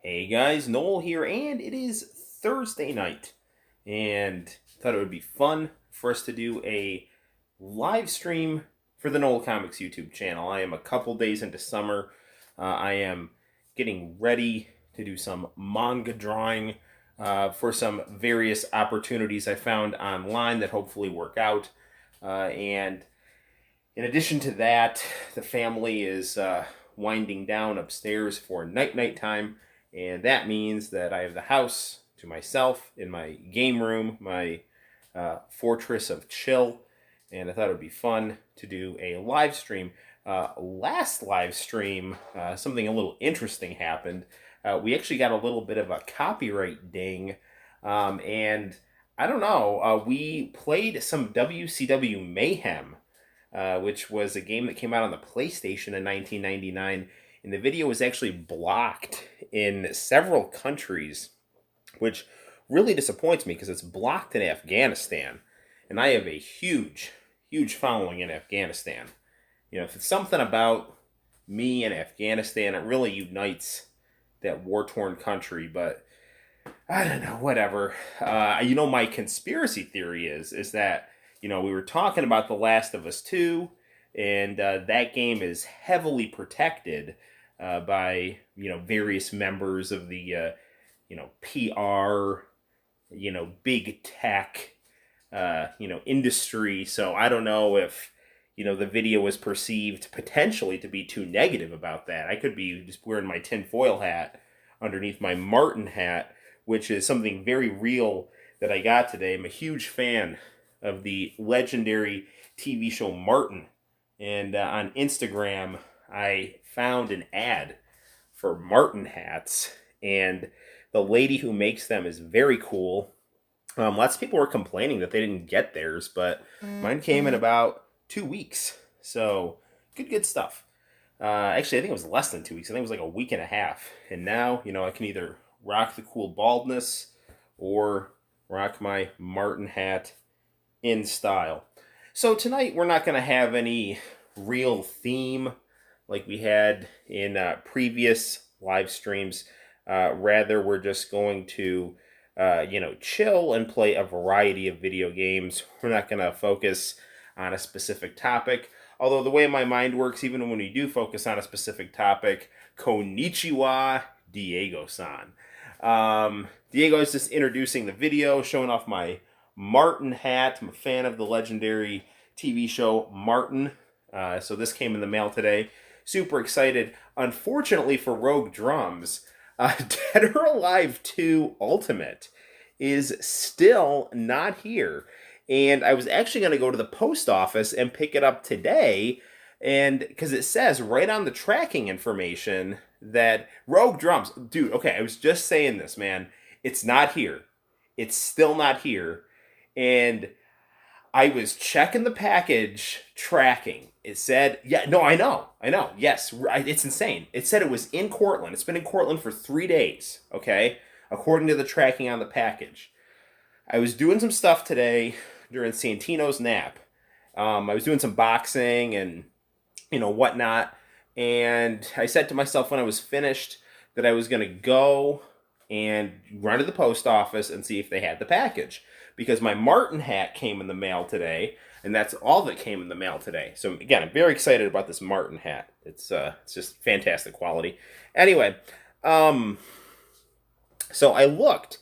Hey guys, Noel here, and it is Thursday night, and thought it would be fun for us to do a live stream for the Noel ComiX YouTube channel. I am a couple days into summer. I am getting ready to do some manga drawing for some various opportunities I found online that hopefully work out. And in addition to that, the family is winding down upstairs for night time, and that means that I have the house to myself in my game room, my fortress of chill, and I thought it would be fun to do a live stream. Last live stream, something a little interesting happened. We actually got a little bit of a copyright ding, and I don't know, we played some WCW Mayhem, which was a game that came out on the PlayStation in 1999, and the video was actually blocked in several countries, which really disappoints me because it's blocked in Afghanistan, and I have a huge following in Afghanistan. You know, if it's something about me in Afghanistan, it really unites that war-torn country, but I don't know, whatever. My conspiracy theory is that, we were talking about The Last of Us 2, and that game is heavily protected by, various members of the, PR, big tech, industry. So I don't know if, the video was perceived potentially to be too negative about that. I could be just wearing my tinfoil hat underneath my Martin hat, which is something very real that I got today. I'm a huge fan of the legendary TV show Martin. And on Instagram, I found an ad for Martin hats. And the lady who makes them is very cool. Lots of people were complaining that they didn't get theirs, but mine came in about 2 weeks. So, good stuff. Actually, I think it was less than 2 weeks. I think it was like a week and a half. And now, I can either rock the cool baldness or rock my Martin hat in style. So tonight we're not going to have any real theme like we had in previous live streams. Rather, we're just going to, chill and play a variety of video games. We're not going to focus on a specific topic. Although the way my mind works, even when we do focus on a specific topic, konnichiwa, Diego-san. Diego is just introducing the video, showing off my Martin hat. I'm a fan of the legendary TV show Martin. So this came in the mail today. Super excited. Unfortunately for Rogue Drums, Dead or Alive 2 Ultimate is still not here. And I was actually going to go to the post office and pick it up today, and because it says right on the tracking information that Rogue Drums, dude, okay, I was just saying this, man. It's not here. It's still not here. And I was checking the package tracking. It said, yeah, no, I know. Yes, it's insane. It said it was in Cortland. It's been in Cortland for 3 days, okay, according to the tracking on the package. I was doing some stuff today during Santino's nap. I was doing some boxing and, whatnot. And I said to myself when I was finished that I was going to go and run to the post office and see if they had the package. Because my Martin hat came in the mail today, and that's all that came in the mail today. So again, I'm very excited about this Martin hat. It's just fantastic quality. Anyway, so I looked,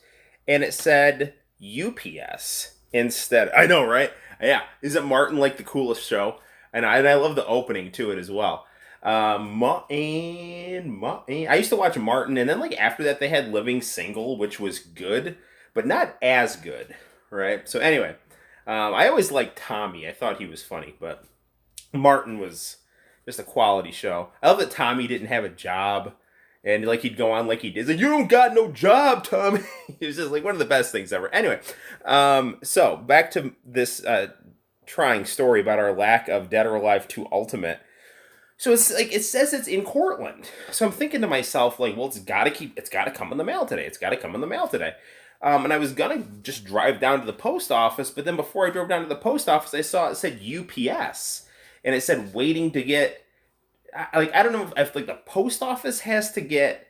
and it said UPS instead. I know, right? Yeah. Isn't Martin like the coolest show? And I love the opening to it as well. Martin. I used to watch Martin, and then after that they had Living Single, which was good, but not as good, right? So anyway, I always liked Tommy. I thought he was funny, but Martin was just a quality show. I love that Tommy didn't have a job. And he'd go on like he did. He's like, you don't got no job, Tommy. It was just one of the best things ever. Anyway, so back to this trying story about our lack of Dead or Alive 2 Ultimate. So it's it says it's in Cortland. So I'm thinking to myself, well, it's got to come in the mail today. And I was gonna just drive down to the post office, but then before I drove down to the post office, I saw it said UPS, and it said waiting to get. I don't know if the post office has to get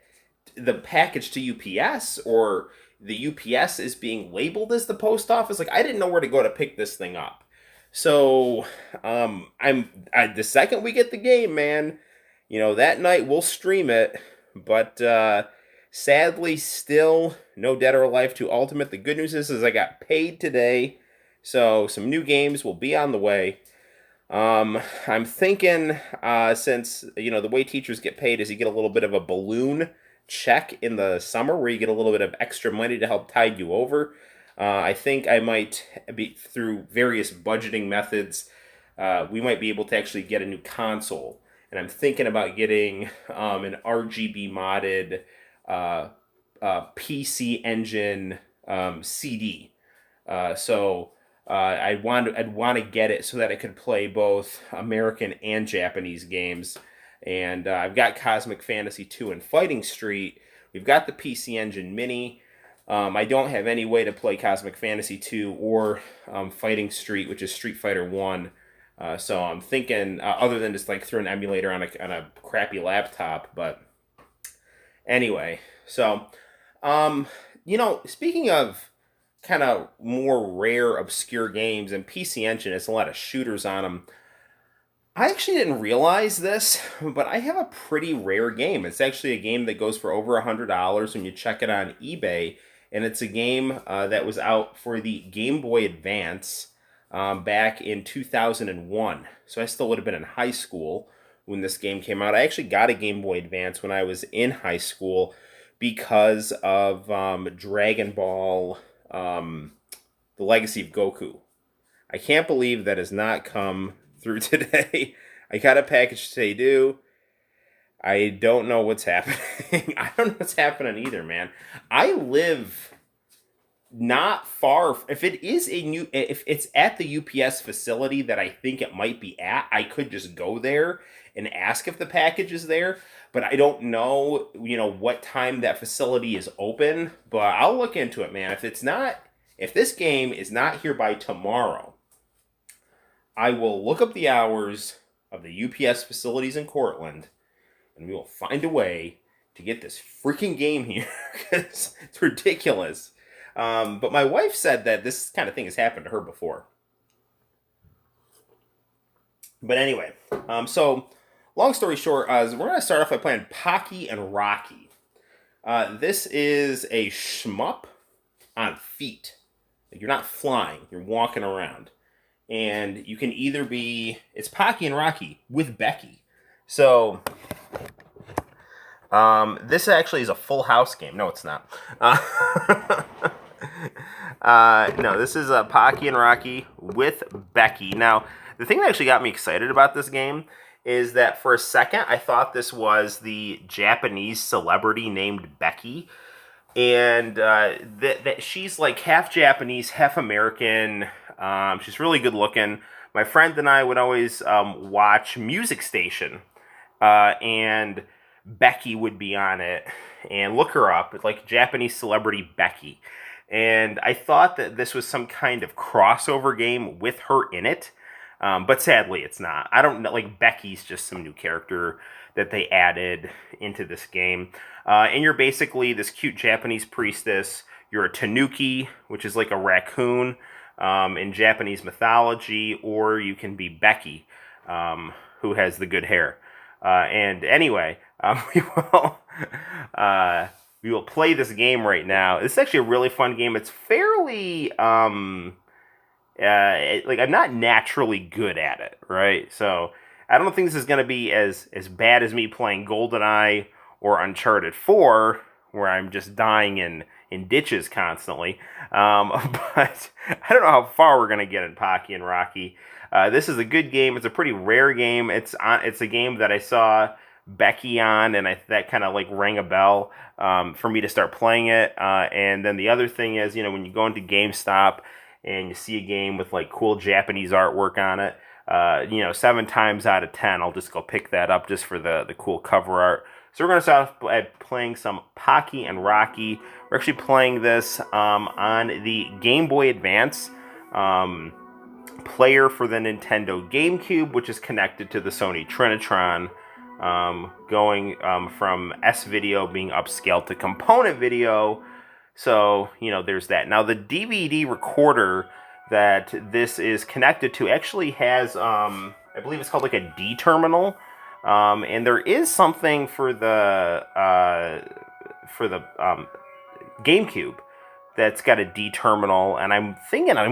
the package to UPS, or the UPS is being labeled as the post office. Like, I didn't know where to go to pick this thing up. So the second we get the game, man, that night we'll stream it. But sadly, still no Dead or Alive 2 Ultimate. The good news is I got paid today, so some new games will be on the way. I'm thinking, since, the way teachers get paid is you get a little bit of a balloon check in the summer where you get a little bit of extra money to help tide you over. I think I might be, through various budgeting methods, we might be able to actually get a new console. And I'm thinking about getting an RGB modded PC Engine CD. I'd want to get it so that it could play both American and Japanese games. And I've got Cosmic Fantasy 2 and Fighting Street. We've got the PC Engine Mini. I don't have any way to play Cosmic Fantasy 2 or Fighting Street, which is Street Fighter 1. So I'm thinking, other than just like throw an emulator on a crappy laptop. But anyway, so, speaking of kind of more rare, obscure games, and PC Engine has a lot of shooters on them, I actually didn't realize this, but I have a pretty rare game. It's actually a game that goes for over $100 when you check it on eBay, and it's a game that was out for the Game Boy Advance back in 2001. So I still would have been in high school when this game came out. I actually got a Game Boy Advance when I was in high school because of Dragon Ball, The Legacy of Goku. I can't believe that has not come through today. I got a package today, due. I don't know what's happening. I don't know what's happening either, man. I live not far. If it's at the UPS facility that I think it might be at, I could just go there and ask if the package is there. But I don't know, what time that facility is open. But I'll look into it, man. If this game is not here by tomorrow, I will look up the hours of the UPS facilities in Cortland, and we will find a way to get this freaking game here, because it's ridiculous. But my wife said that this kind of thing has happened to her before. But anyway, so long story short, we're going to start off by playing Pocky and Rocky. This is a shmup on feet. You're not flying, you're walking around. And you can either it's Pocky and Rocky with Becky. So, this actually is a Full House game. No, it's not. No, this is Pocky and Rocky with Becky. Now, the thing that actually got me excited about this game is that for a second, I thought this was the Japanese celebrity named Becky. And that she's like half Japanese, half American. She's really good looking. My friend and I would always watch Music Station, and Becky would be on it. And look her up. It's like Japanese celebrity Becky. And I thought that this was some kind of crossover game with her in it. But sadly, it's not. I don't know. Like, Becky's just some new character that they added into this game. And you're basically this cute Japanese priestess. You're a tanuki, which is like a raccoon in Japanese mythology, or you can be Becky, who has the good hair. And anyway, we will play this game right now. It's actually a really fun game. It's fairly I'm not naturally good at it, right? So I don't think this is going to be as bad as me playing GoldenEye or Uncharted 4, where I'm just dying in ditches constantly. But I don't know how far we're going to get in Pocky and Rocky. This is a good game. It's a pretty rare game. It's a game that I saw Becky on, and that kind of like rang a bell for me to start playing it. And then the other thing is, when you go into GameStop and you see a game with like cool Japanese artwork on it, 7 times out of 10, I'll just go pick that up just for the cool cover art. So we're going to start off by playing some Pocky and Rocky. We're actually playing this on the Game Boy Advance player for the Nintendo GameCube, which is connected to the Sony Trinitron going from S video being upscaled to component video. So, there's that. Now, the DVD recorder that this is connected to actually has, I believe it's called like a D terminal. And there is something for the GameCube that's got a D terminal, and I'm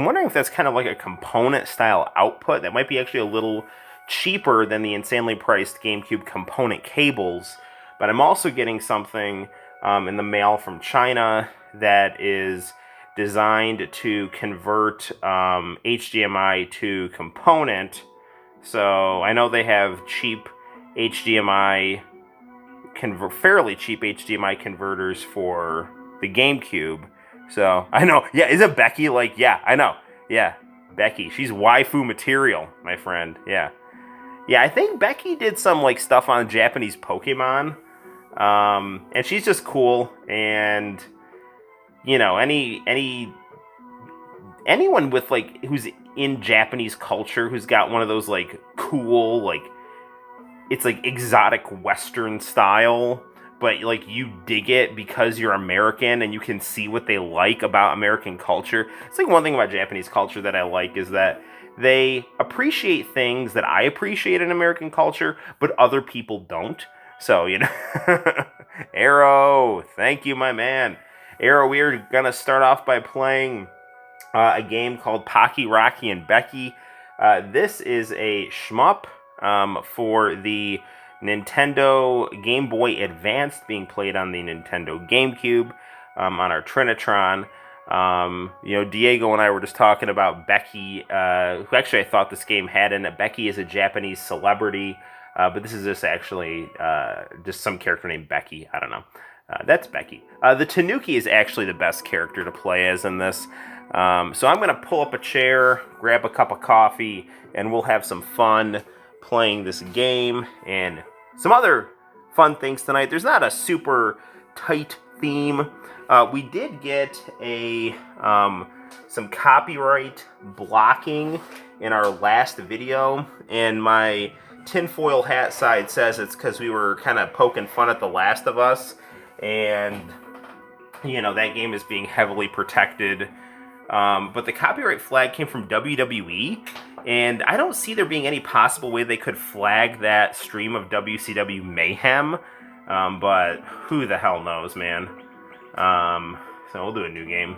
wondering if that's kind of like a component style output that might be actually a little cheaper than the insanely priced GameCube component cables. But I'm also getting something in the mail from China that is designed to convert HDMI to component. So I know they have cheap HDMI, fairly cheap HDMI converters for the GameCube. So I know, yeah, isn't Becky like, yeah, I know, yeah, Becky, she's waifu material, my friend, yeah. Yeah, I think Becky did some like stuff on Japanese Pokemon, and she's just cool, and anyone with like who's in Japanese culture who's got one of those like cool like it's like exotic Western style, but like you dig it because you're American and you can see what they like about American culture. It's like one thing about Japanese culture that I like is that they appreciate things that I appreciate in American culture, but other people don't. So, Arrow, thank you, my man. Arrow, we're gonna start off by playing a game called Pocky, Rocky, and Becky. This is a shmup for the Nintendo Game Boy Advance, being played on the Nintendo GameCube on our Trinitron. Diego and I were just talking about Becky, who actually I thought this game had in it. Becky is a Japanese celebrity, but this is just actually just some character named Becky. I don't know. That's Becky. The Tanuki is actually the best character to play as in this. So I'm going to pull up a chair, grab a cup of coffee, and we'll have some fun playing this game and some other fun things tonight. There's not a super tight theme. We did get some copyright blocking in our last video, and my tinfoil hat side says it's because we were kind of poking fun at The Last of Us, and that game is being heavily protected. But the copyright flag came from WWE, and I don't see there being any possible way they could flag that stream of WCW Mayhem, but who the hell knows, man. So we'll do a new game.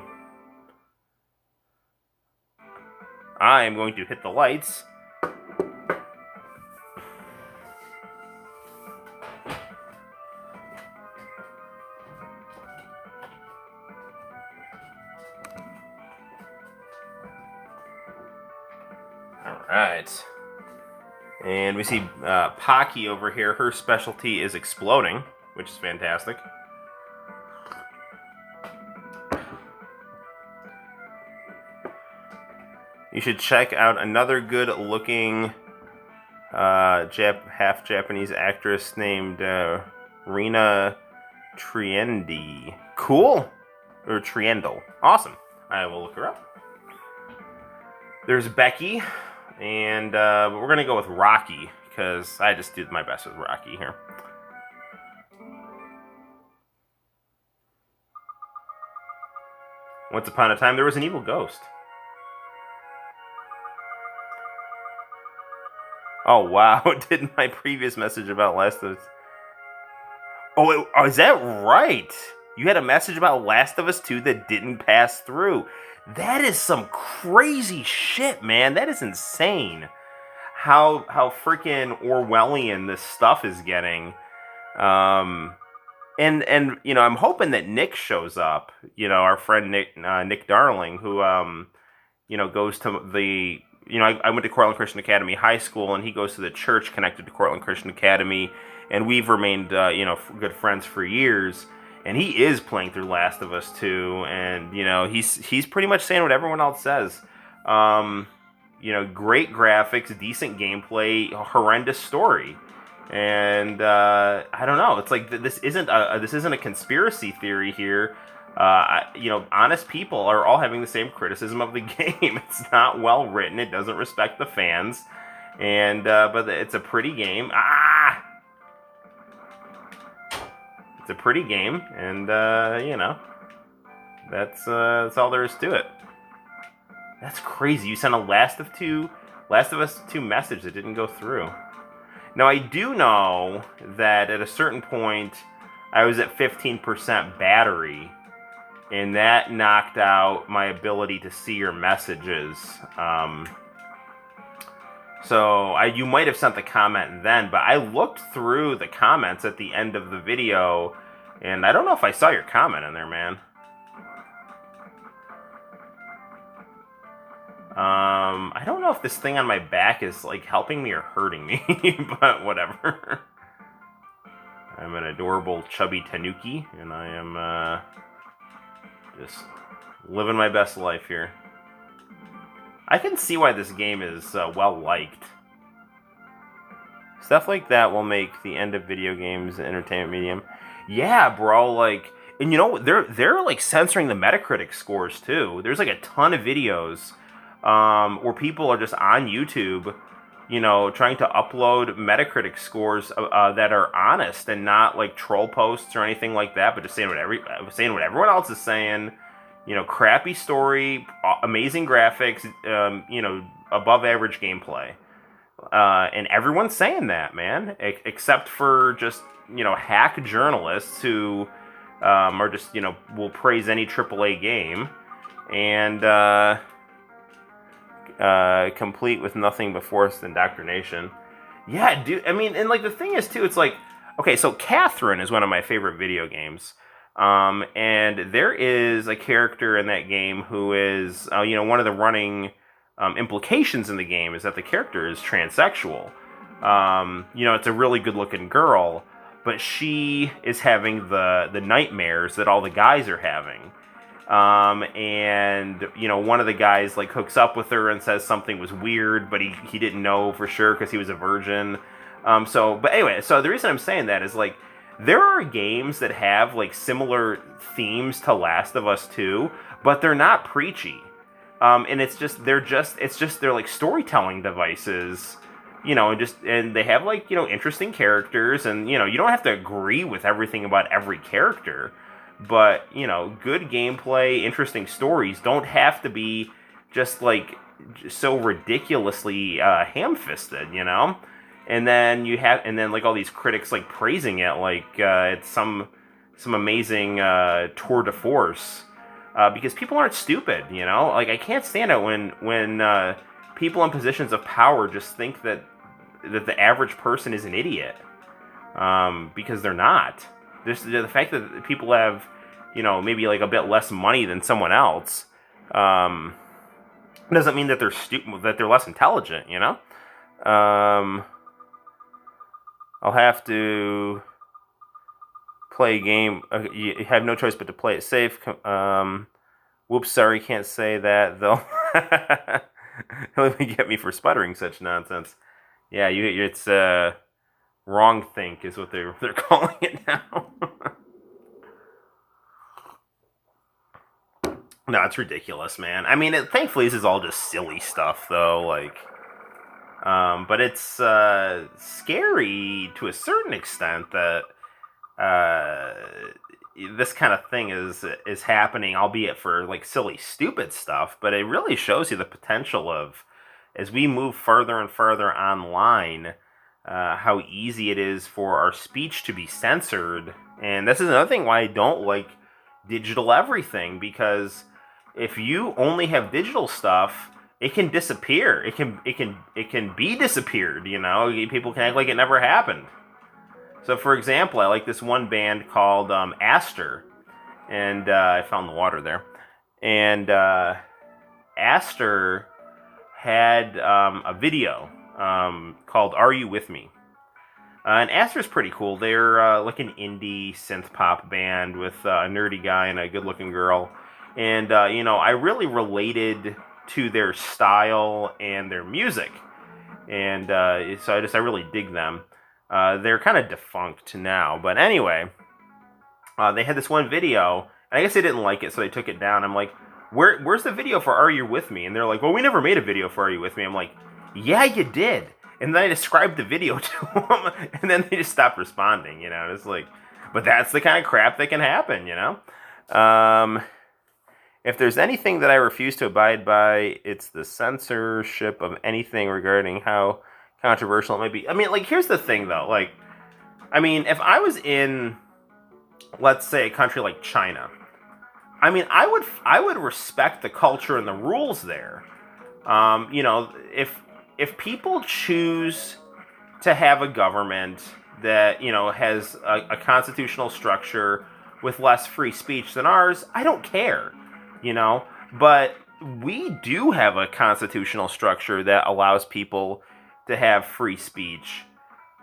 I am going to hit the lights. Alright. And we see Pocky over here. Her specialty is exploding, which is fantastic. You should check out another good-looking half Japanese actress named Rina Triendi. Cool! Or Triendel. Awesome. I will look her up. There's Becky, and we're going to go with Rocky, because I just did my best with Rocky here. Once upon a time, there was an evil ghost. Oh, wow. Did my previous message about Last of Us... Oh, is that right? You had a message about Last of Us 2 that didn't pass through. That is some crazy shit, man. That is insane. How freaking Orwellian this stuff is getting. And I'm hoping that Nick shows up. Our friend Nick Darling, who goes to the... I went to Cortland Christian Academy High School, and he goes to the church connected to Cortland Christian Academy, and we've remained, good friends for years. And he is playing through Last of Us 2, and he's pretty much saying what everyone else says. Great graphics, decent gameplay, horrendous story, and I don't know. It's like this isn't a conspiracy theory here. Honest people are all having the same criticism of the game. It's not well written. It doesn't respect the fans, and but it's a pretty game. It's a pretty game, and that's all there is to it. That's crazy. You sent a Last of Us 2 message that didn't go through. Now, I do know that at a certain point, I was at 15% battery, and that knocked out my ability to see your messages. So you might have sent the comment then, but I looked through the comments at the end of the video, and I don't know if I saw your comment in there, man. I don't know if this thing on my back is, like, helping me or hurting me, but whatever. I'm an adorable, chubby tanuki, and I am, just living my best life here. I can see why this game is well-liked. Stuff like that will make the end of video games an entertainment medium. Yeah, bro, like... And they're like, censoring the Metacritic scores, too. There's, like, a ton of videos... where people are just on YouTube, trying to upload Metacritic scores that are honest and not like troll posts or anything like that, but just saying what everyone else is saying. Crappy story, amazing graphics, above average gameplay, and everyone's saying that, man, except for just hack journalists who are just will praise any AAA game and. Complete with nothing but forced indoctrination. Yeah, dude. I mean, and like the thing is too, it's like, okay, so Catherine is one of my favorite video games, and there is a character in that game who is, one of the running implications in the game is that the character is transsexual. It's a really good-looking girl, but she is having the nightmares that all the guys are having. And one of the guys like hooks up with her and says something was weird, but he didn't know for sure because he was a virgin. But anyway, so the reason I'm saying that is like there are games that have like similar themes to Last of Us 2, but they're not preachy. And they're like storytelling devices, and they have like interesting characters, and you don't have to agree with everything about every character. But, good gameplay, interesting stories don't have to be just, like, so ridiculously ham-fisted, And then, like, all these critics, like, praising it like it's some amazing tour de force. Because people aren't stupid, Like, I can't stand it when people in positions of power just think that the average person is an idiot. Because they're not. Just the fact that people have, maybe like a bit less money than someone else, doesn't mean that they're stupid, that they're less intelligent. I'll have to play a game. You have no choice but to play it safe. Whoops, sorry, can't say that though. Let me get me for sputtering such nonsense. Yeah, it's wrong think is what they're calling it now. No, it's ridiculous, man. I mean, thankfully this is all just silly stuff, though. Like, but it's scary to a certain extent that this kind of thing is happening, albeit for like silly, stupid stuff. But it really shows you the potential of, as we move further and further online, how easy it is for our speech to be censored. And this is another thing why I don't like digital everything, because if you only have digital stuff, it can disappear. It can be disappeared, People can act like it never happened. So, for example, I like this one band called Aster, and I found the water there. And Aster had a video called "Are You With Me?" And Aster's pretty cool. They're like an indie synth pop band with a nerdy guy and a good-looking girl. And, I really related to their style and their music. And so I really dig them. They're kind of defunct now. But anyway, they had this one video, and I guess they didn't like it, so they took it down. I'm like, where's the video for Are You With Me? And they're like, well, we never made a video for Are You With Me. I'm like, yeah, you did. And then I described the video to them, and then they just stopped responding, It's like, But that's the kind of crap that can happen, you know? If there's anything that I refuse to abide by, it's the censorship of anything regarding how controversial it might be. I mean, like, here's the thing, though. Like, I mean, if I was in, let's say, a country like China, I mean, I would respect the culture and the rules there. You know, if people choose to have a government that, you know, has a constitutional structure with less free speech than ours, I don't care, you know. But we do have a constitutional structure that allows people to have free speech.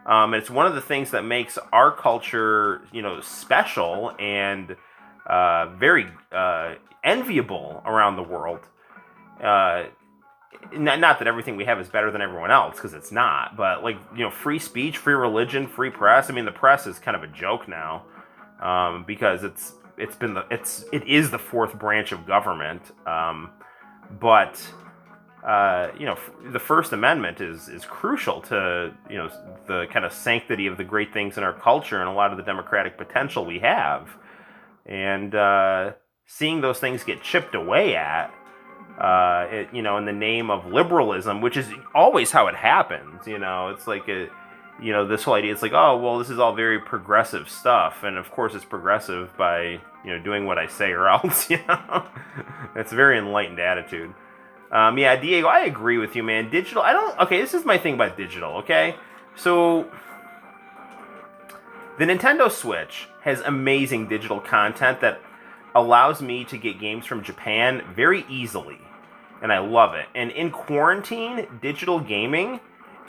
It's one of the things that makes our culture, you know, special and very enviable around the world. Not that everything we have is better than everyone else, because it's not. But, like, you know, free speech, free religion, free press. I mean, the press is kind of a joke now, because it is the fourth branch of government. But you know, the First Amendment is crucial to, you know, the kind of sanctity of the great things in our culture and a lot of the democratic potential we have. And seeing those things get chipped away at, you know, in the name of liberalism, which is always how it happens. You know, it's like you know, this whole idea. It's like, oh, well, this is all very progressive stuff, and of course, it's progressive by, you know, doing what I say or else. You know, it's a very enlightened attitude. Yeah, Diego, I agree with you, man. Digital, okay, this is my thing about digital, okay? So, the Nintendo Switch has amazing digital content that allows me to get games from Japan very easily, and I love it. And in quarantine, digital gaming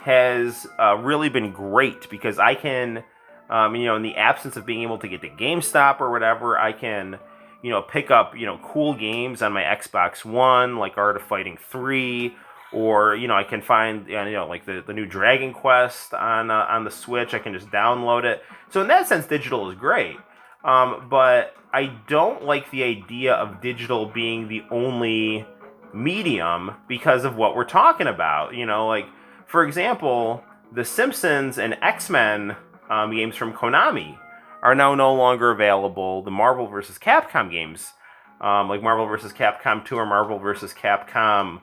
has really been great, because I can, you know, in the absence of being able to get to GameStop or whatever, I can, you know, pick up, you know, cool games on my Xbox One, like Art of Fighting 3, or, you know, I can find, you know, like the new Dragon Quest on the Switch. I can just download it. So in that sense, digital is great. But I don't like the idea of digital being the only medium because of what we're talking about. You know, like, for example, the Simpsons and X-Men games from Konami are now no longer available. The Marvel vs. Capcom games, like Marvel vs. Capcom 2 or Marvel vs. Capcom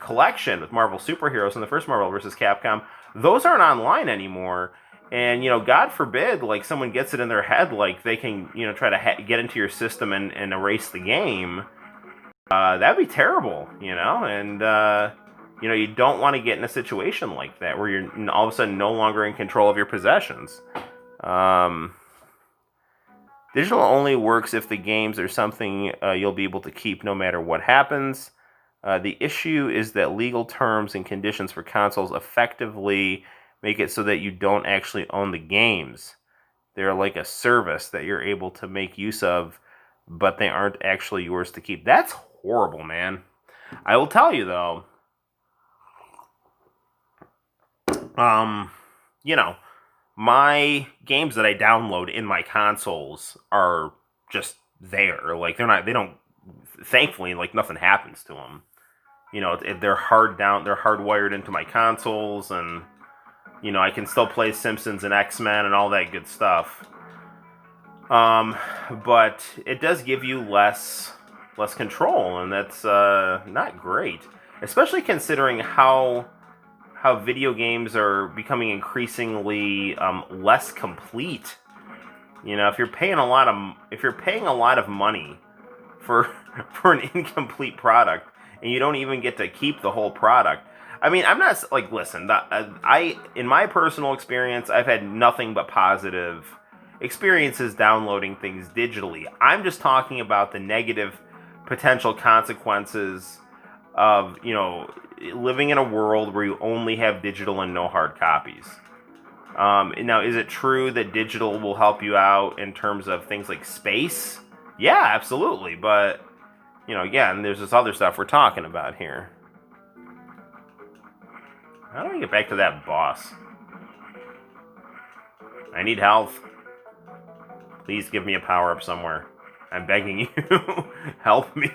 Collection with Marvel superheroes and the first Marvel vs. Capcom, those aren't online anymore. And, you know, God forbid, like, someone gets it in their head, like, they can, you know, try to get into your system and erase the game. That'd be terrible, you know? And, you know, you don't want to get in a situation like that where you're all of a sudden no longer in control of your possessions. Digital only works if the games are something you'll be able to keep no matter what happens. The issue is that legal terms and conditions for consoles effectively make it so that you don't actually own the games. They're like a service that you're able to make use of, but they aren't actually yours to keep. That's horrible, man. I will tell you, though, you know, my games that I download in my consoles are just there. Like, they don't, thankfully, like, nothing happens to them. You know, they're hardwired into my consoles, and, you know, I can still play Simpsons and X-Men and all that good stuff. But it does give you less control, and that's not great. Especially considering how video games are becoming increasingly less complete. You know, if you're paying a lot of money for an incomplete product, and you don't even get to keep the whole product. I mean, I'm not, like, listen, in my personal experience, I've had nothing but positive experiences downloading things digitally. I'm just talking about the negative potential consequences of, you know, living in a world where you only have digital and no hard copies. Now, is it true that digital will help you out in terms of things like space? Yeah, absolutely, but, you know, again, there's this other stuff we're talking about here. How do I get back to that boss? I need health. Please give me a power-up somewhere. I'm begging you. Help me.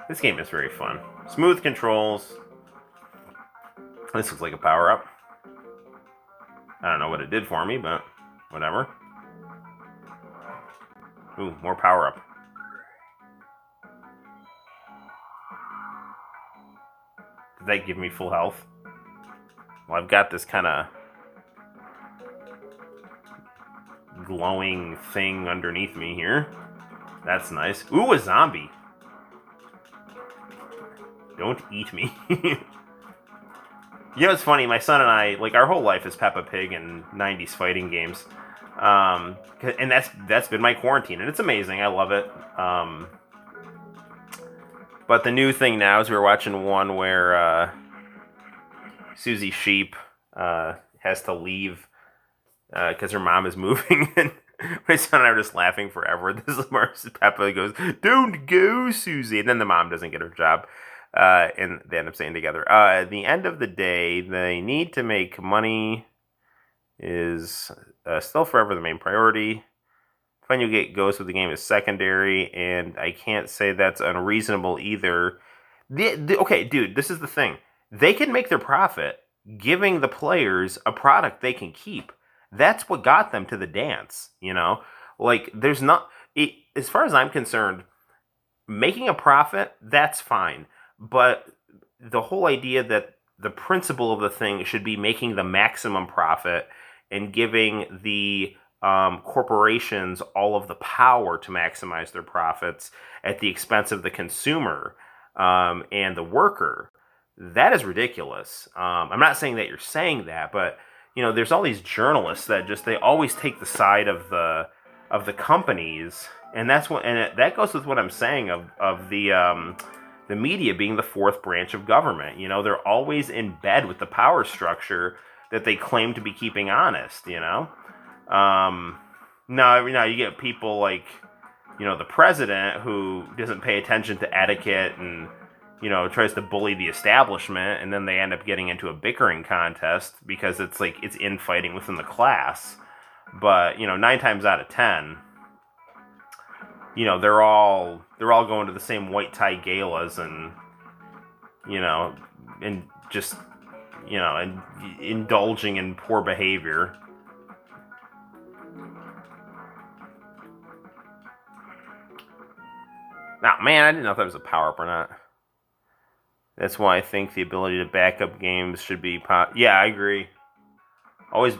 This game is very fun. Smooth controls. This looks like a power-up. I don't know what it did for me, but whatever. Ooh, more power-up. Did that give me full health? Well, I've got this kind of glowing thing underneath me here. That's nice. Ooh, a zombie. Don't eat me. You know, it's funny. My son and I, like, our whole life is Peppa Pig and '90s fighting games, and that's been my quarantine, and it's amazing. I love it. But the new thing now is we're watching one where Susie Sheep has to leave because her mom is moving, and my son and I are just laughing forever. This is where Peppa goes, "Don't go, Susie," and then the mom doesn't get her job. And they end up staying together. At the end of the day, the need to make money is still forever the main priority. Fun you get goes with the game is secondary, and I can't say that's unreasonable either. Okay, dude, this is the thing. They can make their profit giving the players a product they can keep. That's what got them to the dance, you know? Like, there's not... as far as I'm concerned, making a profit, that's fine. But the whole idea that the principle of the thing should be making the maximum profit and giving the corporations all of the power to maximize their profits at the expense of the consumer and the worker, that is ridiculous. I'm not saying that you're saying that, but you know, there's all these journalists that just they always take the side of the companies, and that's what, and that goes with what I'm saying of the media being the fourth branch of government. You know, they're always in bed with the power structure that they claim to be keeping honest, you know? Now you get people like, you know, the president who doesn't pay attention to etiquette and, you know, tries to bully the establishment, and then they end up getting into a bickering contest because it's like it's infighting within the class. But, you know, 9 times out of 10, you know, they're all going to the same white tie galas and, you know, and just, you know, and indulging in poor behavior. Nah, man, I didn't know if that was a power-up or not. That's why I think the ability to back up games should be... Yeah, I agree. Always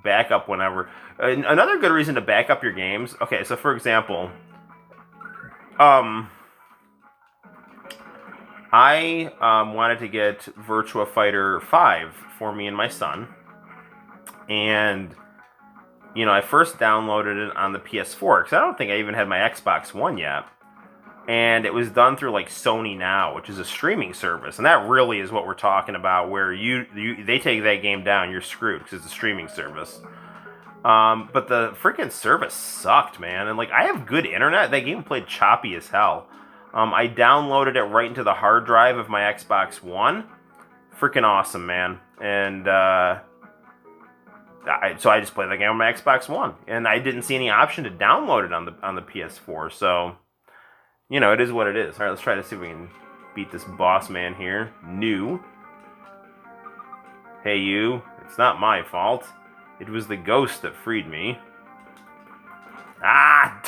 back up whenever. Another good reason to back up your games... Okay, so for example... I wanted to get Virtua Fighter 5 for me and my son. And... you know, I first downloaded it on the PS4, because I don't think I even had my Xbox One yet. And it was done through like Sony Now, which is a streaming service, and that really is what we're talking about. Where they take that game down, you're screwed because it's a streaming service. But the freaking service sucked, man. And like, I have good internet. That game played choppy as hell. I downloaded it right into the hard drive of my Xbox One. Freaking awesome, man. And so I just played that game on my Xbox One, and I didn't see any option to download it on the PS4. So. You know, it is what it is. Alright, let's try to see if we can beat this boss man here. New. Hey, you. It's not my fault. It was the ghost that freed me. Ah!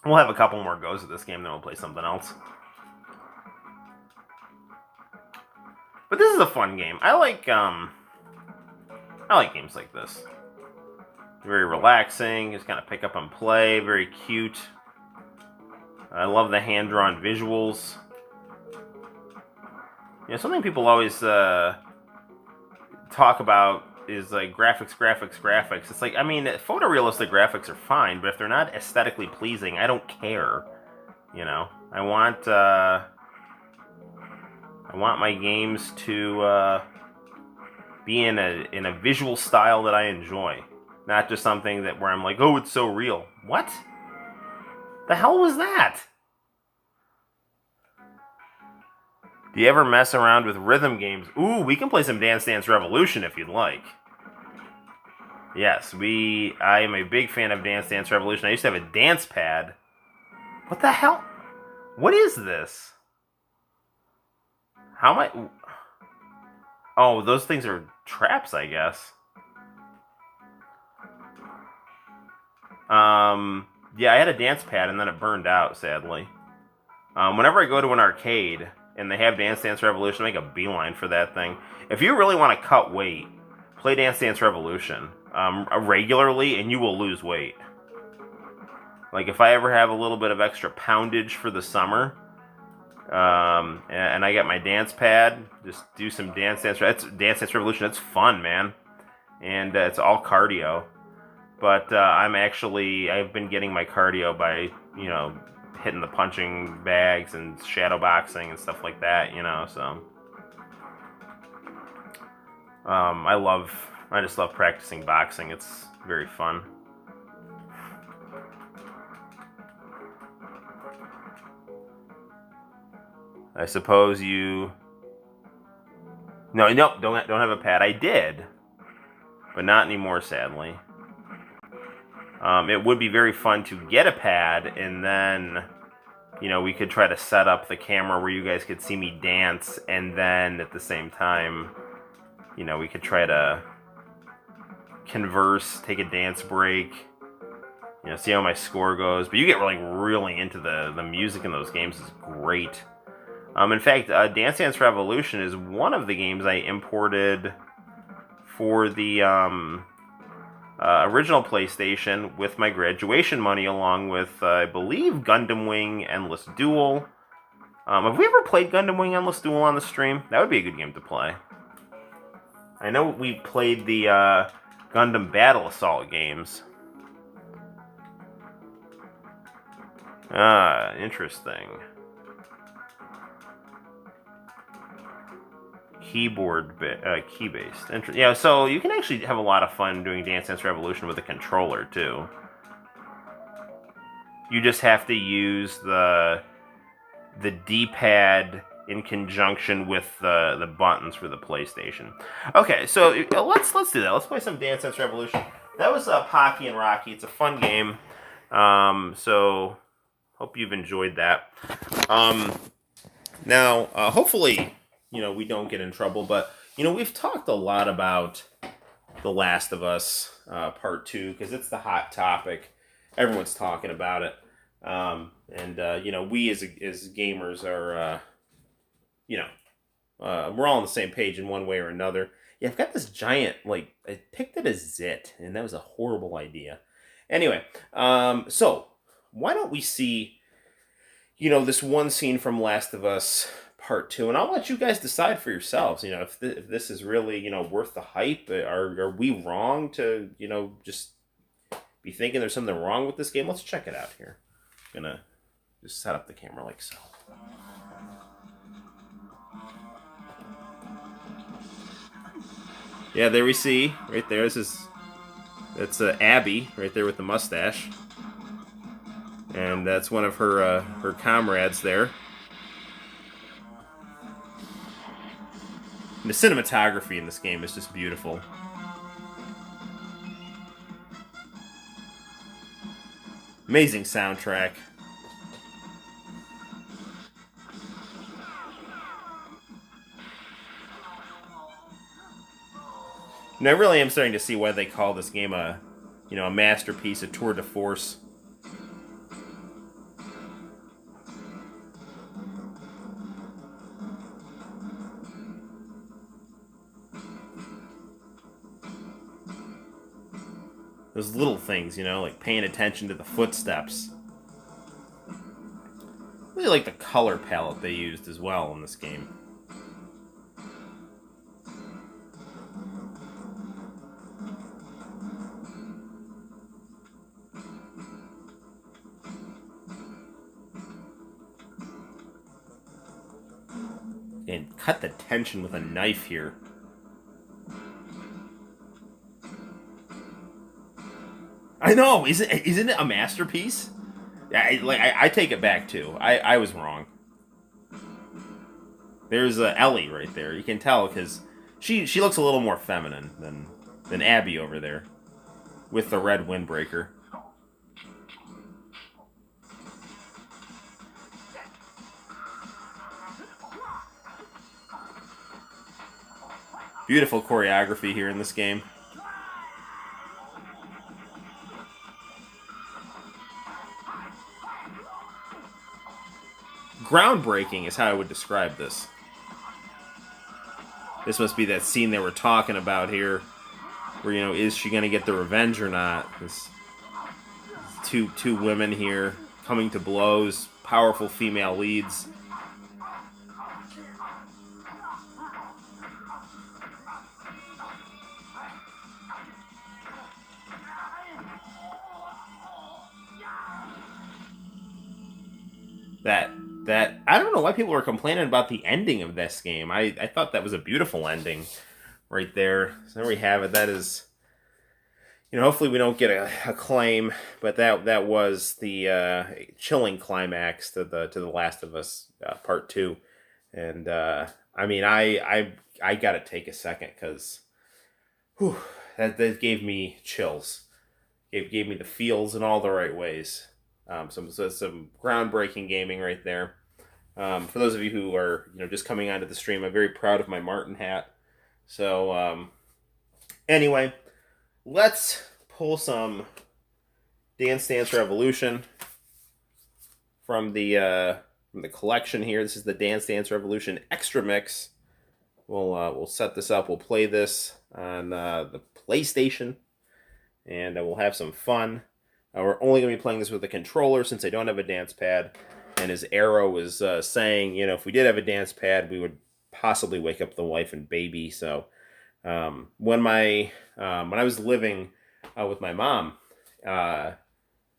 We'll have a couple more goes at this game, then we'll play something else. But this is a fun game. I like games like this. Very relaxing. Just kind of pick up and play. Very cute. I love the hand-drawn visuals. You know, something people always talk about is like graphics. It's like, I mean, photorealistic graphics are fine, but if they're not aesthetically pleasing, I don't care. You know, I want my games to be in a visual style that I enjoy, not just something that where I'm like, oh, it's so real. What? The hell was that? Do you ever mess around with rhythm games? Ooh, we can play some Dance Dance Revolution if you'd like. Yes, I am a big fan of Dance Dance Revolution. I used to have a dance pad. What the hell? What is this? How am I... Oh, those things are traps, I guess. Yeah, I had a dance pad and then it burned out, sadly. Whenever I go to an arcade and they have Dance Dance Revolution, I make a beeline for that thing. If you really want to cut weight, play Dance Dance Revolution regularly and you will lose weight. Like, if I ever have a little bit of extra poundage for the summer, and I get my dance pad, just do some Dance Dance. That's Dance Dance Revolution. It's fun, man, and it's all cardio. But I've been getting my cardio by hitting the punching bags and shadow boxing and stuff like that. So I just love practicing boxing. It's very fun. I suppose you... No, don't have a pad. I did, but not anymore, sadly. It would be very fun to get a pad, and then, we could try to set up the camera where you guys could see me dance, and then at the same time, we could try to converse, take a dance break, see how my score goes. But you get really into the music in those games is great. In fact, Dance Dance Revolution is one of the games I imported for the original PlayStation with my graduation money, along with, I believe, Gundam Wing Endless Duel. Have we ever played Gundam Wing Endless Duel on the stream? That would be a good game to play. I know we played the Gundam Battle Assault games. Interesting. Key-based. Yeah, so you can actually have a lot of fun doing Dance Dance Revolution with a controller, too. You just have to use the D-pad in conjunction with the buttons for the PlayStation. Okay, so let's do that. Let's play some Dance Dance Revolution. That was Pocky and Rocky. It's a fun game. So hope you've enjoyed that. Now, hopefully, we don't get in trouble, but, we've talked a lot about The Last of Us Part 2, because it's the hot topic. Everyone's talking about it. We as gamers are, we're all on the same page in one way or another. Yeah, I've got this giant, I picked it as Zit, and that was a horrible idea. Anyway, so, why don't we see, this one scene from Last of Us Part 2, and I'll let you guys decide for yourselves, if this is really, worth the hype. Are we wrong to, just be thinking there's something wrong with this game? Let's check it out here. I'm gonna just set up the camera like so. Yeah, there we see, right there, that's Abby, right there with the mustache. And that's one of her comrades there. And the cinematography in this game is just beautiful. Amazing soundtrack. And I really am starting to see why they call this game a masterpiece, a tour de force. Those little things, like paying attention to the footsteps. I really like the color palette they used as well in this game. And cut the tension with a knife here. I know, isn't it a masterpiece? I take it back too. I was wrong. There's Ellie right there. You can tell because she looks a little more feminine than Abby over there with the red windbreaker. Beautiful choreography here in this game. Groundbreaking is how I would describe this. This must be that scene they were talking about here, where, you know, is she going to get the revenge or not? This two women here coming to blows, powerful female leads. That I don't know why people were complaining about the ending of this game. I thought that was a beautiful ending right there. So there we have it. That is, you know, hopefully we don't get a claim, but that was the chilling climax to the Last of Us Part 2. And I mean, I got to take a second because that gave me chills. It gave me the feels in all the right ways. Some groundbreaking gaming right there. For those of you who are, you know, just coming onto the stream, I'm very proud of my Martin hat. So anyway, let's pull some Dance Dance Revolution from the collection here. This is the Dance Dance Revolution Extra Mix. We'll set this up. We'll play this on the PlayStation, and we'll have some fun. We're only going to be playing this with a controller since I don't have a dance pad. And as Arrow was saying, you know, if we did have a dance pad, we would possibly wake up the wife and baby. So when I was living with my mom,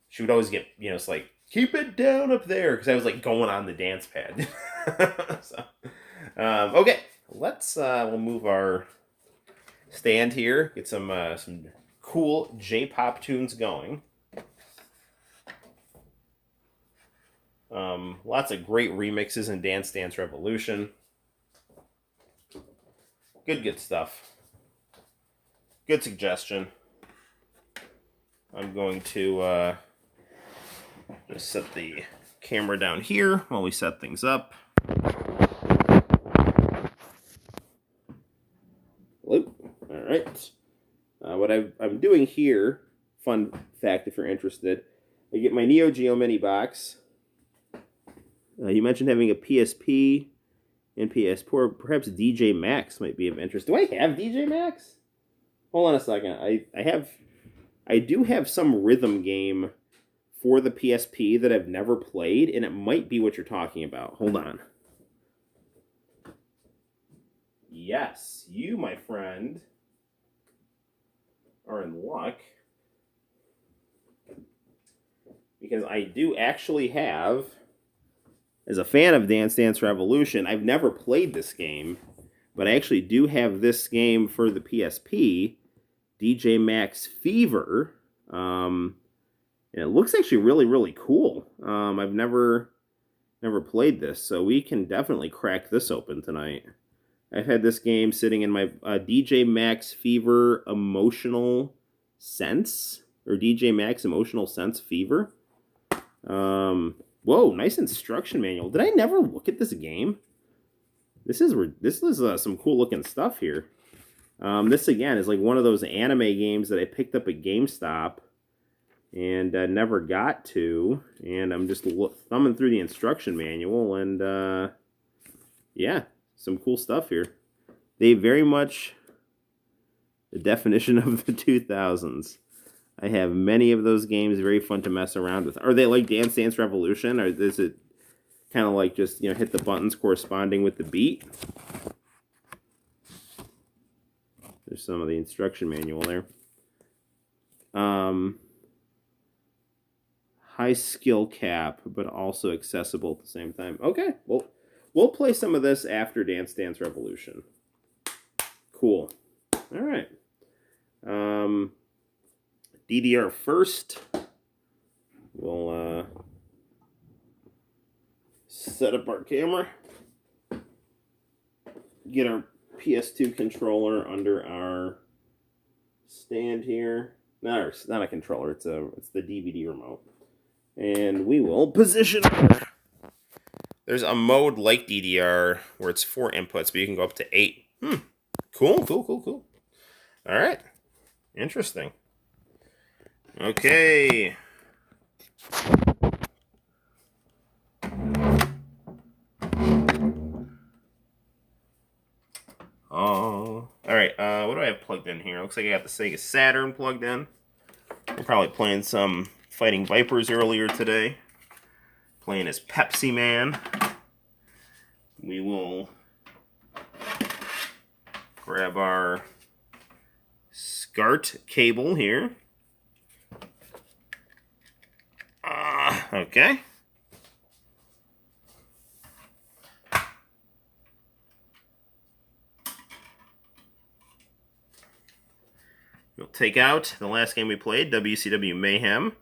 she would always get, you know, it's like, keep it down up there, because I was like going on the dance pad. So, okay, we'll move our stand here, get some cool J-pop tunes going. Lots of great remixes in Dance Dance Revolution. Good stuff. Good suggestion. I'm going to just set the camera down here while we set things up. Hello. All right. What I'm doing here, fun fact if you're interested, I get my Neo Geo mini box. You mentioned having a PSP and PS4. Perhaps DJ Max might be of interest. Do I have DJ Max? Hold on a second. I do have some rhythm game for the PSP that I've never played, and it might be what you're talking about. Hold on. Yes, you, my friend, are in luck, because I do actually have, as a fan of Dance Dance Revolution, I've never played this game, but I actually do have this game for the PSP, DJ Max Fever, and it looks actually really, really cool. I've never played this, so we can definitely crack this open tonight. I've had this game sitting in my DJ Max Fever Emotional Sense, or DJ Max Emotional Sense Fever. Whoa, nice instruction manual. Did I never look at this game? This is some cool looking stuff here. This again is like one of those anime games that I picked up at GameStop and never got to. And I'm just thumbing through the instruction manual, and yeah, some cool stuff here. They very much the definition of the 2000s. I have many of those games, very fun to mess around with. Are they like Dance Dance Revolution, or is it kind of like just, you know, hit the buttons corresponding with the beat? There's some of the instruction manual there. High skill cap, but also accessible at the same time. Okay, well, we'll play some of this after Dance Dance Revolution. Cool. All right. DDR first. We'll set up our camera. get our PS2 controller under our stand here. Not a controller. It's the DVD remote, and we will position. There's a mode like DDR where it's 4 inputs, but you can go up to 8. Cool. All right. Interesting. Okay. Oh. Alright, what do I have plugged in here? Looks like I got the Sega Saturn plugged in. We're probably playing some Fighting Vipers earlier today. Playing as Pepsi Man. We will grab our SCART cable here. Okay. We'll take out the last game we played, WCW Mayhem.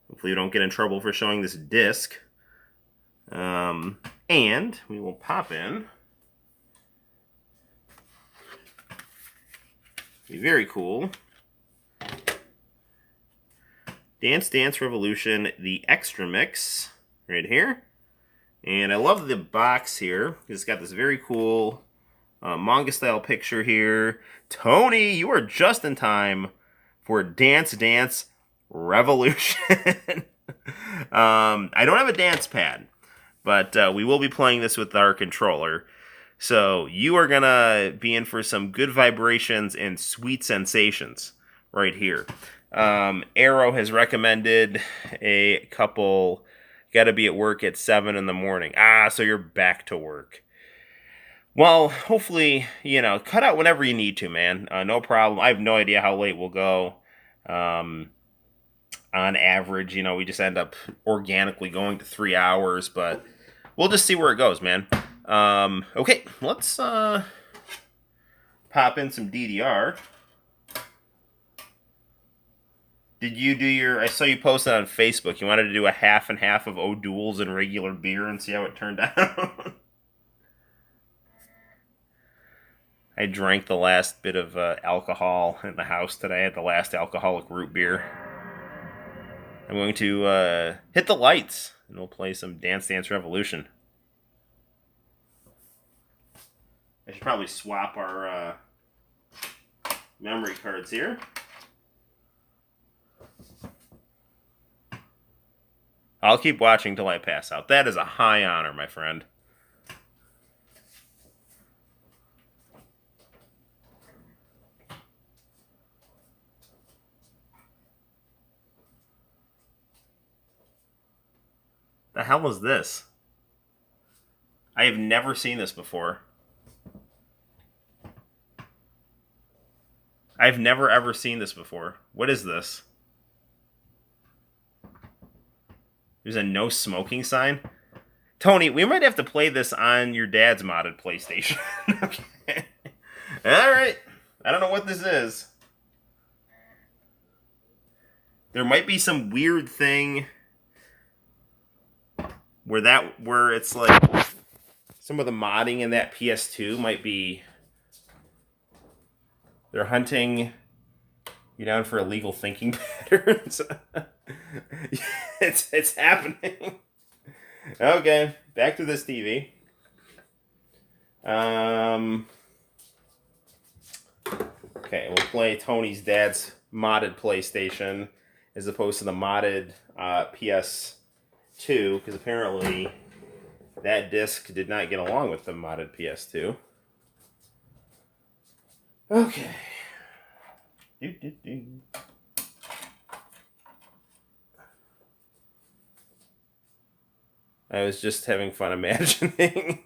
Hopefully we don't get in trouble for showing this disc. And we will pop in a very cool Dance Dance Revolution, the Extra Mix, right here. And I love the box here. It's got this very cool manga-style picture here. Tony, you are just in time for Dance Dance Revolution. I don't have a dance pad, but we will be playing this with our controller. So you are going to be in for some good vibrations and sweet sensations right here. Arrow has recommended a couple, gotta be at work at 7 in the morning. So you're back to work. Well, hopefully, cut out whenever you need to, man. No problem. I have no idea how late we'll go. On average, we just end up organically going to 3 hours, but we'll just see where it goes, man. Okay, let's pop in some DDR. Did you do I saw you posted on Facebook. You wanted to do a half and half of O'Doul's and regular beer and see how it turned out? I drank the last bit of alcohol in the house today. I had the last alcoholic root beer. I'm going to hit the lights, and we'll play some Dance Dance Revolution. I should probably swap our memory cards here. I'll keep watching till I pass out. That is a high honor, my friend. The hell is this? I have never seen this before. I've never ever seen this before. What is this? There's a no smoking sign. Tony, we might have to play this on your dad's modded PlayStation. Okay. Alright. I don't know what this is. There might be some weird thing where it's like some of the modding in that PS2 might be they're hunting you down for illegal thinking patterns. It's happening. Okay, back to this TV. Okay, we'll play Tony's dad's modded PlayStation as opposed to the modded PS2, because apparently that disc did not get along with the modded PS2. Okay. I was just having fun imagining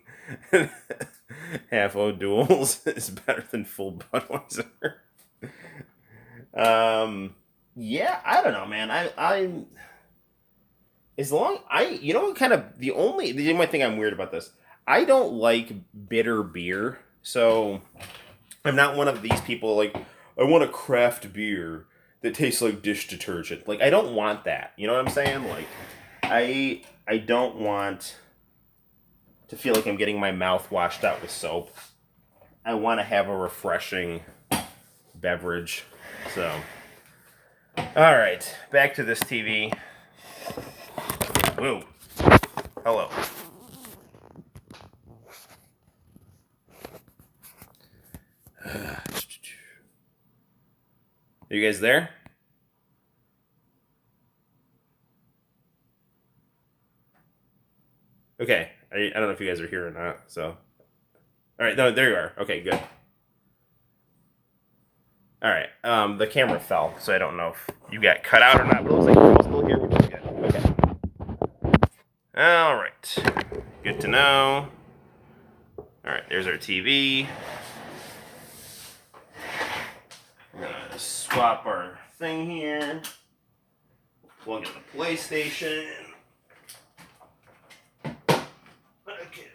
half O'Doul's is better than full Budweiser. Yeah, I don't know, man. I'm as long the only thing I'm weird about this. I don't like bitter beer, so I'm not one of these people like I want a craft beer that tastes like dish detergent. Like I don't want that. You know what I'm saying? Like I don't want to feel like I'm getting my mouth washed out with soap. I want to have a refreshing beverage. So, all right, back to this TV. Whoa. Hello. Are you guys there? Okay. I don't know if you guys are here or not. So, all right. No, there you are. Okay, good. All right. The camera fell, so I don't know if you got cut out or not. But it looks like you're all still here, which is good. Okay. All right. Good to know. All right. There's our TV. We're gonna swap our thing here. Plug in the PlayStation. Okay.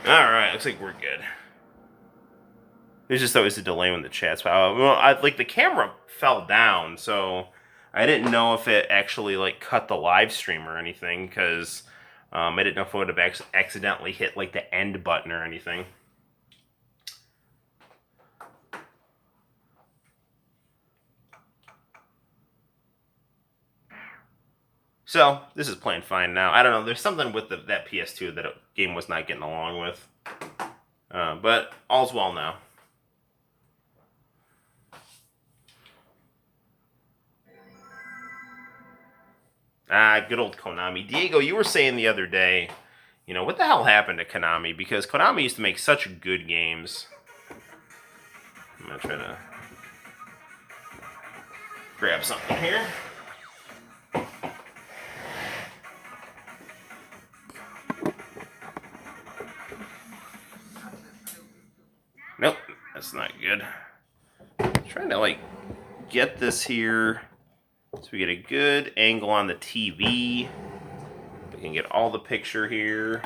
Alright, looks like we're good. There's just always a delay when the chat's... Well, like, the camera fell down, so I didn't know if it actually, like, cut the live stream or anything, because I didn't know if it would have accidentally hit, like, the end button or anything. So, this is playing fine now. I don't know, there's something with that PS2 that game was not getting along with. But all's well now. Good old Konami. Diego, you were saying the other day, you know, what the hell happened to Konami? Because Konami used to make such good games. I'm going to try to grab something here. Nope, that's not good. I'm trying to, like, get this here so we get a good angle on the TV. We can get all the picture here.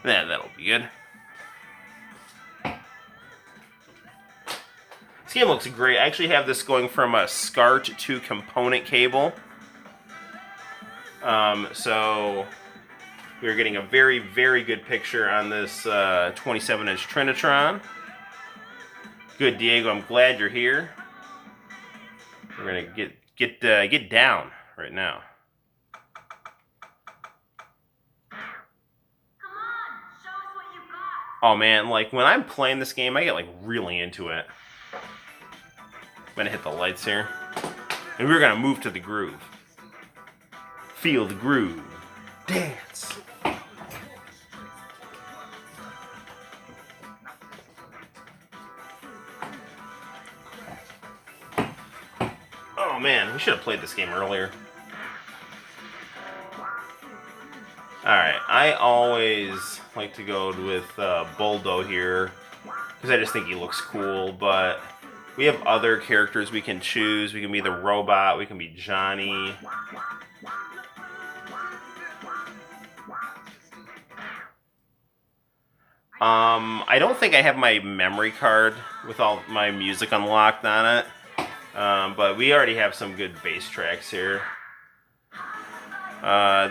Yeah, that'll be good. This game looks great. I actually have this going from a SCART to component cable. So we're getting a very, very good picture on this 27-inch Trinitron. Good, Diego. I'm glad you're here. We're gonna get down right now. Come on, show us what you got. Oh man, like when I'm playing this game, I get like really into it. I'm gonna hit the lights here, and we're gonna move to the groove. Feel the groove. Dance. Oh man, we should have played this game earlier. Alright, I always like to go with Buldo here, because I just think he looks cool, but we have other characters we can choose. We can be the robot, we can be Johnny. I don't think I have my memory card with all my music unlocked on it. But we already have some good bass tracks here.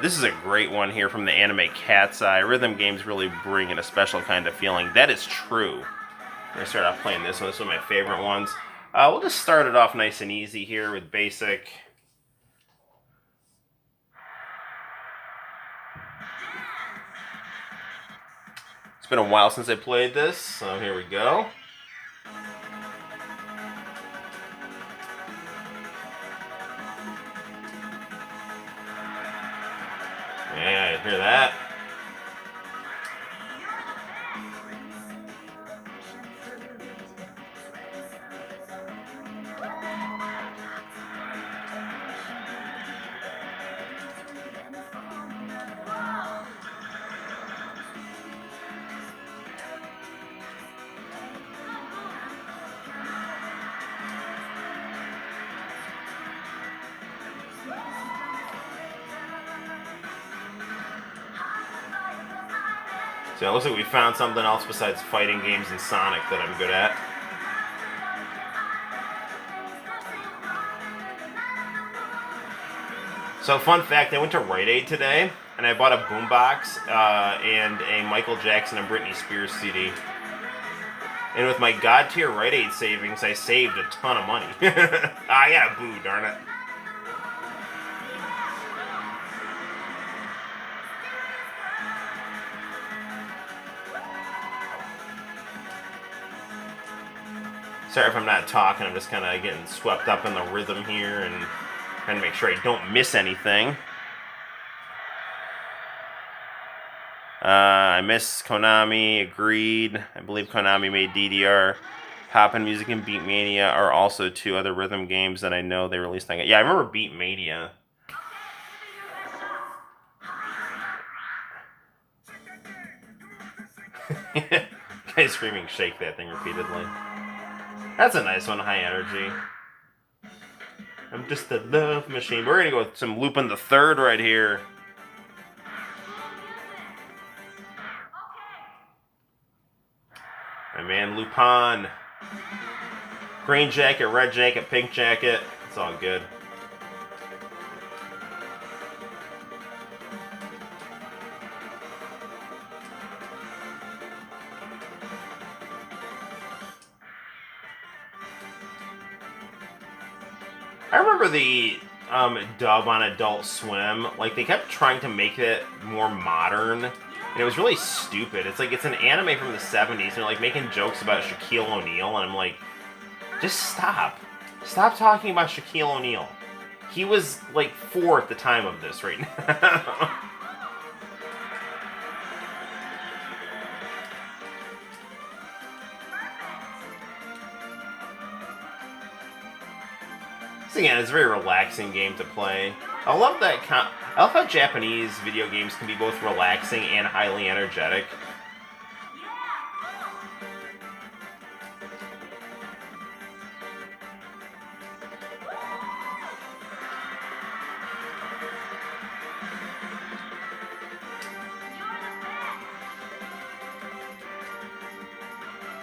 This is a great one here from the anime Cat's Eye. Rhythm games really bring in a special kind of feeling. That is true. We're going to start off playing this one. This is one of my favorite ones. We'll just start it off nice and easy here with basic. It's been a while since I played this, so here we go. Yeah, I hear that. So it looks like we found something else besides fighting games and Sonic that I'm good at. So fun fact, I went to Rite Aid today, and I bought a boombox and a Michael Jackson and Britney Spears CD. And with my God tier Rite Aid savings, I saved a ton of money. I got a boo, darn it. Sorry if I'm not talking, I'm just kind of getting swept up in the rhythm here and trying to make sure I don't miss anything. I miss Konami, agreed. I believe Konami made DDR. Poppin' Music and Beat Mania are also two other rhythm games that I know they released on. Yeah, I remember Beat Mania. Guys screaming shake that thing repeatedly. That's a nice one, high energy. I'm just a love machine. We're gonna go with some Lupin the Third right here. My man Lupin. Green jacket, red jacket, pink jacket. It's all good. I remember the dub on Adult Swim. Like, they kept trying to make it more modern, and it was really stupid. It's like, it's an anime from the 70s, and they're like making jokes about Shaquille O'Neal, and I'm like, just stop. Stop talking about Shaquille O'Neal. He was like 4 at the time of this right now. So again, it's a very relaxing game to play. I love that. I love how Japanese video games can be both relaxing and highly energetic.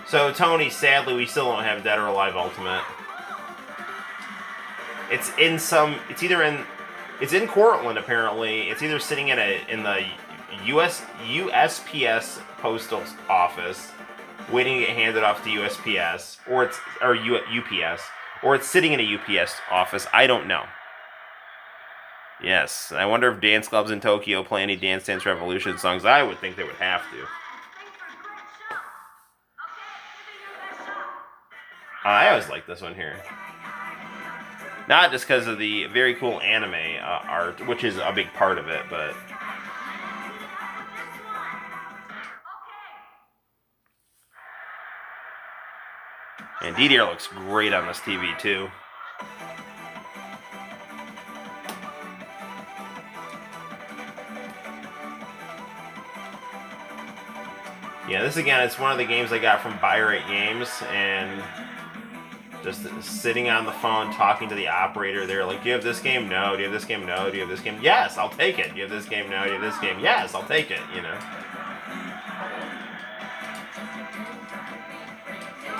So Tony, sadly, we still don't have Dead or Alive Ultimate. It's in some. It's either in. It's in Cortland apparently. It's either sitting in the USPS postal office, waiting to get handed off to USPS, or UPS, or it's sitting in a UPS office. I don't know. Yes, I wonder if dance clubs in Tokyo play any Dance Dance Revolution songs. I would think they would have to. I always like this one here. Not just because of the very cool anime art, which is a big part of it, but... And DDR looks great on this TV, too. Yeah, this again, it's one of the games I got from Buy Rate Games, and... just sitting on the phone talking to the operator. They're like, do you have this game? No. Do you have this game? No. Do you have this game? Yes, I'll take it. Do you have this game? No. Do you have this game? Yes, I'll take it, you know.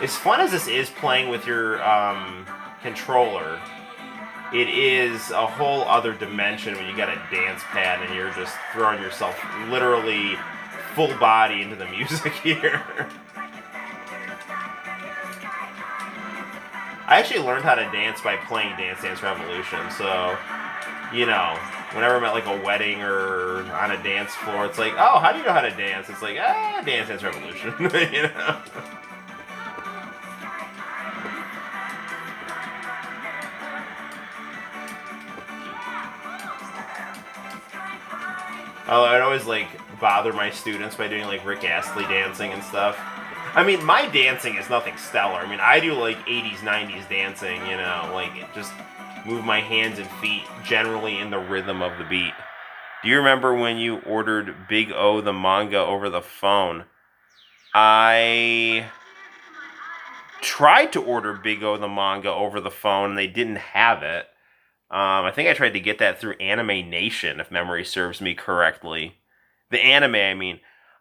As fun as this is playing with your controller, it is a whole other dimension when you got a dance pad and you're just throwing yourself literally full body into the music here. I actually learned how to dance by playing Dance Dance Revolution, so, you know, whenever I'm at, like, a wedding or on a dance floor, it's like, oh, how do you know how to dance? It's like, Dance Dance Revolution, you know? Although I'd always, like, bother my students by doing, like, Rick Astley dancing and stuff. I mean, my dancing is nothing stellar. I mean, I do, like, 80s, 90s dancing, you know, like, just move my hands and feet generally in the rhythm of the beat. Do you remember when you ordered Big O the manga over the phone? I tried to order Big O the manga over the phone, and they didn't have it. I think I tried to get that through Anime Nation, if memory serves me correctly. The anime, I mean.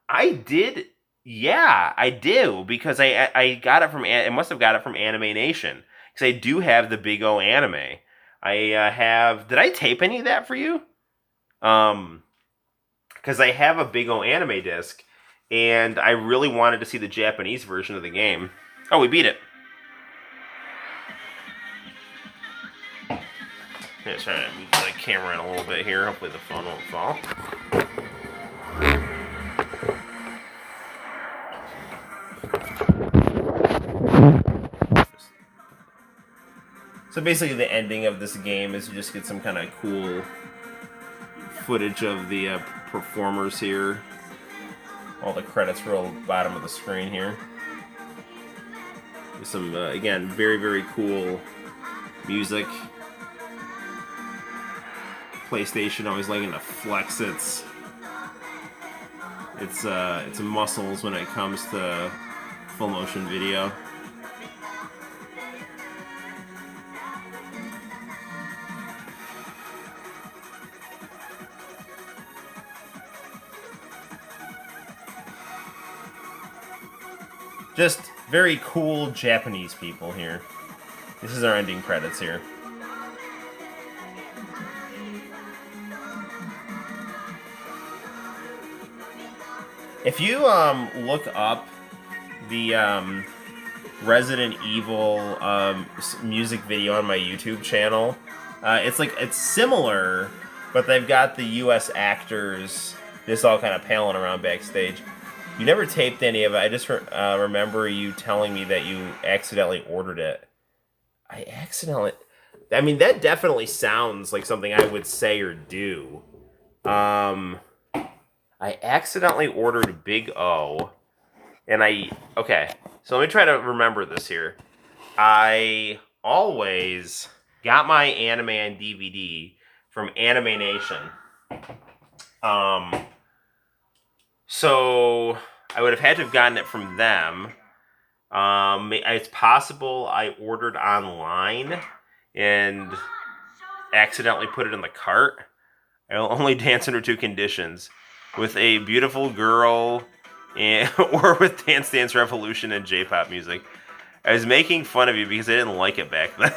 I did. Yeah, I do because I got it from I must have got it from Anime Nation because I do have the Big O anime. I have. Did I tape any of that for you? Because I have a Big O anime disc, and I really wanted to see the Japanese version of the game. Oh, we beat it. Let's try to move the camera in a little bit here. Hopefully the phone won't fall. So basically the ending of this game is you just get some kind of cool footage of the performers here. All the credits roll at the bottom of the screen here. There's some, again, very, very cool music. PlayStation always liking to flex its muscles when it comes to full motion video. Just very cool Japanese people here. This is our ending credits here. If you look up the Resident Evil music video on my YouTube channel, it's similar, but they've got the U.S. actors just all kind of palling around backstage. You never taped any of it. I just remember you telling me that you accidentally ordered it. I mean, that definitely sounds like something I would say or do. I accidentally ordered Big O, and okay, so let me try to remember this here. I always got my anime on DVD from Anime Nation. So I would have had to have gotten it from them. It's possible I ordered online and accidentally put it in the cart. I'll only dance under two conditions. With a beautiful girl or with Dance Dance Revolution and J-pop music. I was making fun of you because I didn't like it back then.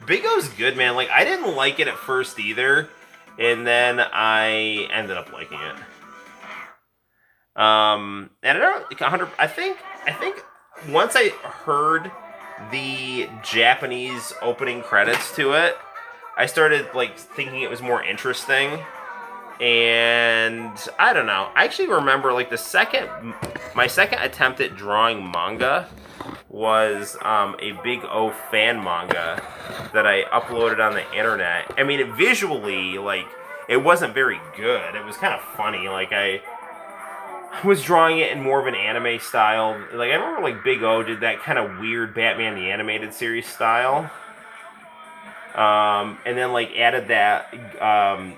Big O's good, man. Like, I didn't like it at first either, and then I ended up liking it. And I don't I think once I heard the Japanese opening credits to it, I started like thinking it was more interesting. And I don't know. I actually remember like my second attempt at drawing manga was a Big O fan manga that I uploaded on the internet. I mean, visually, like, it wasn't very good. It was kind of funny. Like, I was drawing it in more of an anime style. Like, I remember like Big O did that kind of weird Batman the Animated Series style. And then like added that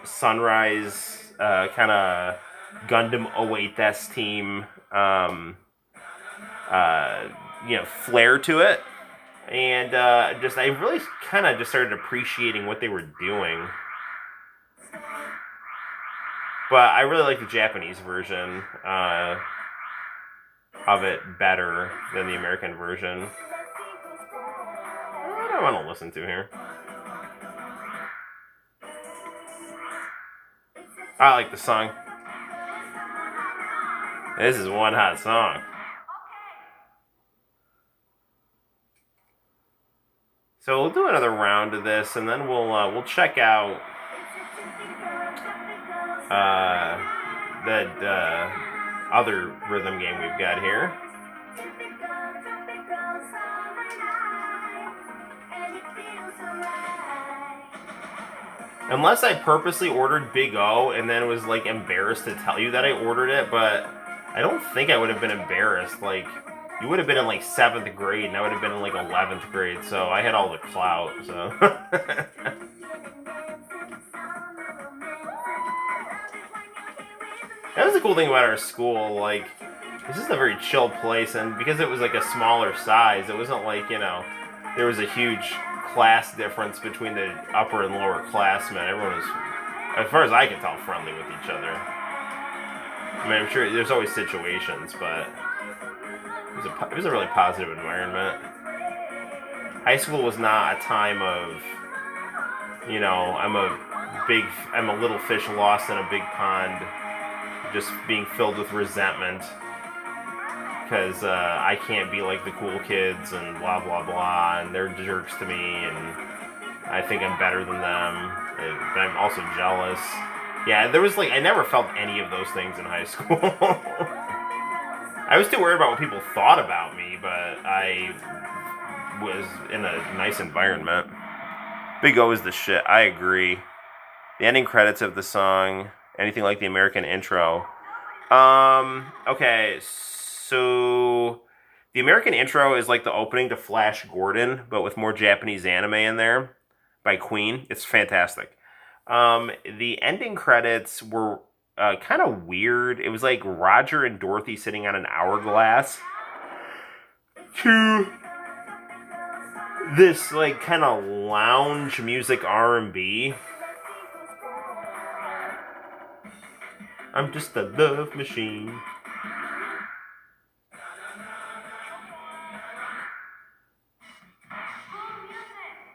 Sunrise kind of Gundam 08's team flair to it, and I really kind of just started appreciating what they were doing. But I really like the Japanese version of it better than the American version. What do I want to listen to here? I like the song. This is one hot song. So we'll do another round of this, and then we'll check out the other rhythm game we've got here. Unless I purposely ordered Big O and then was like embarrassed to tell you that I ordered it, but I don't think I would have been embarrassed. Like, you would have been in like 7th grade and I would have been in like 11th grade, so I had all the clout, so. That was the cool thing about our school, like, this is a very chill place, and because it was like a smaller size, it wasn't like, there was a huge class difference between the upper and lower classmen. Everyone was, as far as I can tell, friendly with each other. I mean, I'm sure there's always situations, but it was a really positive environment. High school was not a time of, I'm a little fish lost in a big pond, just being filled with resentment because I can't be like the cool kids and blah blah blah, and they're jerks to me, and I think I'm better than them, but I'm also jealous. Yeah, there was I never felt any of those things in high school. I was too worried about what people thought about me, but I was in a nice environment. Big O is the shit. I agree. The ending credits of the song, anything like the American intro. Okay, so the American intro is like the opening to Flash Gordon, but with more Japanese anime in there by Queen. It's fantastic. The ending credits were kind of weird. It was like Roger and Dorothy sitting on an hourglass to this kind of lounge music R&B. I'm just a love machine.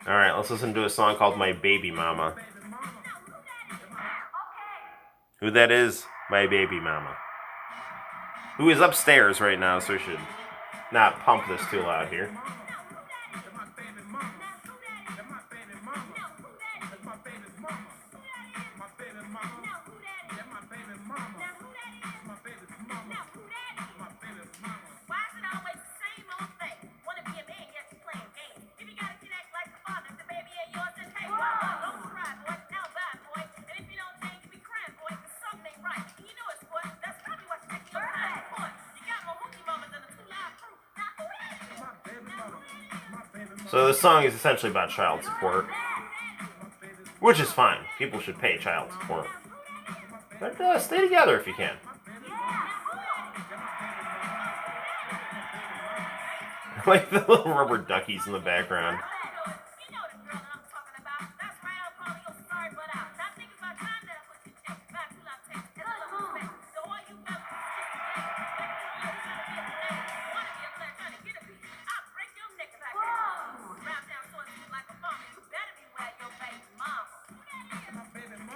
Alright, let's listen to a song called My Baby Mama. Who that is? My Baby Mama. Who is upstairs right now, so we should not pump this too loud here. So this song is essentially about child support, which is fine. People should pay child support, but stay together if you can. Like the little rubber duckies in the background.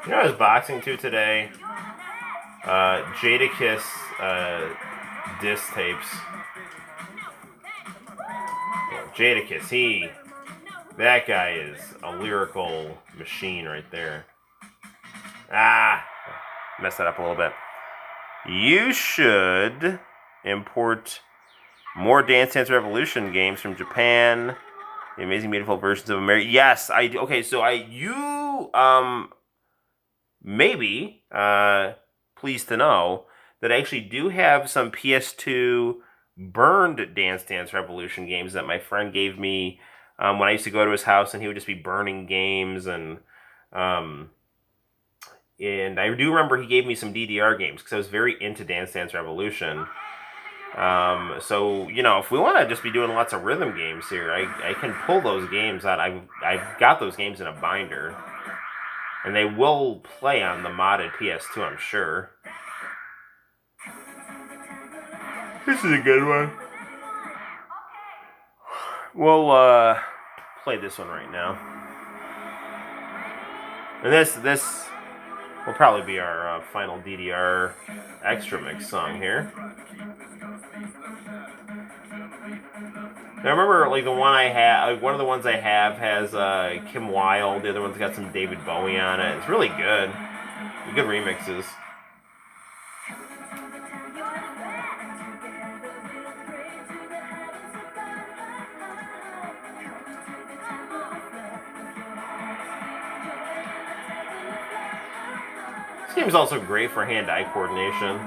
You know what I was boxing to today? Jadakiss diss tapes. Jadakiss, that guy is a lyrical machine right there. Messed that up a little bit. You should import more Dance Dance Revolution games from Japan. The amazing, beautiful versions of America. Yes, maybe, pleased to know that I actually do have some PS2 burned Dance Dance Revolution games that my friend gave me when I used to go to his house, and he would just be burning games, and I do remember he gave me some DDR games because I was very into Dance Dance Revolution. So, if we want to just be doing lots of rhythm games here, I can pull those games out. I've got those games in a binder. And they will play on the modded PS2, I'm sure. This is a good one. We'll play this one right now. And this will probably be our final DDR extra mix song here. Now, I remember, the one I have, one of the ones I have has Kim Wilde. The other one's got some David Bowie on it. It's really good. Good remixes. This game's also great for hand-eye coordination.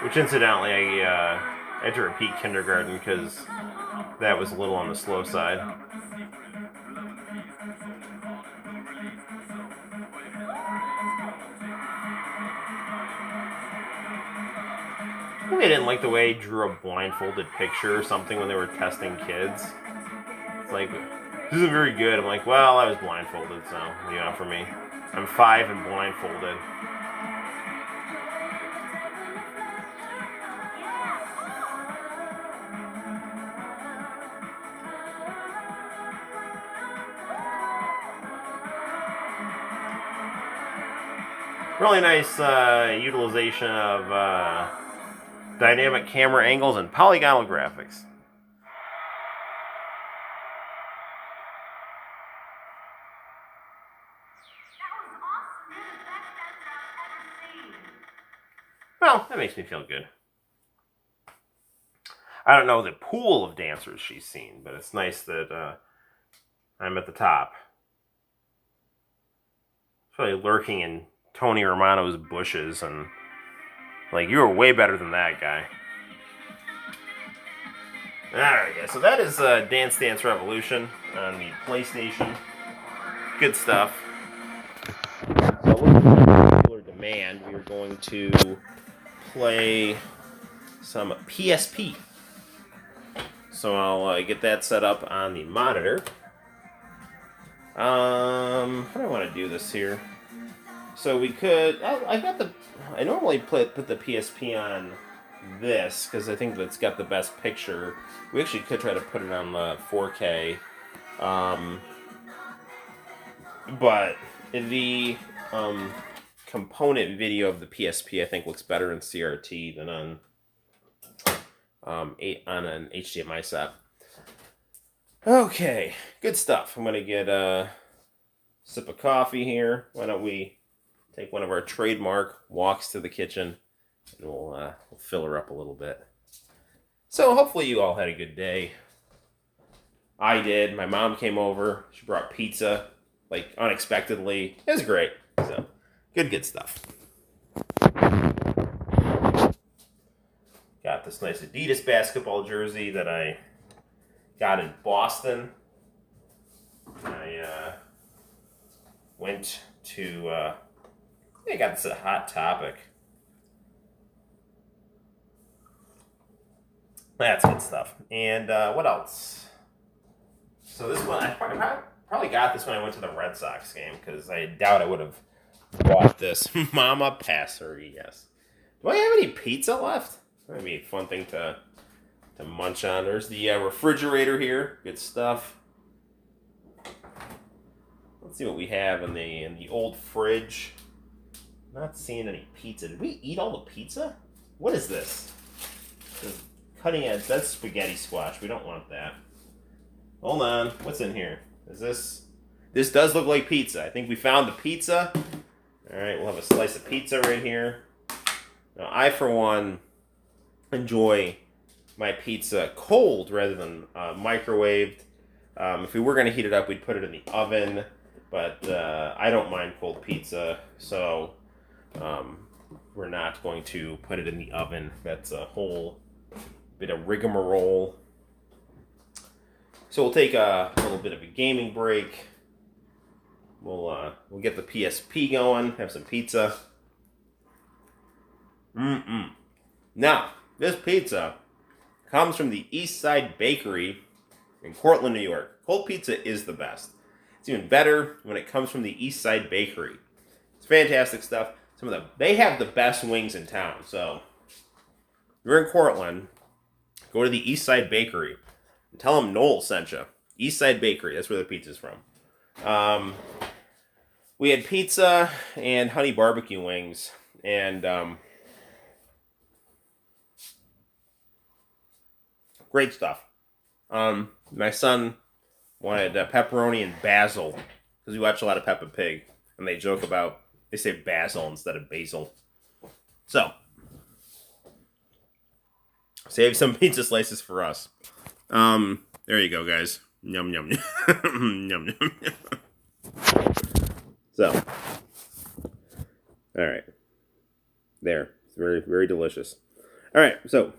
Which, incidentally, I had to repeat kindergarten because that was a little on the slow side. Maybe I didn't like the way he drew a blindfolded picture or something when they were testing kids. like, this isn't very good. I'm like, well, I was blindfolded, so what do you want from me? I'm 5 and blindfolded. Really nice utilization of dynamic camera angles and polygonal graphics. That was awesome. You're the best dancer I've ever seen. Well, that makes me feel good. I don't know the pool of dancers she's seen, but it's nice that I'm at the top. It's really lurking in Tony Romano's bushes, and like, you were way better than that guy. Alright, yeah, so that is Dance Dance Revolution on the PlayStation. Good stuff. So, looking at popular demand, we are going to play some PSP. So I'll get that set up on the monitor. How do I want to do this here? So we could. I normally put the PSP on this because I think that's got the best picture. We actually could try to put it on the 4K, but the component video of the PSP I think looks better in CRT than on an HDMI set. Okay, good stuff. I'm gonna get a sip of coffee here. Why don't we take one of our trademark walks to the kitchen, and we'll fill her up a little bit. So hopefully you all had a good day. I did. My mom came over. She brought pizza, like unexpectedly. It was great. So good stuff. Got this nice Adidas basketball jersey that I got in Boston. I went to, I got this at Hot Topic. That's good stuff. And what else? So this one, I probably got this when I went to the Red Sox game, because I doubt I would have bought this. Mama Passer, yes. Do I have any pizza left? That'd be a fun thing to munch on. There's the refrigerator here. Good stuff. Let's see what we have in the old fridge. Not seeing any pizza. Did we eat all the pizza? What is this? Cutting edge. That's spaghetti squash. We don't want that. Hold on. What's in here? Is this? This does look like pizza. I think we found the pizza. All right, we'll have a slice of pizza right here. Now, I, for one, enjoy my pizza cold rather than microwaved. If we were going to heat it up, we'd put it in the oven. But I don't mind cold pizza, so we're not going to put it in the oven. That's a whole bit of rigmarole. So we'll take a little bit of a gaming break. We'll get the PSP going, have some pizza. Now, this pizza comes from the East Side Bakery in Cortland, New York. Cold pizza is the best. It's even better when it comes from the East Side Bakery. It's fantastic stuff. They have the best wings in town. So, if you're in Cortland, go to the East Side Bakery and tell them Noel sent you. East Side Bakery, that's where the pizza's from. We had pizza and honey barbecue wings, and great stuff. My son wanted pepperoni and basil, because we watch a lot of Peppa Pig, and they joke about, they say basil instead of basil. So, save some pizza slices for us. There you go, guys. Yum, yum, yum. Yum, yum, yum. So, alright. There. It's very, very delicious. Alright, so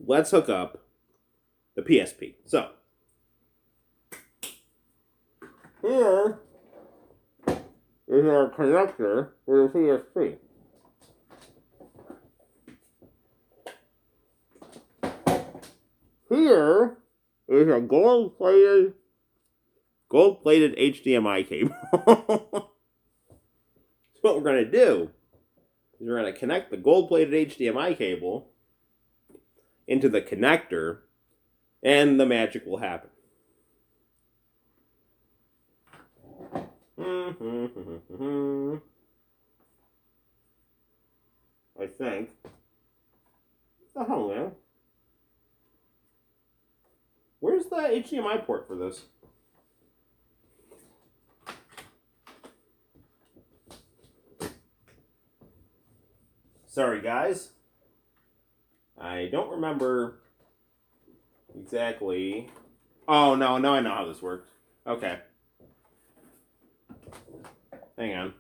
let's hook up the PSP. So, here is our connector for the PSP. here is a gold-plated HDMI cable. So what we're going to do is we're going to connect the gold-plated HDMI cable into the connector, and the magic will happen. I think. What the hell, man? Where's the HDMI port for this? Sorry, guys. I don't remember exactly. Oh, no, I know how this works. Okay. Hang on.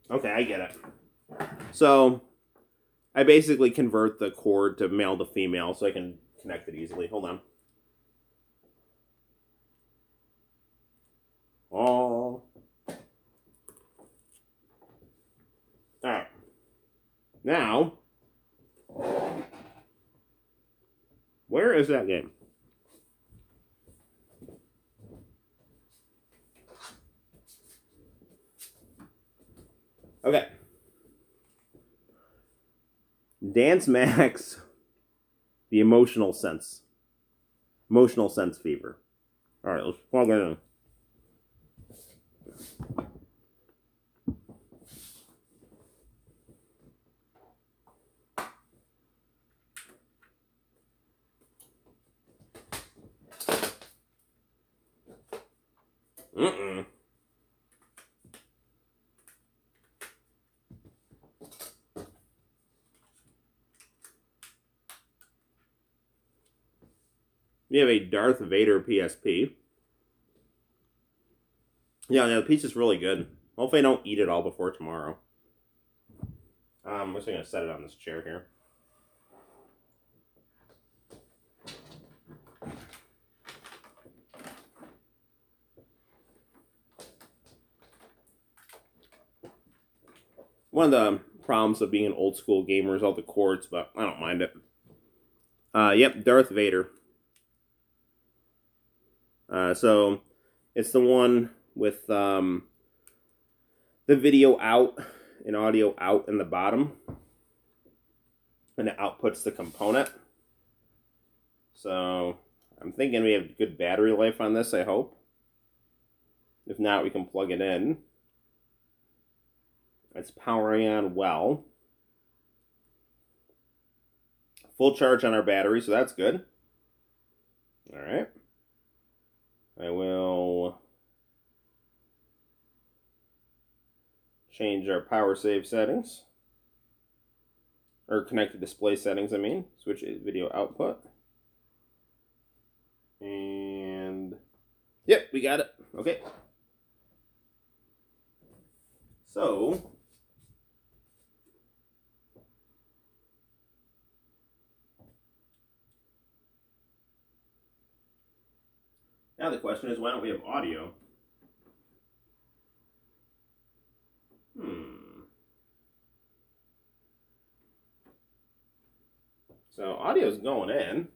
Okay, I get it. So, I basically convert the cord to male to female so I can connect it easily. Hold on. Oh. Alright. Now, where is that game? Okay. Dance Max, the emotional sense fever. All right, let's plug it in. We have a Darth Vader PSP. Yeah, the pizza's really good. Hopefully I don't eat it all before tomorrow. I'm just going to set it on this chair here. One of the problems of being an old school gamer is all the cords, but I don't mind it. Yep, Darth Vader. So it's the one with the video out and audio out in the bottom, and it outputs the component. So I'm thinking we have good battery life on this, I hope. If not, we can plug it in. It's powering on well. Full charge on our battery, so that's good. All right. I will change our power save settings. Or connected display settings, I mean. Switch video output. And yep, we got it. Okay. So now the question is, why don't we have audio? So audio's going in.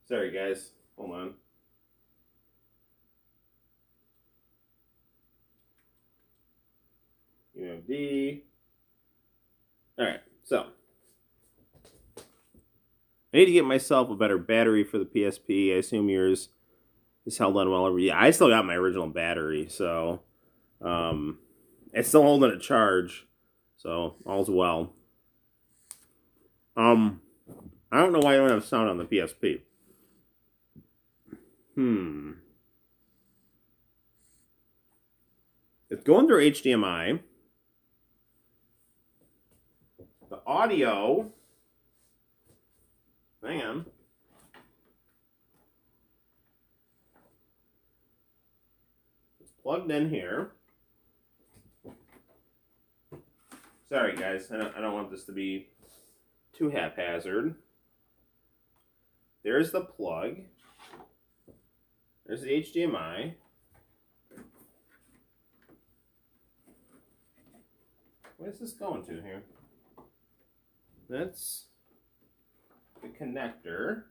Sorry guys, hold on. UMD. Alright, so I need to get myself a better battery for the PSP. I assume yours is held on well. Yeah, I still got my original battery, so it's still holding a charge, so all's well. I don't know why I don't have sound on the PSP. It's going through HDMI. The audio, hang on. It's plugged in here. Sorry guys, I don't want this to be too haphazard. There's the plug. There's the HDMI. Where's this going to here? That's the connector.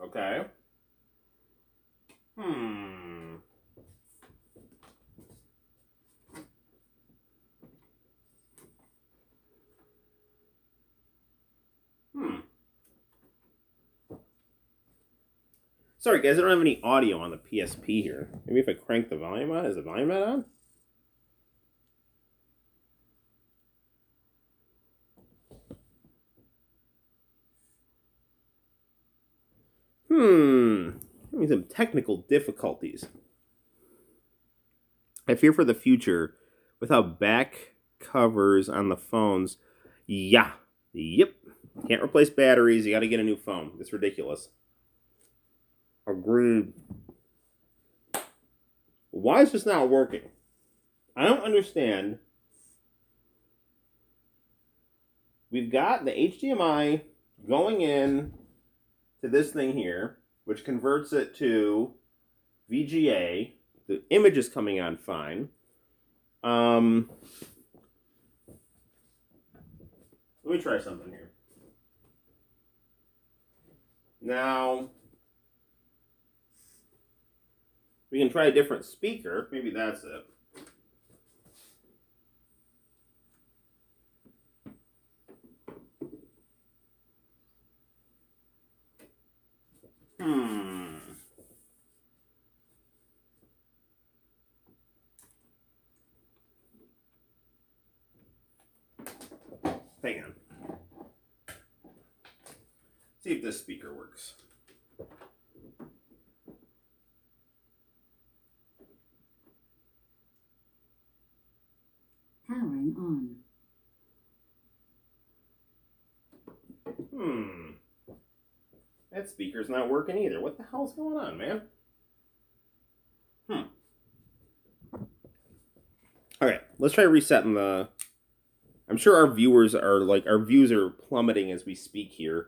Okay. Sorry, guys, I don't have any audio on the PSP here. Maybe if I crank the volume on, is the volume not on? Having some technical difficulties. I fear for the future without back covers on the phones. Yeah. Yep. Can't replace batteries. You got to get a new phone. It's ridiculous. Agreed. Why is this not working? I don't understand. We've got the HDMI going in to this thing here, which converts it to VGA. The image is coming on fine. Let me try something here. Now, we can try a different speaker. Maybe that's it. Hang on. See if this speaker works. Powering on. That speaker's not working either. What the hell's going on, man? Alright, let's try resetting the... I'm sure our views are plummeting as we speak here.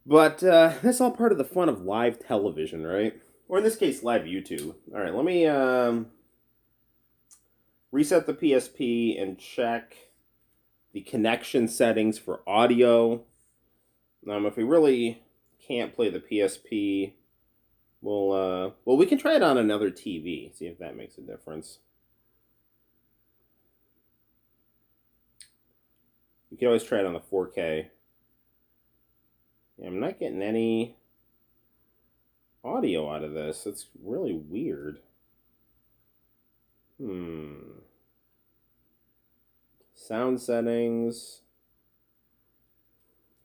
But that's all part of the fun of live television, right? Or in this case, live YouTube. Alright, let me reset the PSP and check the connection settings for audio. If we really can't play the PSP, we can try it on another TV, see if that makes a difference. You can always try it on the 4K. Yeah, I'm not getting any audio out of this. It's really weird. Sound settings.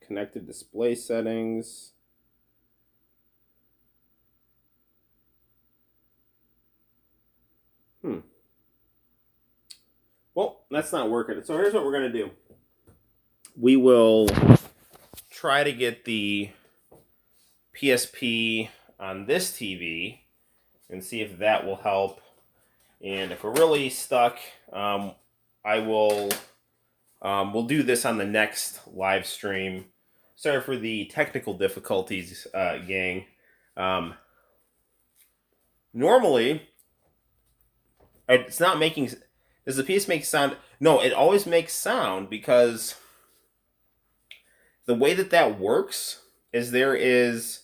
Connected display settings. Well, that's not working. So here's what we're going to do. We will try to get the PSP on this TV and see if that will help. And if we're really stuck, we'll do this on the next live stream. Sorry for the technical difficulties, gang. Normally, it's not making... Does the PS make sound? No, it always makes sound because the way that works is there is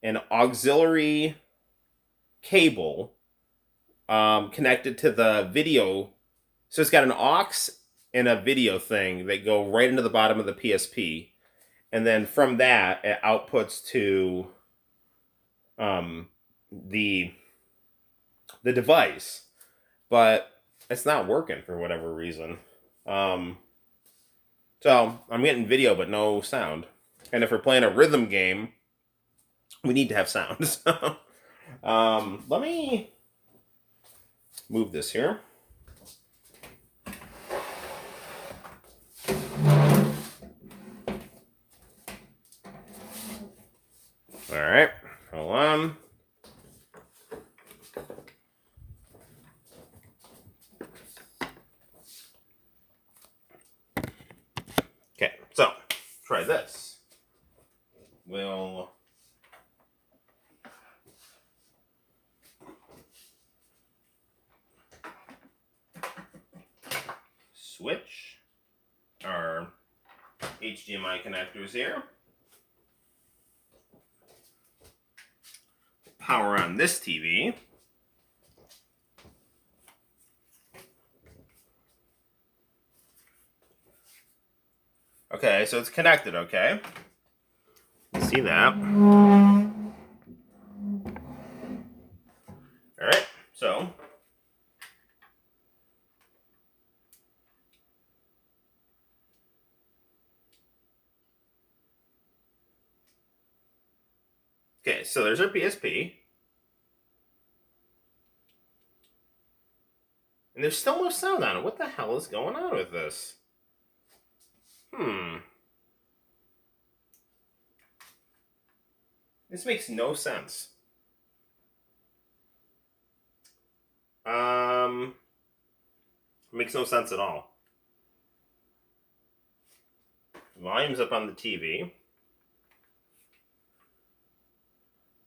an auxiliary cable connected to the video. So it's got an aux and a video thing that go right into the bottom of the PSP. And then from that, it outputs to the device. But it's not working for whatever reason. So I'm getting video but no sound. And if we're playing a rhythm game, we need to have sound. So, let me move this here. All right, hold on. Okay, so try this. We'll HDMI connectors here. Power on this TV. Okay, so it's connected, okay? See that? Alright, so okay, so there's our PSP. And there's still no sound on it. What the hell is going on with this? This makes no sense. Makes no sense at all. Volume's up on the TV.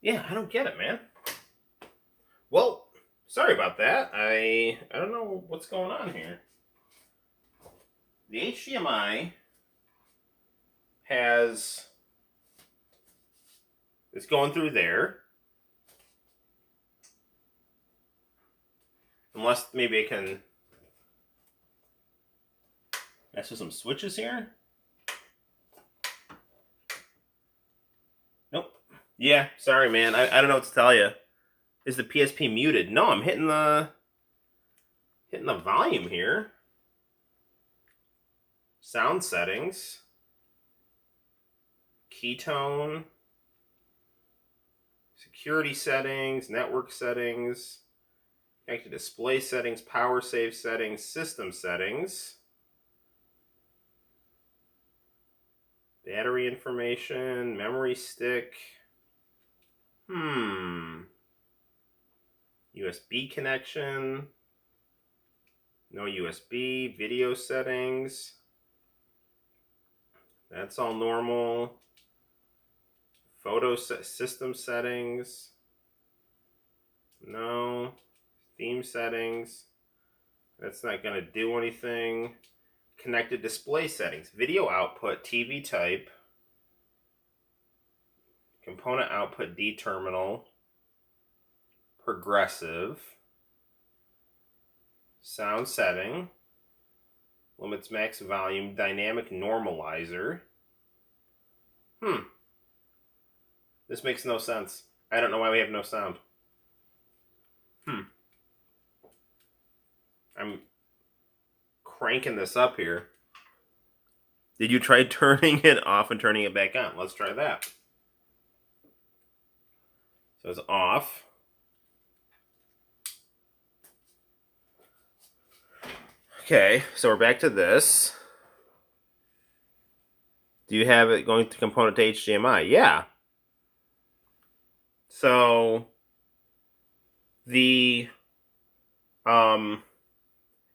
Yeah, I don't get it, man. Well, sorry about that. I don't know what's going on here. The HDMI has... it's going through there. Unless maybe I can mess with some switches here. Nope. Yeah, sorry, man. I don't know what to tell you. Is the PSP muted? No, I'm hitting the volume here. Sound settings. Keytone. Security settings, network settings, connected display settings, power save settings, system settings, battery information, memory stick, USB connection, no USB, video settings, that's all normal. Photo system settings. No. Theme settings. That's not going to do anything. Connected display settings. Video output, TV type. Component output, D terminal. Progressive. Sound setting. Limits max volume. Dynamic normalizer. This makes no sense. I don't know why we have no sound. I'm cranking this up here. Did you try turning it off and turning it back on? Let's try that. So it's off. Okay, so we're back to this. Do you have it going to component to HDMI? Yeah. So the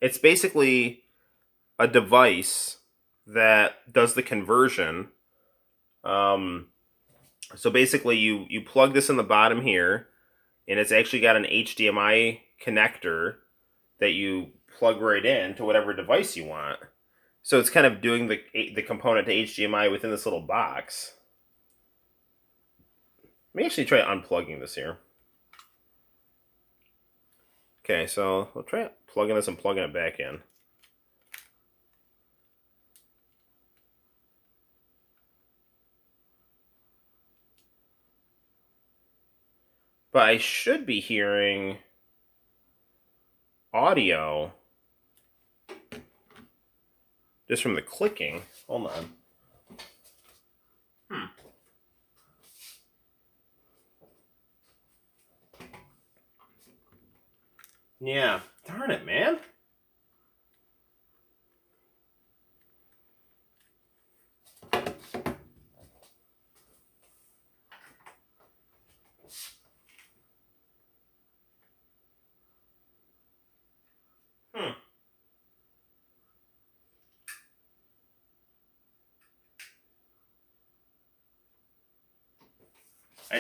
it's basically a device that does the conversion. So basically you plug this in the bottom here, and it's actually got an HDMI connector that you plug right in to whatever device you want. So it's kind of doing the component to HDMI within this little box. Let me actually try unplugging this here. Okay, so we'll try plugging this and plugging it back in. But I should be hearing audio just from the clicking. Hold on. Yeah, darn it, man. I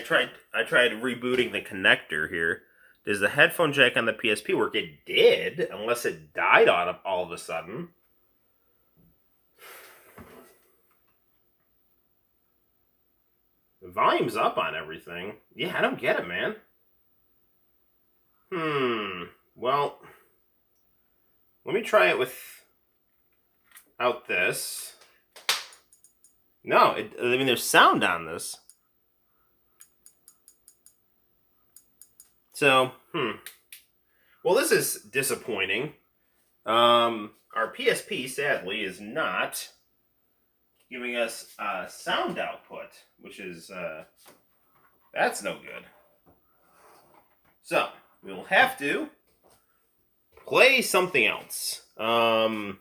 tried rebooting the connector here. Does the headphone jack on the PSP work? It did, unless it died on all of a sudden. The volume's up on everything. Yeah, I don't get it, man. Well, let me try it without this. No, I mean, there's sound on this. So, well, this is disappointing. Our PSP, sadly, is not giving us sound output, which is, that's no good. So, we'll have to play something else. If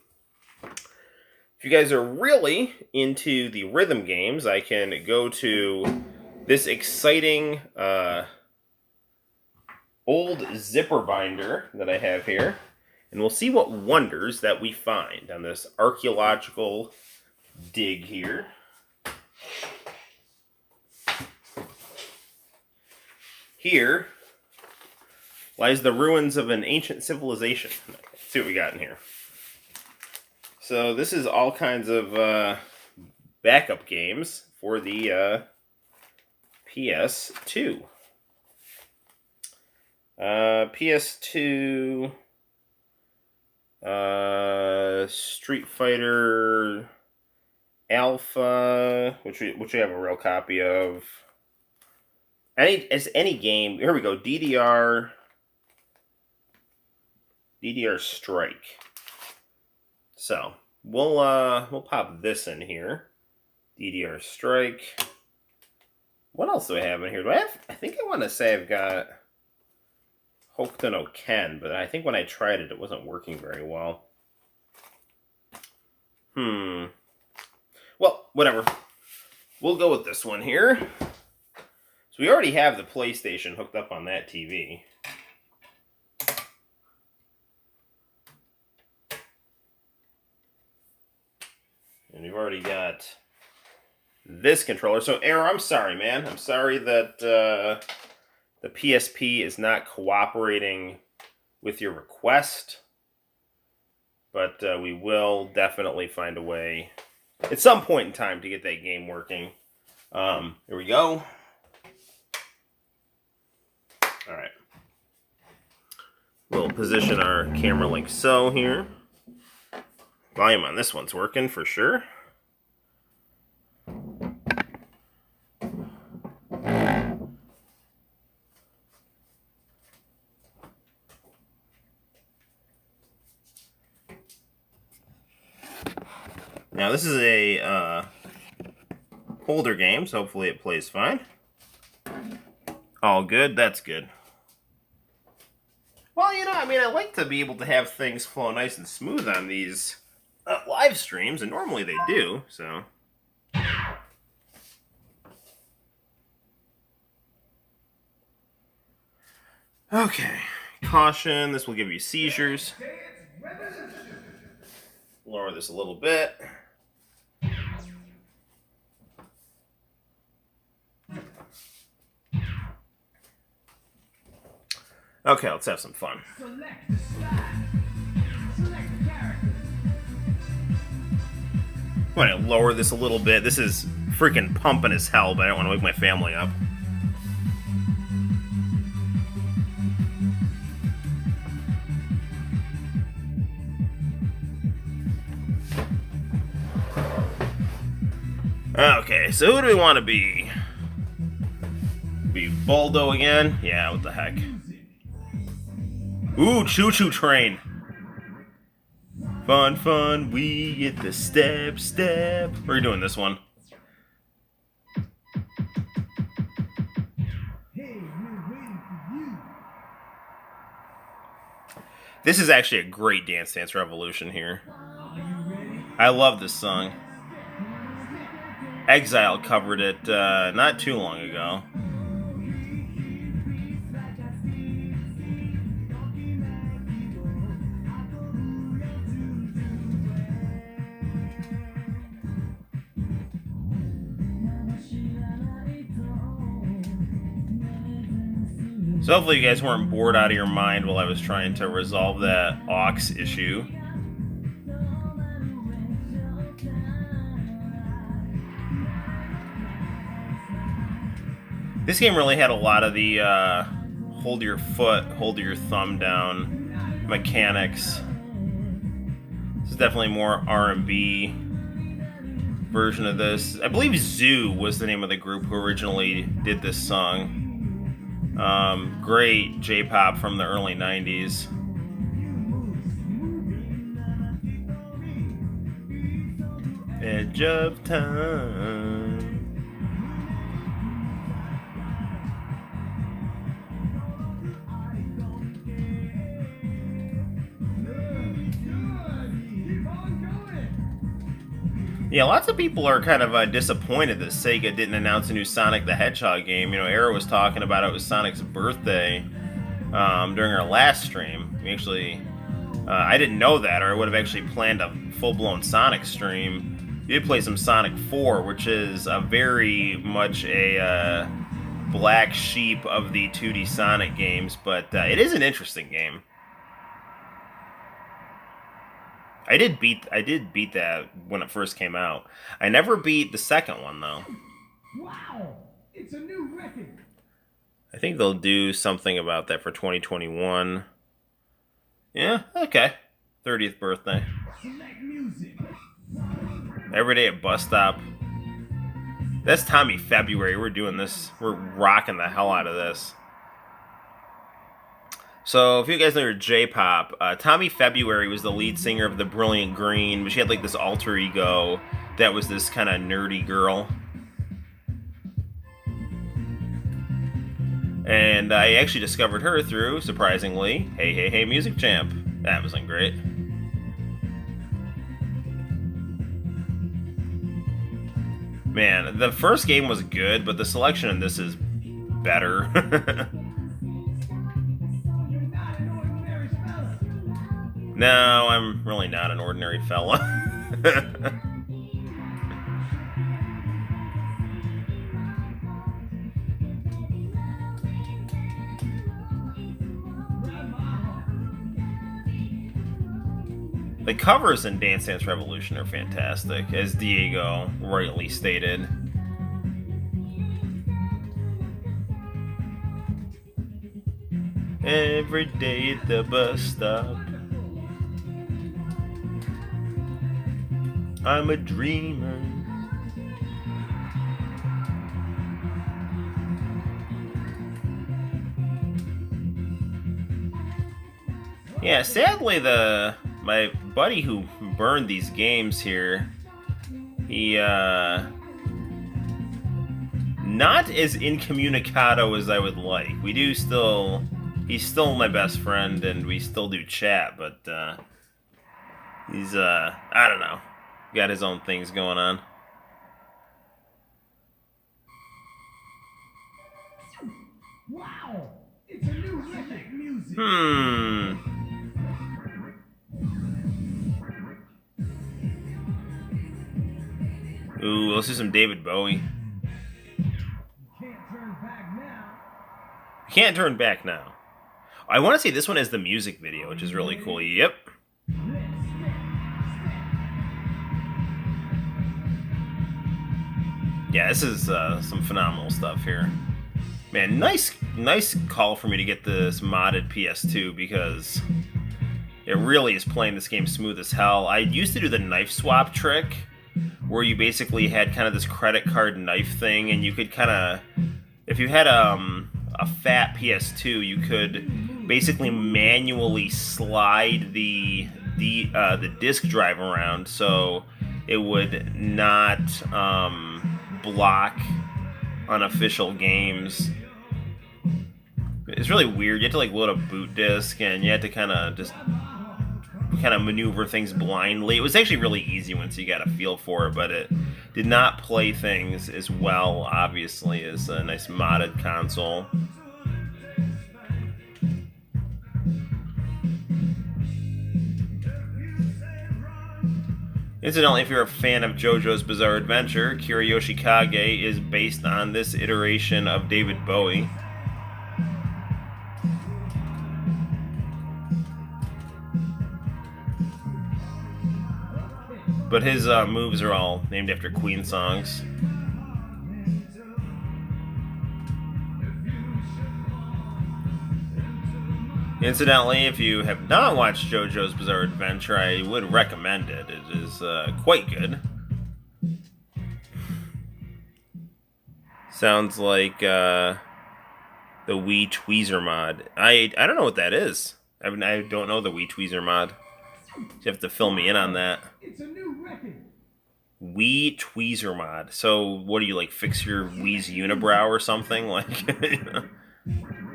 you guys are really into the rhythm games, I can go to this exciting old zipper binder that I have here, and we'll see what wonders that we find on this archaeological dig here. Here lies the ruins of an ancient civilization. Let's see what we got in here. So this is all kinds of backup games for the PS2. PS2 Street Fighter Alpha, which we have a real copy of. Any game. Here we go. DDR Strike. So we'll pop this in here. DDR Strike. What else do I have in here? I think I want to say I've got Hokuto no Ken, but I think when I tried it, it wasn't working very well. Well, whatever. We'll go with this one here. So we already have the PlayStation hooked up on that TV. And we've already got this controller. So, Arrow, I'm sorry, man. I'm sorry that the PSP is not cooperating with your request. But we will definitely find a way at some point in time to get that game working. Here we go. Alright. We'll position our camera like so here. Volume on this one's working for sure. Now this is a older game, so hopefully it plays fine. All good, that's good. Well, you know, I mean, I like to be able to have things flow nice and smooth on these live streams, and normally they do, so. Okay, caution, this will give you seizures. Lower this a little bit. Okay, let's have some fun. I'm going to lower this a little bit. This is freaking pumping as hell, but I don't want to wake my family up. Okay, so who do we want to be? Be Baldo again? Yeah, what the heck. Ooh, choo-choo train. Fun, fun, we get the step, step. We're doing this one. This is actually a great Dance Dance Revolution here. I love this song. Exile covered it not too long ago. So hopefully you guys weren't bored out of your mind while I was trying to resolve that aux issue. This game really had a lot of the hold your foot, hold your thumb down mechanics. This is definitely more R&B version of this. I believe Zoo was the name of the group who originally did this song. Great J-pop from the early 90s. Edge of time. Yeah, lots of people are kind of disappointed that Sega didn't announce a new Sonic the Hedgehog game. You know, Arrow was talking about it was Sonic's birthday during our last stream. We actually, I didn't know that, or I would have actually planned a full-blown Sonic stream. We did play some Sonic 4, which is a very much a black sheep of the 2D Sonic games, but it is an interesting game. I did beat that when it first came out. I never beat the second one though. Wow, it's a new record. I think they'll do something about that for 2021. Yeah, okay. 30th birthday. Select music. Every day at bus stop. That's Tommy February. We're doing this. We're rocking the hell out of this. So, if you guys know your J-pop, Tommy February was the lead singer of the Brilliant Green, but she had like this alter ego that was this kind of nerdy girl. And I actually discovered her through, surprisingly, Hey Hey Hey Music Champ. That wasn't great. Man, the first game was good, but the selection in this is better. No, I'm really not an ordinary fella. The covers in Dance Dance Revolution are fantastic, as Diego rightly stated. Every day at the bus stop, I'm a dreamer. Yeah, sadly my buddy who burned these games here, he not as incommunicado as I would like. He's still my best friend and we still do chat, but he's I don't know. Got his own things going on. Wow, it's a new record. Music. Ooh, let's do some David Bowie. Can't turn back now. Can't turn back now. I want to say this one has the music video, which is really cool. Yep. Yeah, this is some phenomenal stuff here. Man, nice call for me to get this modded PS2 because it really is playing this game smooth as hell. I used to do the knife swap trick where you basically had kind of this credit card knife thing, and you could kind of, if you had a fat PS2, you could basically manually slide the disk drive around so it would not block unofficial games. It's really weird. You had to like load a boot disk, and you had to kind of just maneuver things blindly. It was actually really easy once you got a feel for it, but it did not play things as well, obviously, as a nice modded console. Incidentally, if you're a fan of JoJo's Bizarre Adventure, Kiriyoshi Kage is based on this iteration of David Bowie. But his moves are all named after Queen songs. Incidentally, if you have not watched JoJo's Bizarre Adventure, I would recommend it. It is quite good. Sounds like the Wii Tweezer mod. I don't know what that is. I don't know the Wii Tweezer mod. You have to fill me in on that. It's a new record. Wii Tweezer mod. So what do you like? Fix your Wii's unibrow or something? Like,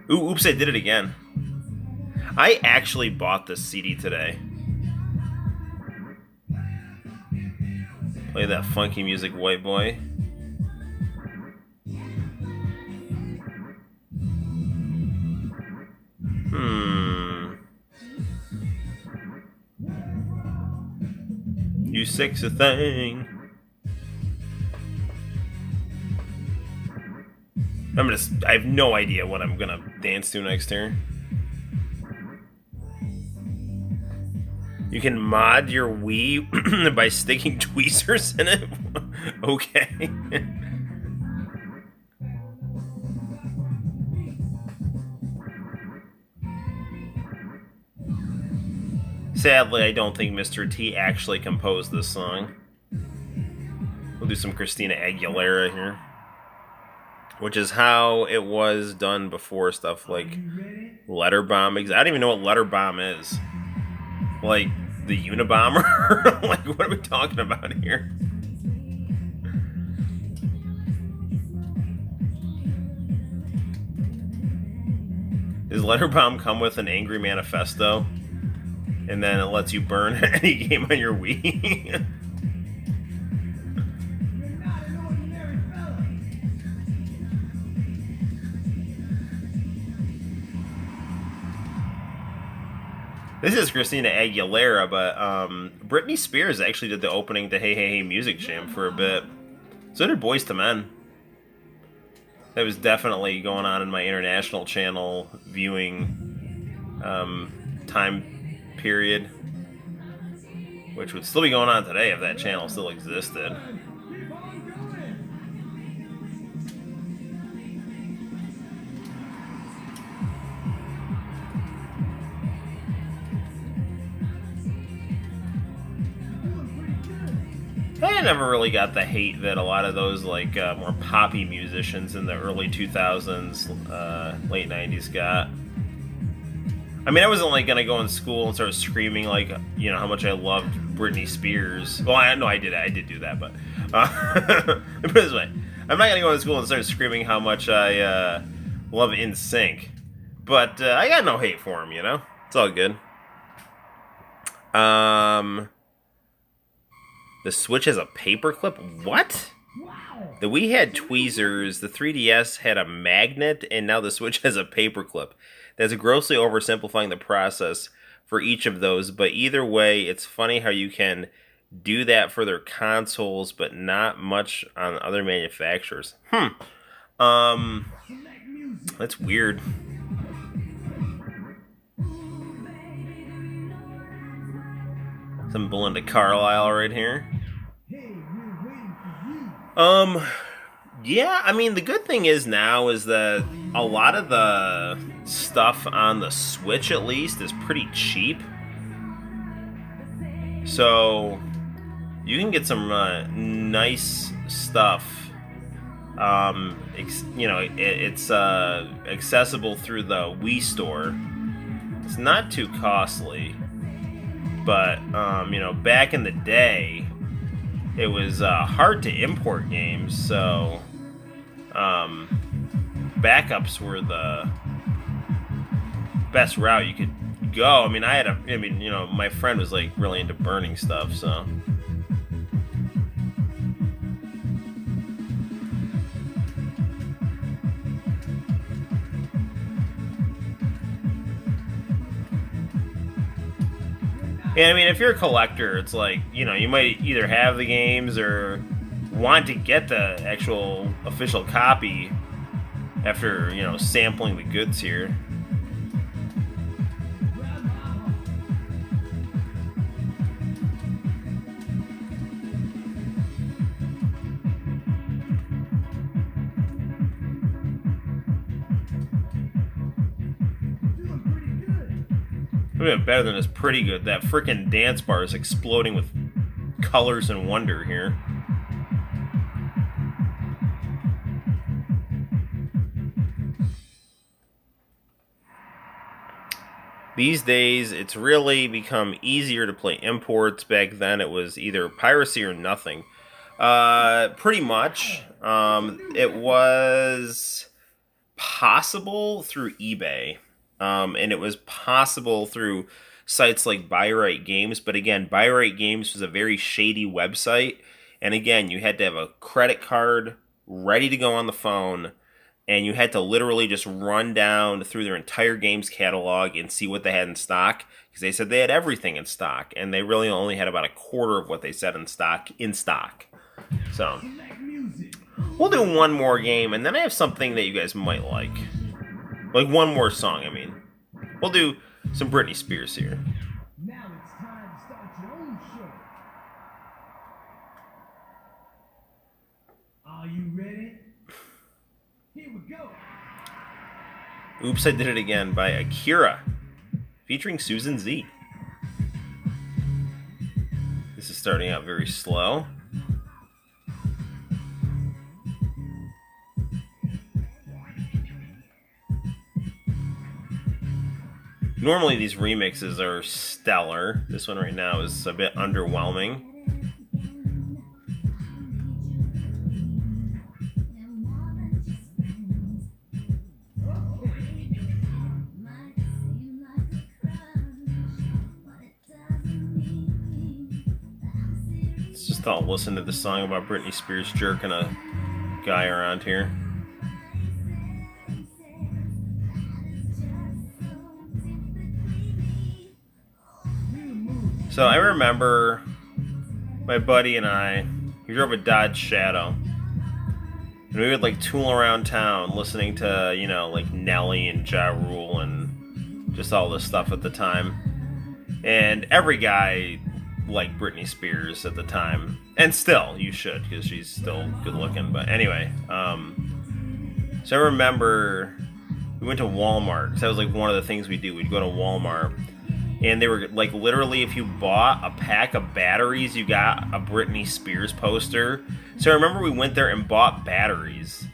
ooh, oops! I did it again. I actually bought this CD today. Play that funky music, white boy. You sexy thing. I have no idea what I'm gonna dance to next here. You can mod your Wii by sticking tweezers in it? Okay. Sadly, I don't think Mr. T actually composed this song. We'll do some Christina Aguilera here. Which is how it was done before stuff like Letter Bomb. I don't even know what Letter Bomb is. Like, the Unabomber? Like, what are we talking about here? Does Letter Bomb come with an angry manifesto? And then it lets you burn any game on your Wii? You're not an ordinary fella. This is Christina Aguilera, but Britney Spears actually did the opening to Hey Hey Hey Music Jam for a bit. So did Boyz II Men. That was definitely going on in my international channel viewing time period, which would still be going on today if that channel still existed. Keep on going. Doing pretty good. I never really got the hate that a lot of those like more poppy musicians in the early 2000s, late 90s got. I mean, I wasn't like gonna go in school and start screaming like, you know, how much I loved Britney Spears. Well, I know I did do that, but put it this way, I'm not gonna go to school and start screaming how much I love NSYNC. But I got no hate for him, you know. It's all good. The Switch has a paperclip. What? Wow. The Wii had tweezers, the 3DS had a magnet, and now the Switch has a paperclip. That's grossly oversimplifying the process for each of those, but either way, it's funny how you can do that for their consoles, but not much on other manufacturers. Select music. That's weird. Some Belinda Carlisle right here. Hey, we're waiting for you. Yeah, I mean, the good thing is now is that a lot of the stuff on the Switch, at least, is pretty cheap. So, you can get some nice stuff. It's accessible through the Wii Store. It's not too costly. But, back in the day, it was hard to import games, so backups were the best route you could go. I mean, my friend was like really into burning stuff, so. And I mean, if you're a collector, it's like, you might either have the games or want to get the actual official copy after, sampling the goods here. Doing pretty good. A bit better than is pretty good. That freaking dance bar is exploding with colors and wonder here. These days, it's really become easier to play imports. Back then, it was either piracy or nothing. Pretty much. It was possible through eBay. And it was possible through sites like Buy Right Games. But again, Buy Right Games was a very shady website. And again, you had to have a credit card ready to go on the phone. And you had to literally just run down through their entire games catalog and see what they had in stock. Because they said they had everything in stock. And they really only had about a quarter of what they said in stock. So, we'll do one more game. And then I have something that you guys might like. Like one more song, I mean. We'll do some Britney Spears here. Now it's time to start your own show. Are you ready? Here we go. Oops, I Did It Again by Akira, featuring Susan Z. This is starting out very slow. Normally these remixes are stellar. This one right now is a bit underwhelming. I'll listen to the song about Britney Spears jerking a guy around here. So I remember my buddy and I, he drove a Dodge Shadow. And we would like tool around town listening to, you know, like Nelly and Ja Rule and just all this stuff at the time. And every guy like Britney Spears at the time, and still you should, because she's still good looking. But anyway, so I remember we went to Walmart, because that was like one of the things we do. We'd go to Walmart, and they were like literally, if you bought a pack of batteries, you got a Britney Spears poster. So I remember we went there and bought batteries,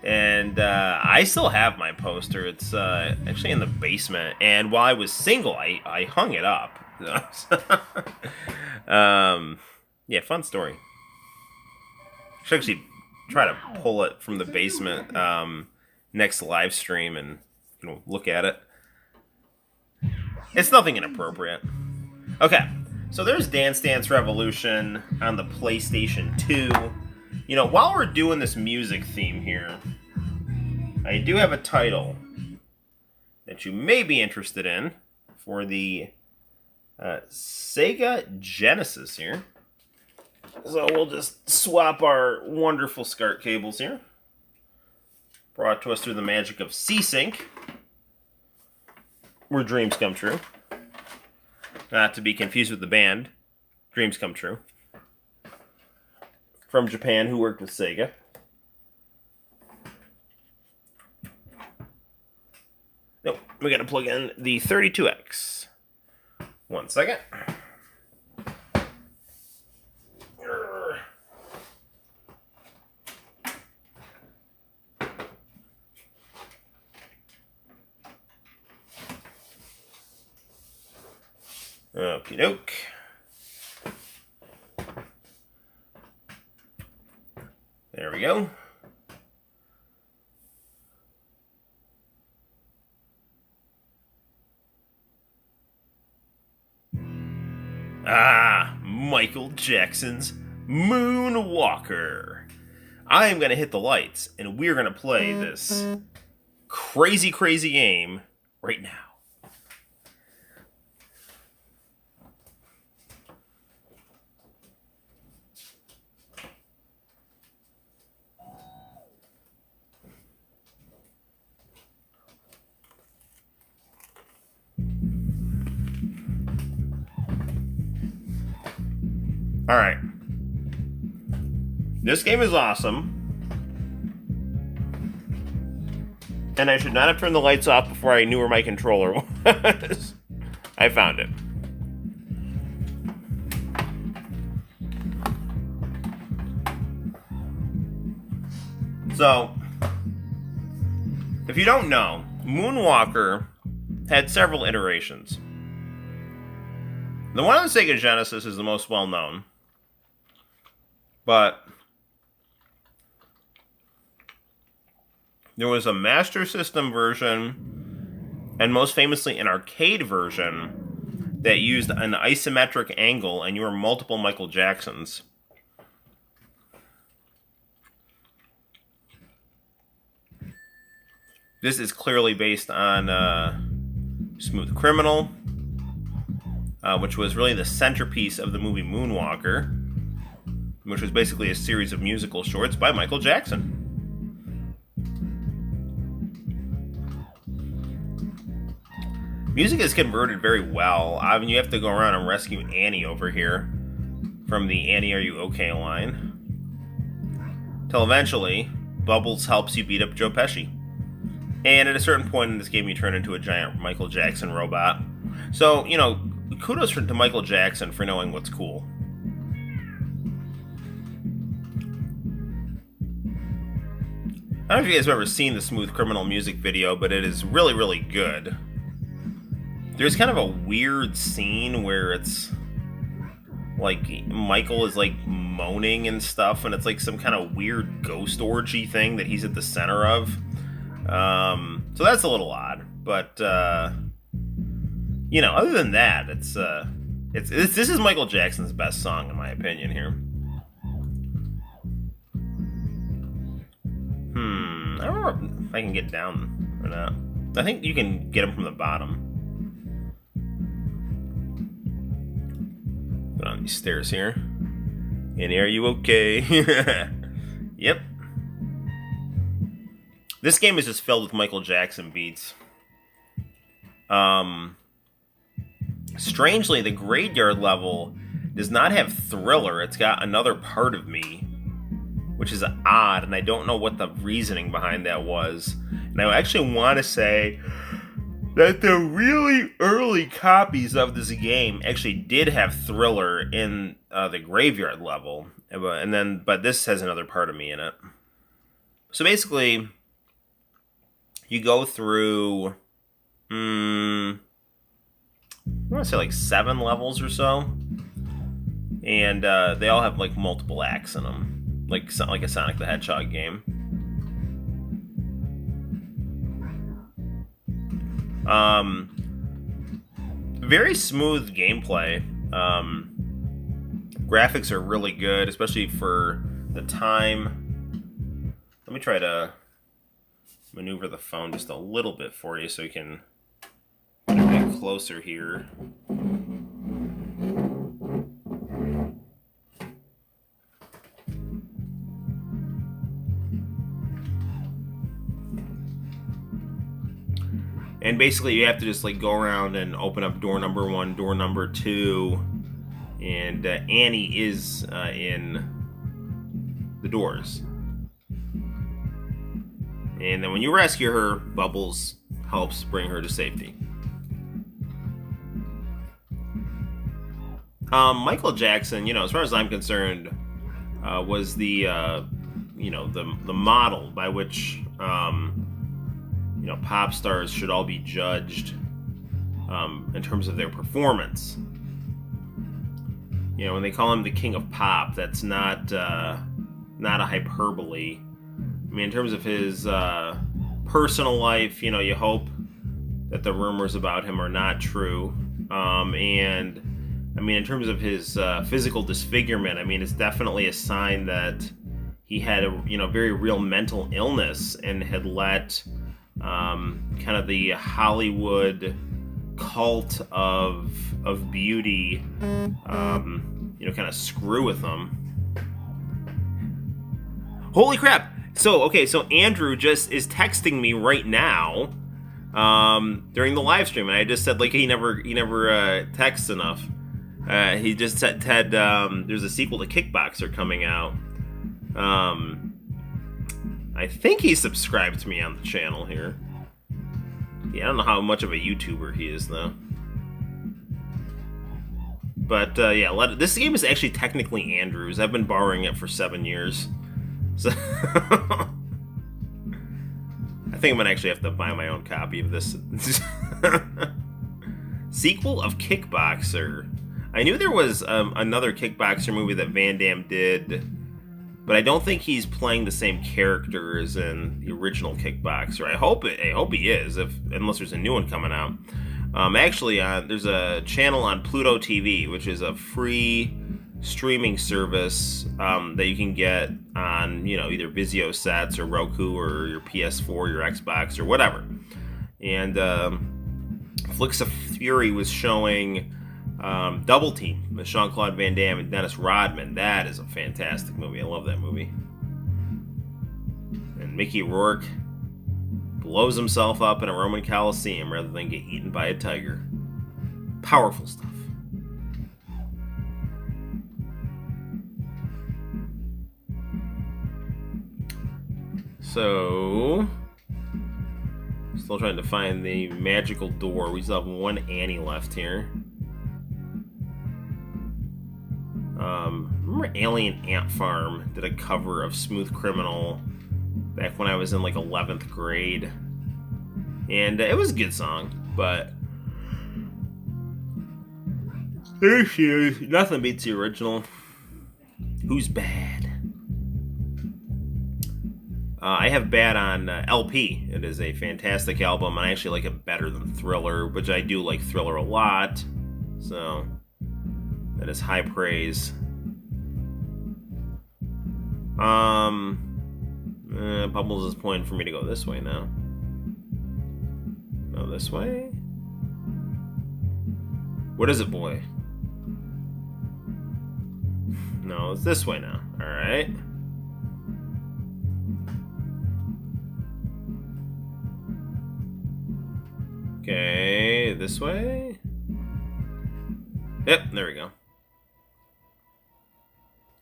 and I still have my poster. It's actually in the basement, and while I was single, I hung it up. Yeah, fun story. Should actually try to pull it from the basement next live stream and, you know, look at it. It's nothing inappropriate. Okay, so there's Dance Dance Revolution on the PlayStation 2. You know, while we're doing this music theme here, I do have a title that you may be interested in for the Sega Genesis here. So we'll just swap our wonderful SCART cables here. Brought to us through the magic of C-Sync, where dreams come true. Not to be confused with the band Dreams Come True, from Japan, who worked with Sega. Nope, we gotta plug in the 32X. 1 second. Okie doke. There we go. Ah, Michael Jackson's Moonwalker. I am going to hit the lights, and we're going to play this crazy, crazy game right now. Alright. This game is awesome. And I should not have turned the lights off before I knew where my controller was. I found it. So, if you don't know, Moonwalker had several iterations. The one on the Sega Genesis is the most well-known, but there was a Master System version, and most famously an arcade version, that used an isometric angle, and you were multiple Michael Jacksons. This is clearly based on Smooth Criminal, which was really the centerpiece of the movie Moonwalker, which was basically a series of musical shorts by Michael Jackson. Music is converted very well. I mean, you have to go around and rescue Annie over here from the Annie, Are You Okay line. Till eventually, Bubbles helps you beat up Joe Pesci. And at a certain point in this game, you turn into a giant Michael Jackson robot. So, you know, kudos to Michael Jackson for knowing what's cool. I don't know if you guys have ever seen the Smooth Criminal music video, but it is really, really good. There's kind of a weird scene where it's like Michael is like moaning and stuff, and it's like some kind of weird ghost orgy thing that he's at the center of. So that's a little odd, but you know, other than that, this is Michael Jackson's best song in my opinion here. I don't know if I can get down or not. I think you can get him from the bottom. Go down these stairs here. Annie, are you okay? Yep. This game is just filled with Michael Jackson beats. Strangely, the graveyard level does not have Thriller. It's got Another Part of Me, which is odd, and I don't know what the reasoning behind that was. And I actually want to say that the really early copies of this game actually did have Thriller in the graveyard level, but this has Another Part of Me in it. So basically, you go through, I want to say like 7 levels or so, and they all have like multiple acts in them, like a Sonic the Hedgehog game. Very smooth gameplay. Graphics are really good, especially for the time. Let me try to maneuver the phone just a little bit for you so you can get a bit closer here. And basically you have to just like go around and open up door number 1, door number 2, and Annie is in the doors. And then when you rescue her, Bubbles helps bring her to safety. Michael Jackson, you know, as far as I'm concerned, was the model by which pop stars should all be judged in terms of their performance. You know, when they call him the king of pop, that's not a hyperbole. I mean, in terms of his personal life, you know, you hope that the rumors about him are not true. And I mean, in terms of his physical disfigurement, I mean, it's definitely a sign that he had a very real mental illness and had let kind of the Hollywood cult of beauty, kind of screw with him. Holy crap! So Andrew just is texting me right now during the live stream, and I just said like he never texts enough. He just said there's a sequel to Kickboxer coming out. I think he subscribed to me on the channel here. Yeah, I don't know how much of a YouTuber he is though. But yeah, this game is actually technically Andrew's. I've been borrowing it for 7 years. So I think I'm gonna actually have to buy my own copy of this. Sequel of Kickboxer. I knew there was another Kickboxer movie that Van Damme did, but I don't think he's playing the same character as in the original Kickboxer. I hope he is, unless there's a new one coming out. Actually, there's a channel on Pluto TV, which is a free streaming service that you can get on, either Vizio sets or Roku or your PS4, your Xbox, or whatever. And Flicks of Fury was showing Double Team with Jean-Claude Van Damme and Dennis Rodman. That is a fantastic movie. I love that movie. And Mickey Rourke blows himself up in a Roman Coliseum rather than get eaten by a tiger. Powerful stuff. So, still trying to find the magical door. We still have one Annie left here. Remember Alien Ant Farm did a cover of Smooth Criminal back when I was in like 11th grade. And it was a good song, but there she is. Nothing beats the original. Who's Bad? I have Bad on LP. It is a fantastic album, and I actually like it better than Thriller, which I do like Thriller a lot. So that is high praise. Bubbles is pointing for me to go this way now. No, this way? What is it, boy? No, it's this way now. Alright. Okay, this way? Yep, there we go.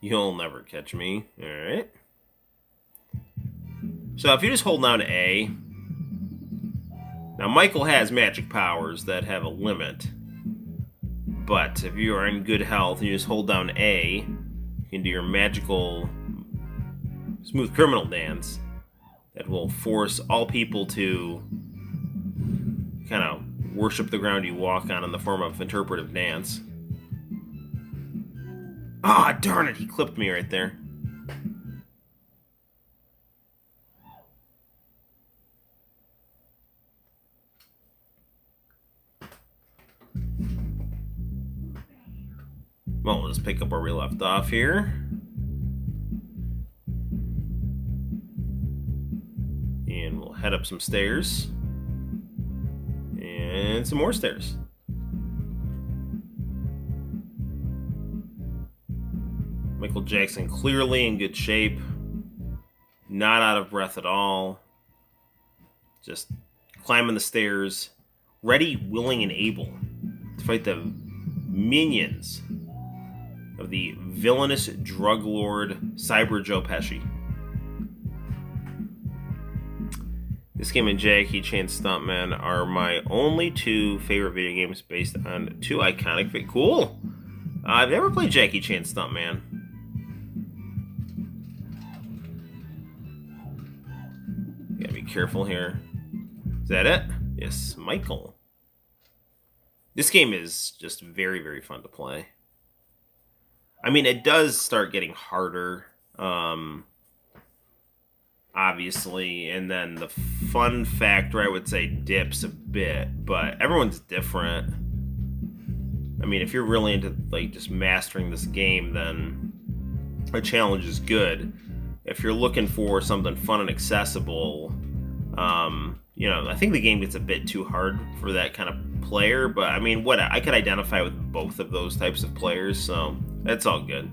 You'll never catch me. Alright. So if you just hold down A... Now, Michael has magic powers that have a limit. But if you are in good health and you just hold down A, you can do your magical Smooth Criminal dance that will force all people to kind of worship the ground you walk on in the form of interpretive dance. Ah, darn it, he clipped me right there. Well, let's pick up where we left off here. And we'll head up some stairs. And some more stairs. Michael Jackson clearly in good shape. Not out of breath at all. Just climbing the stairs. Ready, willing, and able to fight the minions of the villainous drug lord Cyber Joe Pesci. This game and Jackie Chan Stuntman are my only two favorite video games based on two iconic... Cool! I've never played Jackie Chan Stuntman. Gotta be careful here. Is that it? Yes, Michael. This game is just very, very fun to play. I mean, it does start getting harder, obviously, and then the fun factor, I would say, dips a bit, but everyone's different. I mean, if you're really into, like, just mastering this game, then a challenge is good. If you're looking for something fun and accessible, I think the game gets a bit too hard for that kind of player, but I mean, I could identify with both of those types of players, so that's all good.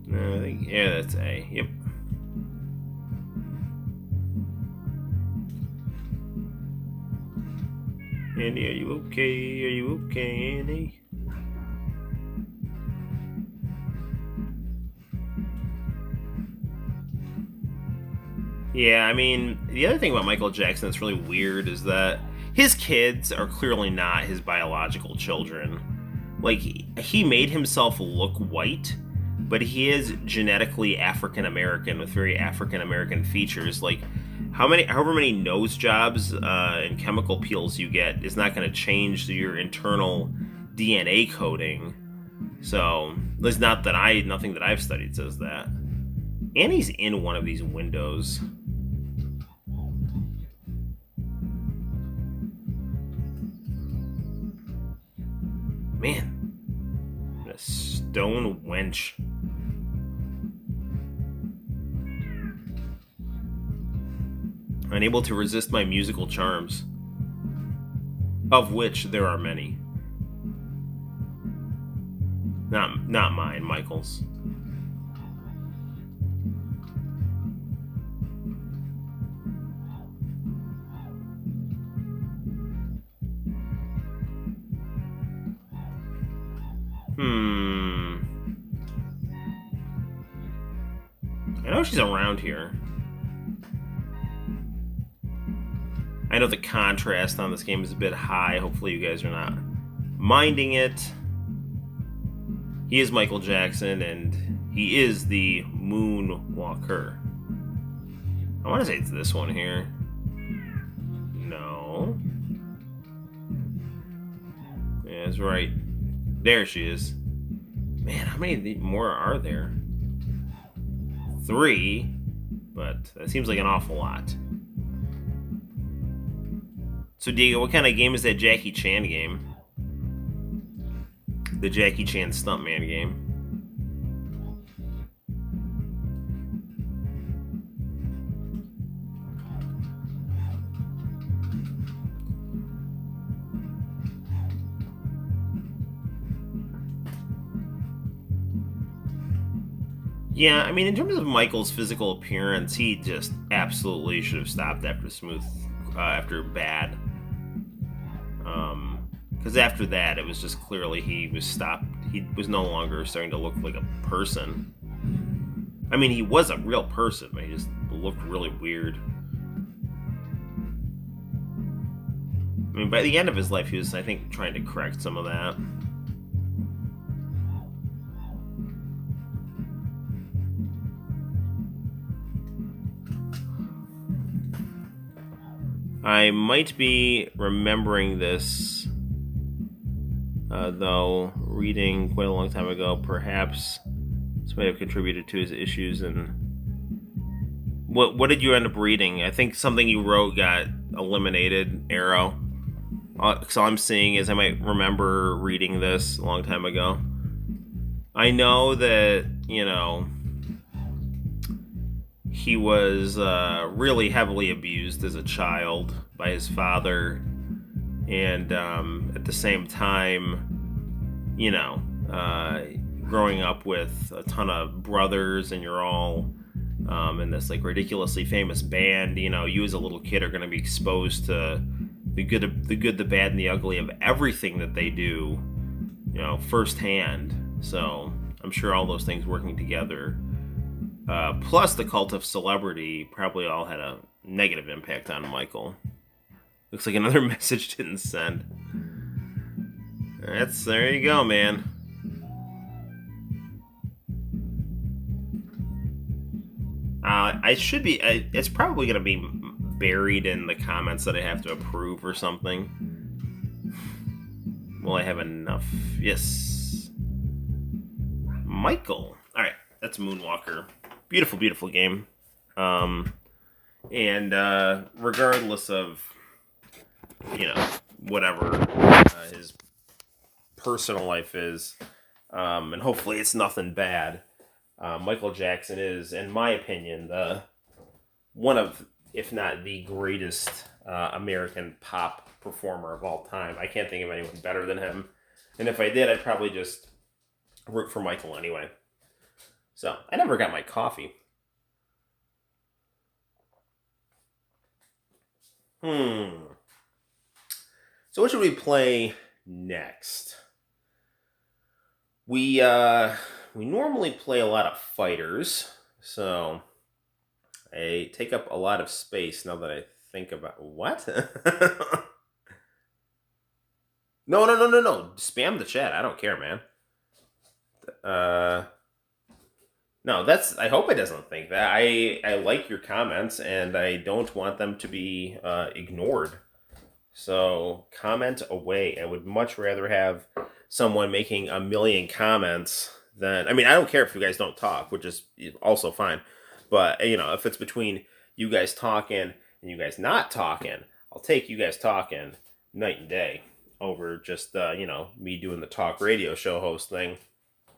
Yeah, that's A. Yep. Andy, are you okay? Are you okay, Andy? Yeah, I mean, the other thing about Michael Jackson that's really weird is that his kids are clearly not his biological children. Like, he made himself look white, but he is genetically African American with very African American features. Like, however many nose jobs and chemical peels you get is not going to change your internal DNA coding. So, there's nothing that I've studied says that. And he's in one of these windows. Man, a stone wench. Unable to resist my musical charms, of which there are many. Not mine, Michael's. I know she's around here. I know the contrast on this game is a bit high. Hopefully you guys are not minding it. He is Michael Jackson, and he is the Moonwalker. I want to say it's this one here. No. Yeah, that's right. There she is. Man, how many more are there? 3, but that seems like an awful lot. So, Diego, what kind of game is that Jackie Chan game? The Jackie Chan Stuntman game. Yeah, I mean, in terms of Michael's physical appearance, he just absolutely should have stopped after Bad. Because after that, it was just clearly he was no longer starting to look like a person. I mean, he was a real person, but he just looked really weird. I mean, by the end of his life, he was, I think, trying to correct some of that. I might be remembering this, though, reading quite a long time ago. Perhaps this might have contributed to his issues. And what did you end up reading? I think something you wrote got eliminated. Arrow. So all I'm seeing is I might remember reading this a long time ago. I know that, he was really heavily abused as a child by his father, and at the same time, growing up with a ton of brothers, and you're all in this like ridiculously famous band. You as a little kid are going to be exposed to the good, the bad, and the ugly of everything that they do, firsthand. So I'm sure all those things working together. Plus the cult of celebrity probably all had a negative impact on Michael. Looks like another message didn't send. There you go, man. It's probably going to be buried in the comments that I have to approve or something. Will I have enough? Yes. Michael. Alright, that's Moonwalker. Beautiful, beautiful game. And regardless of, whatever his personal life is, and hopefully it's nothing bad, Michael Jackson is, in my opinion, one of, if not the greatest American pop performer of all time. I can't think of anyone better than him. And if I did, I'd probably just root for Michael anyway. So, I never got my coffee. So what should we play next? We normally play a lot of fighters, so I take up a lot of space now that I think about what? No, no, no, no, no. Spam the chat. I don't care, man. No, that's. I hope it doesn't think that. I like your comments, and I don't want them to be ignored. So comment away. I would much rather have someone making a million comments than. I mean, I don't care if you guys don't talk, which is also fine. But if it's between you guys talking and you guys not talking, I'll take you guys talking night and day over just me doing the talk radio show host thing,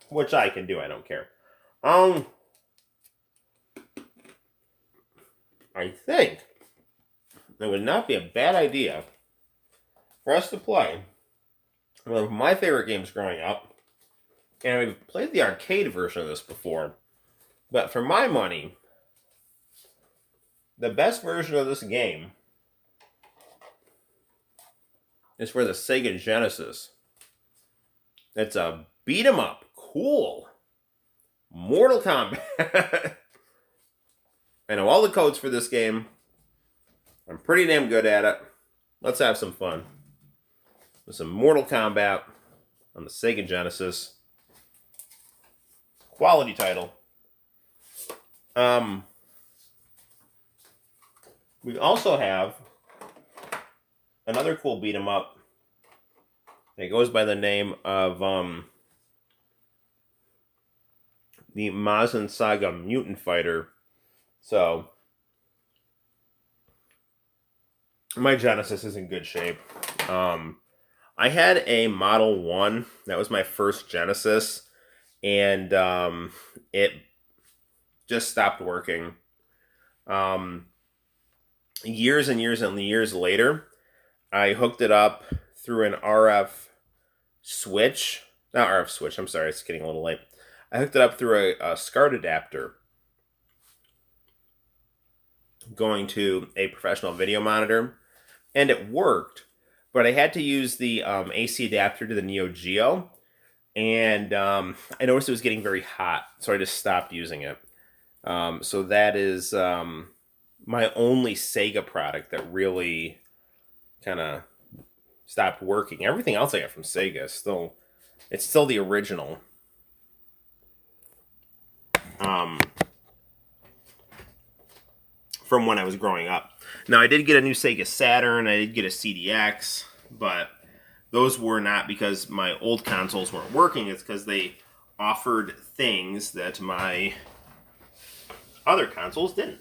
which I can do. I don't care. I think it would not be a bad idea for us to play one of my favorite games growing up, and I've played the arcade version of this before, but for my money, the best version of this game is for the Sega Genesis. It's a beat 'em up, cool Mortal Kombat. I know all the codes for this game. I'm pretty damn good at it. Let's have some fun with some Mortal Kombat on the Sega Genesis. Quality title. We also have another cool beat 'em up. It goes by the name of the Mazin Saga Mutant Fighter. So my Genesis is in good shape. I had a Model 1. That was my first Genesis. And it just stopped working. Years and years and years later, I hooked it up through an RF switch. Not RF switch, I'm sorry, it's getting a little late. I hooked it up through a SCART adapter going to a professional video monitor, and it worked, but I had to use the AC adapter to the Neo Geo, and I noticed it was getting very hot, so I just stopped using it. So that is my only Sega product that really kind of stopped working. Everything else I got from Sega it's still the original. From when I was growing up. Now, I did get a new Sega Saturn, I did get a CDX, but those were not because my old consoles weren't working, it's because they offered things that my other consoles didn't.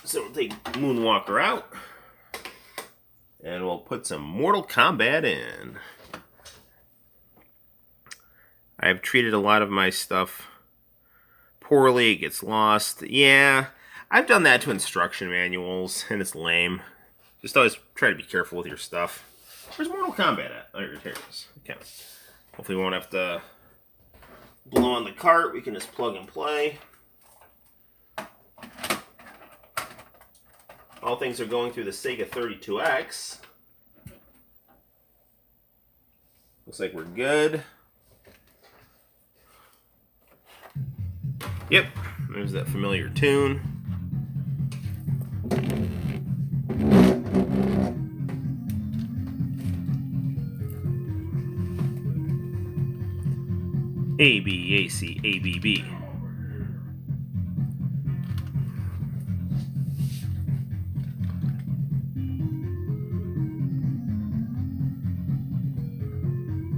So we'll take Moonwalker out, and we'll put some Mortal Kombat in. I've treated a lot of my stuff poorly, it gets lost. Yeah, I've done that to instruction manuals, and it's lame. Just always try to be careful with your stuff. Where's Mortal Kombat at? Oh, here it is. Okay. Hopefully we won't have to blow on the cart. We can just plug and play. All things are going through the Sega 32X. Looks like we're good. Yep, there's that familiar tune. A, B, A, C, A, B, B.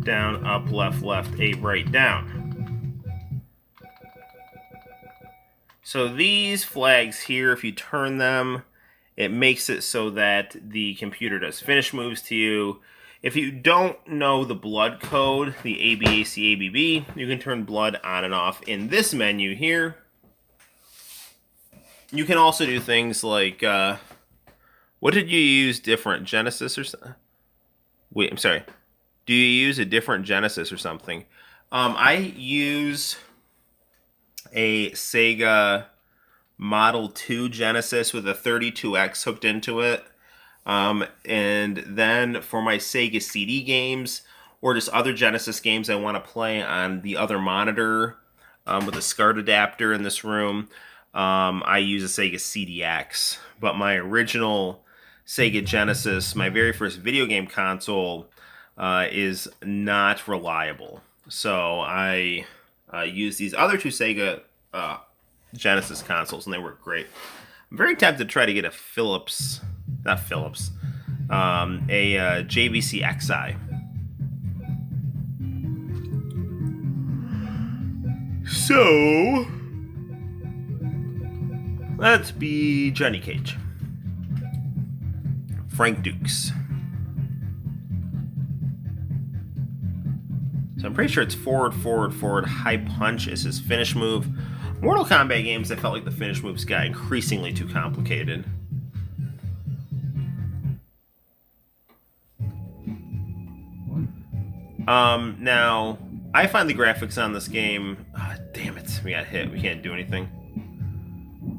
Down, up, left, left, A, right, down. So these flags here, if you turn them, it makes it so that the computer does finish moves to you. If you don't know the blood code, the ABAC, ABB, you can turn blood on and off in this menu here. You can also do things like, what did you use different, Genesis or something? Wait, I'm sorry. Do you use a different Genesis or something? I use a Sega Model 2 Genesis with a 32X hooked into it. And then for my Sega CD games or just other Genesis games I want to play on the other monitor with a SCART adapter in this room, I use a Sega CDX. But my original Sega Genesis, my very first video game console, is not reliable. So I used these other two Sega Genesis consoles, and they work great. I'm very tempted to try to get a JVC XI. So let's be Johnny Cage, Frank Dukes. So I'm pretty sure it's forward, forward, forward. High punch is his finish move. Mortal Kombat games, I felt like the finish moves got increasingly too complicated. Now, I find the graphics on this game... damn it, we got hit. We can't do anything.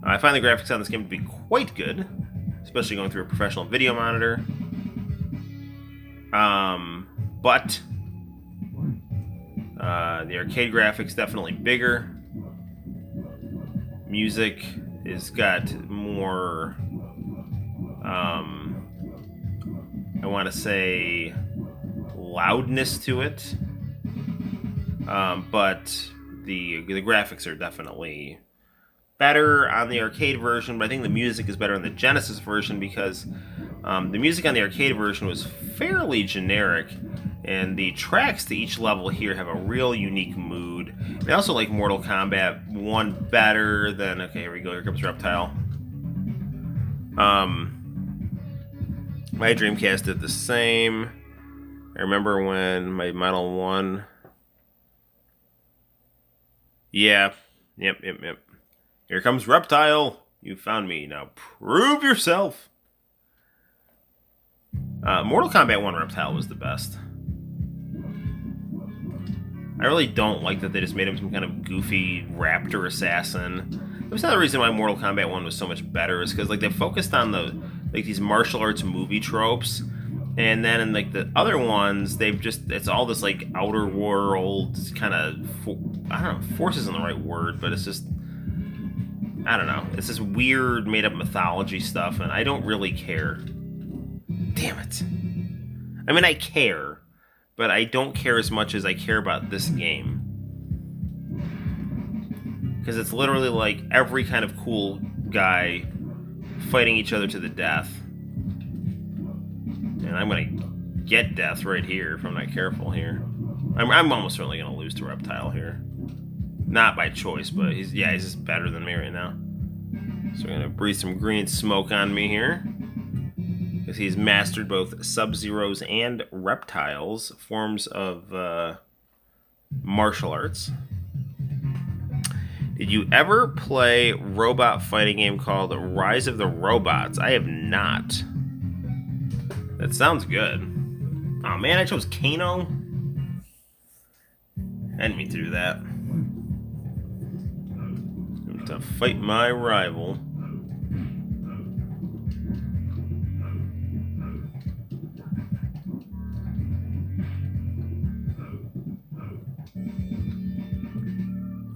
I find the graphics on this game to be quite good, especially going through a professional video monitor. But the arcade graphics definitely bigger. Music has got more, I want to say, loudness to it. But the graphics are definitely better on the arcade version, but I think the music is better on the Genesis version because the music on the arcade version was fairly generic, and the tracks to each level here have a real unique mood. And I also like Mortal Kombat 1 better than... Okay, here we go. Here comes Reptile. My Dreamcast did the same. I remember when my Model 1... Yeah. Yep. Here comes Reptile. You found me. Now prove yourself. Mortal Kombat 1 Reptile was the best. I really don't like that they just made him some kind of goofy raptor assassin. That was another reason why Mortal Kombat 1 was so much better, is because they focused on these martial arts movie tropes, and then in the other ones, it's all this outer world kind of, I don't know, force isn't the right word, but it's just, I don't know, it's this weird made up mythology stuff, and I don't really care. Damn it. I mean, I care, but I don't care as much as I care about this game. Because it's literally every kind of cool guy fighting each other to the death. And I'm going to get death right here if I'm not careful here. I'm almost certainly going to lose to Reptile here. Not by choice, but he's just better than me right now. So we're going to breathe some green smoke on me here. Because he's mastered both Sub-Zeros and Reptiles, forms of martial arts. Did you ever play a robot fighting game called Rise of the Robots? I have not. That sounds good. Oh man, I chose Kano. I didn't mean to do that. I'm to fight my rival.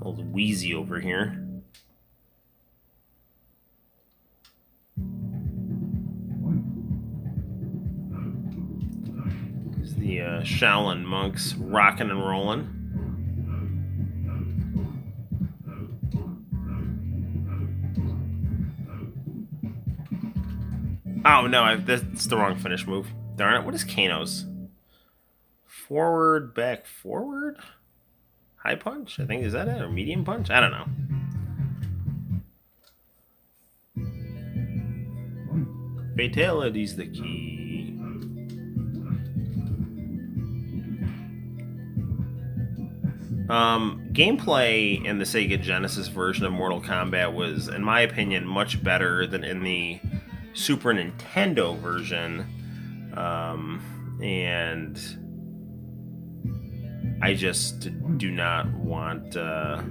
Old Wheezy over here. It's the Shaolin monks rocking and rolling. Oh no, that's the wrong finish move. Darn it, what is Kano's? Forward, back, forward? High punch? I think, is that it? Or medium punch? I don't know. Fatality's the key. Gameplay in the Sega Genesis version of Mortal Kombat was, in my opinion, much better than in the Super Nintendo version. And I just do not want, I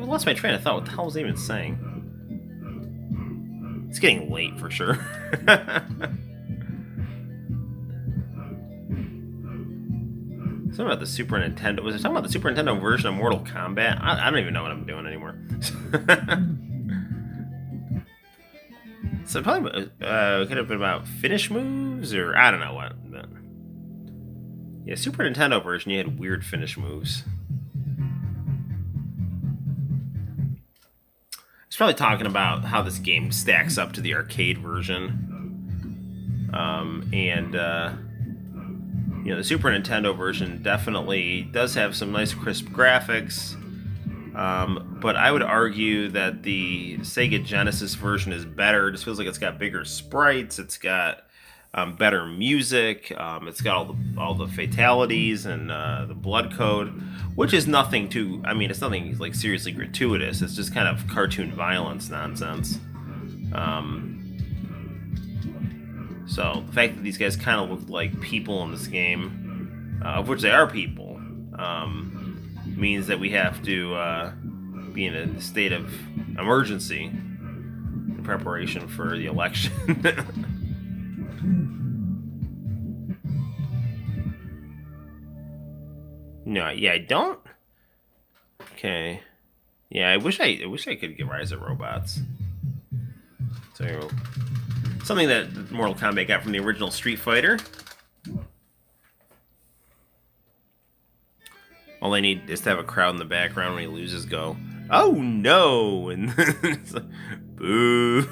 lost my train of thought. What the hell was I even saying? It's getting late for sure. Something about the Super Nintendo. Was there something about the Super Nintendo version of Mortal Kombat? I don't even know what I'm doing anymore. So probably could have been about finish moves, or I don't know what. But yeah, Super Nintendo version, you had weird finish moves. It's probably talking about how this game stacks up to the arcade version, the Super Nintendo version definitely does have some nice crisp graphics. But I would argue that the Sega Genesis version is better. It just feels like it's got bigger sprites. It's got better music. It's got all the fatalities and the blood code, which is nothing to. I mean, it's nothing like seriously gratuitous. It's just kind of cartoon violence nonsense. So the fact that these guys kind of look like people in this game, of which they are people, means that we have to be in a state of emergency in preparation for the election. No, yeah, I don't. Okay, yeah, I wish I could get Rise of Robots. So something that Mortal Kombat got from the original Street Fighter. All they need is to have a crowd in the background when he loses go, "Oh no!" and it's like, boo.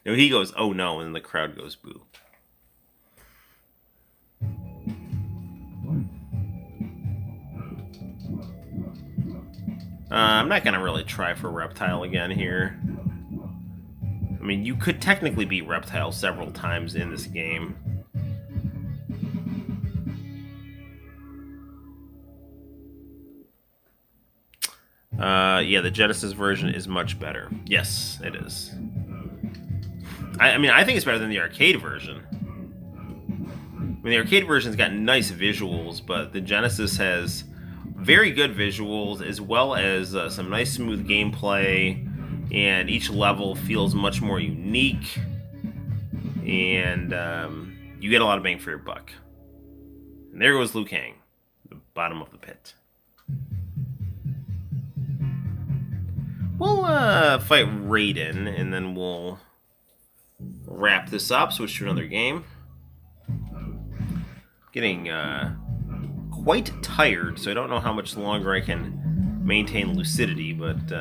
No, he goes, "Oh no," and then the crowd goes, "Boo." I'm not gonna really try for Reptile again here. I mean, you could technically beat Reptile several times in this game. Yeah, the Genesis version is much better. Yes, it is. I mean, I think it's better than the arcade version. I mean, the arcade version's got nice visuals, but the Genesis has very good visuals as well as some nice smooth gameplay, and each level feels much more unique, and you get a lot of bang for your buck. And there goes Liu Kang, the bottom of the pit. We'll fight Raiden, and then we'll wrap this up, switch to another game. Getting quite tired, so I don't know how much longer I can maintain lucidity, but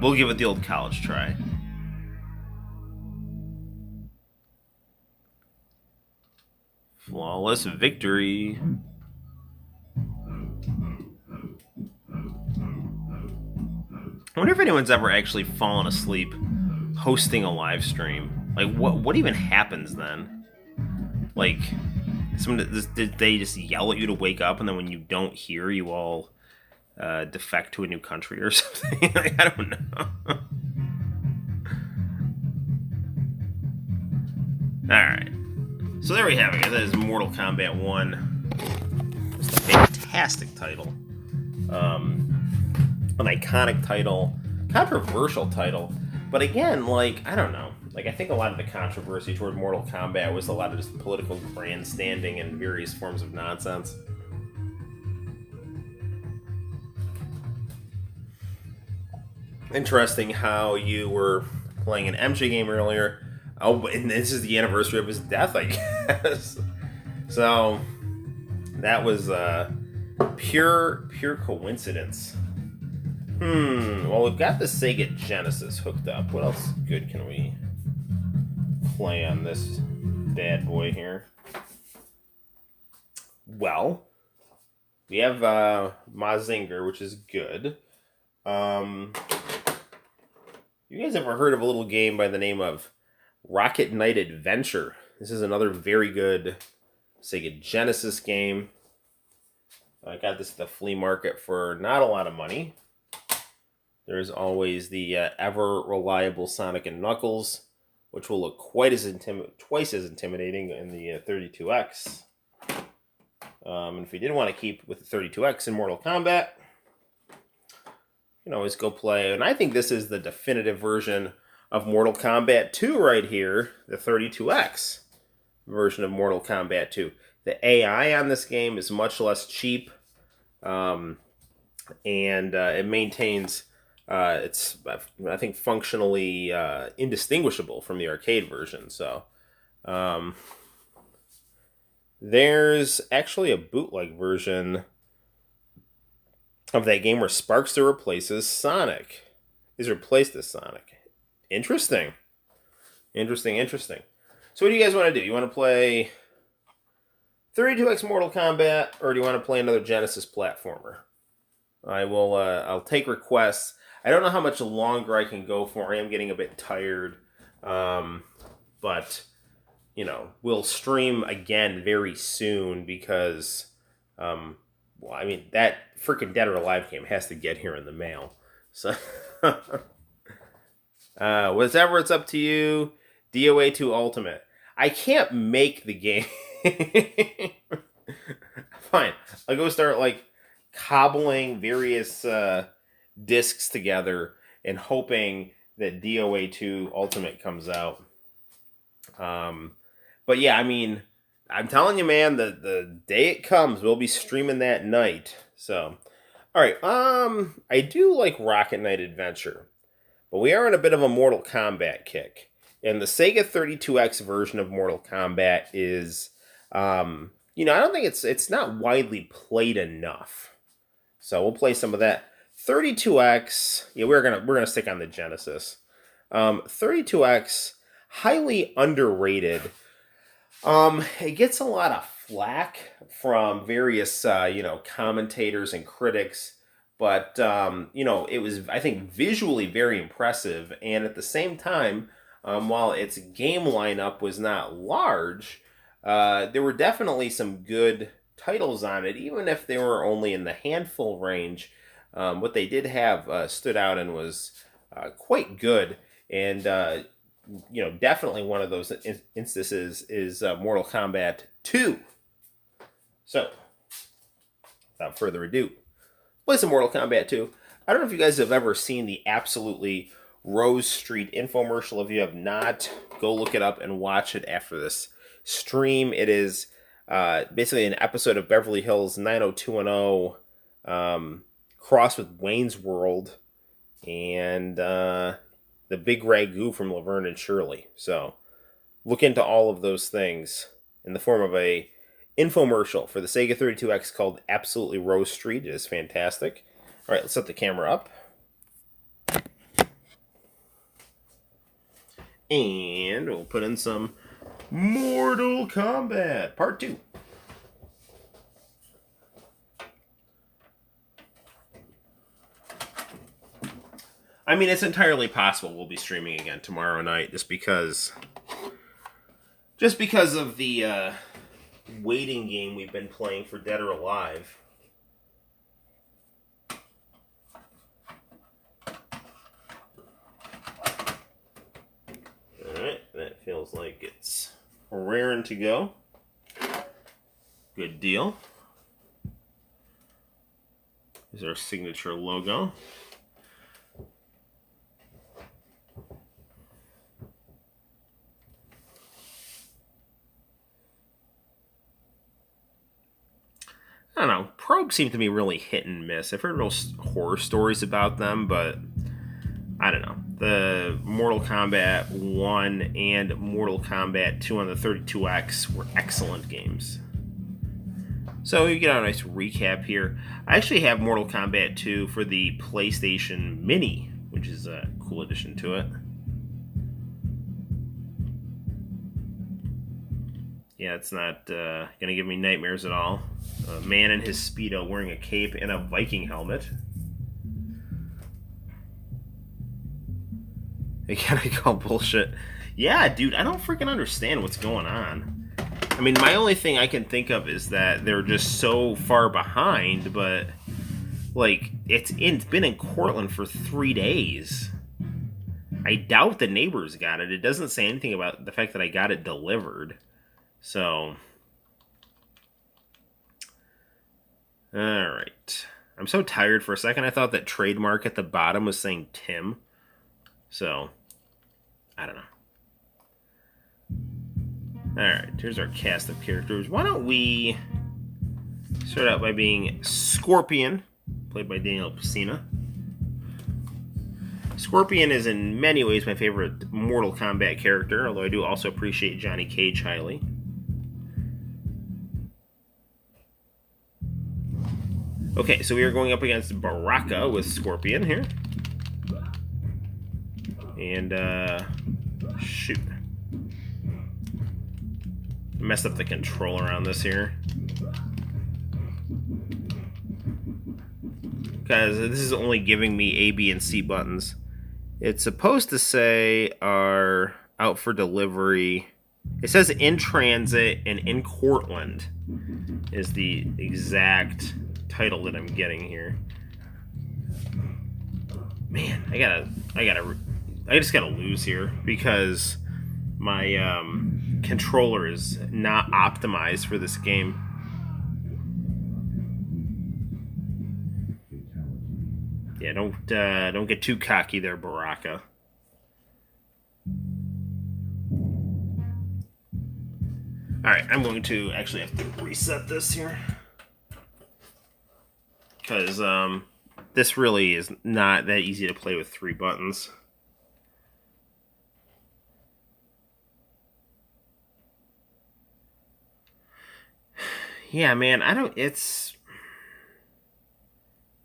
we'll give it the old college try. Flawless victory. I wonder if anyone's ever actually fallen asleep hosting a live stream. Like, what even happens then? Like, did they just yell at you to wake up, and then when you don't hear, you all defect to a new country or something? Like, I don't know. Alright. So there we have it. That is Mortal Kombat 1. It's a fantastic title. An iconic title, controversial title, but again, like, I don't know. Like, I think a lot of the controversy toward Mortal Kombat was a lot of just political grandstanding and various forms of nonsense. Interesting how you were playing an MJ game earlier. Oh, and this is the anniversary of his death, I guess. So that was pure coincidence. Well, we've got the Sega Genesis hooked up. What else good can we play on this bad boy here? Well, we have Mazinger, which is good. You guys ever heard of a little game by the name of Rocket Knight Adventure? This is another very good Sega Genesis game. I got this at the flea market for not a lot of money. There's always the ever reliable Sonic and Knuckles, which will look twice as intimidating in the 32X. And if you didn't want to keep with the 32X in Mortal Kombat, you can always go play. And I think this is the definitive version of Mortal Kombat 2 right here, the 32X version of Mortal Kombat 2. The AI on this game is much less cheap, and it maintains It's, I think, functionally indistinguishable from the arcade version. So there's actually a bootleg version of that game where Sparkster replaces Sonic. Is replaced as Sonic. Interesting. Interesting. So what do you guys want to do? You want to play 32X Mortal Kombat, or do you want to play another Genesis platformer? I will. I'll take requests. I don't know how much longer I can go for. I am getting a bit tired, but you know, we'll stream again very soon because, well, I mean, that freaking Dead or Alive game has to get here in the mail. So, whatever, it's up to you. DOA 2 Ultimate. I can't make the game. Fine, I'll go start like cobbling various discs together and hoping that DOA 2 Ultimate comes out. But yeah, I mean, I'm telling you, man, the day it comes, we'll be streaming that night. So, all right. I do like Rocket Knight Adventure, but we are in a bit of a Mortal Kombat kick. And the Sega 32X version of Mortal Kombat is, you know, I don't think it's not widely played enough. So we'll play some of that. 32X, yeah, we're gonna stick on the Genesis. 32X, highly underrated. It gets a lot of flack from various, you know, commentators and critics, but you know, it was, I think, visually very impressive, and at the same time, while its game lineup was not large, there were definitely some good titles on it, even if they were only in the handful range. What they did have stood out and was quite good, and you know, definitely one of those instances is Mortal Kombat 2. So, without further ado, play some Mortal Kombat 2. I don't know if you guys have ever seen the absolutely Rose Street infomercial. If you have not, go look it up and watch it after this stream. It is basically an episode of Beverly Hills 90210 crossed with Wayne's World and the Big Ragu from Laverne and Shirley. So look into all of those things in the form of a infomercial for the Sega 32X called Absolutely Rose Street. It is fantastic. All right, let's set the camera up. And we'll put in some Mortal Kombat Part 2. I mean, it's entirely possible we'll be streaming again tomorrow night just because of the waiting game we've been playing for Dead or Alive. Alright, that feels like it's raring to go. Good deal. Here's our signature logo. I don't know. Probes seem to be really hit and miss. I've heard real horror stories about them, but I don't know. The Mortal Kombat 1 and Mortal Kombat 2 on the 32X were excellent games. So you get a nice recap here. I actually have Mortal Kombat 2 for the PlayStation Mini, which is a cool addition to it. Yeah, it's not going to give me nightmares at all. A man in his Speedo wearing a cape and a Viking helmet. Again, I call bullshit. Yeah, dude, I don't freaking understand what's going on. I mean, my only thing I can think of is that they're just so far behind, but, like, it's been in Cortland for 3 days. I doubt the neighbors got it. It doesn't say anything about the fact that I got it delivered. So, alright. I'm so tired. For a second I thought that trademark at the bottom was saying Tim. So, I don't know. Alright, here's our cast of characters. Why don't we start out by being Scorpion, played by Daniel Pesina. Scorpion is in many ways my favorite Mortal Kombat character, although I do also appreciate Johnny Cage highly. Okay, so we are going up against Baraka with Scorpion here. And, shoot. Messed up the controller on this here. Because this is only giving me A, B, and C buttons. It's supposed to say are out for delivery. It says in transit and in Cortland is the exact title that I'm getting here. Man, I just gotta lose here because my controller is not optimized for this game. Yeah, don't get too cocky there, Baraka. Alright, I'm going to actually have to reset this here. Because this really is not that easy to play with 3 buttons. Yeah, man,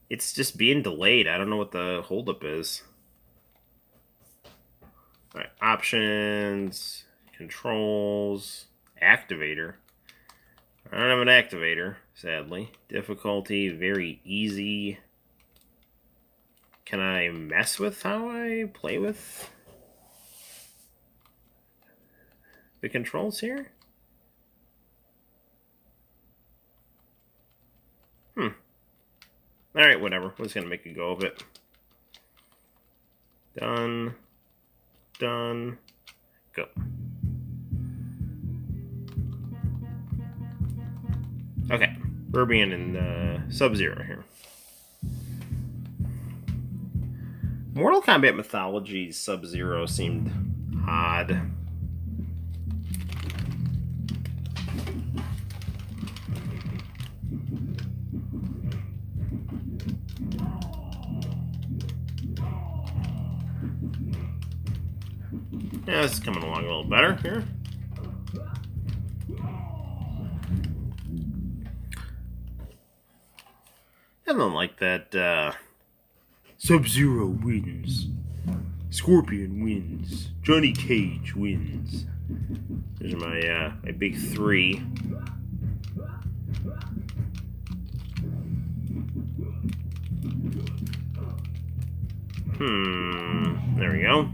it's just being delayed. I don't know what the holdup is. Alright, options, controls, activator. I don't have an activator, sadly. Difficulty, very easy. Can I mess with how I play with the controls here? Alright, whatever. We're just gonna make a go of it. Done. Done. Go. Okay. We're being in Sub-Zero here. Mortal Kombat Mythology's Sub-Zero seemed odd. Yeah, this is coming along a little better here. I don't like that, Sub-Zero wins. Scorpion wins. Johnny Cage wins. Those are my big 3. There we go.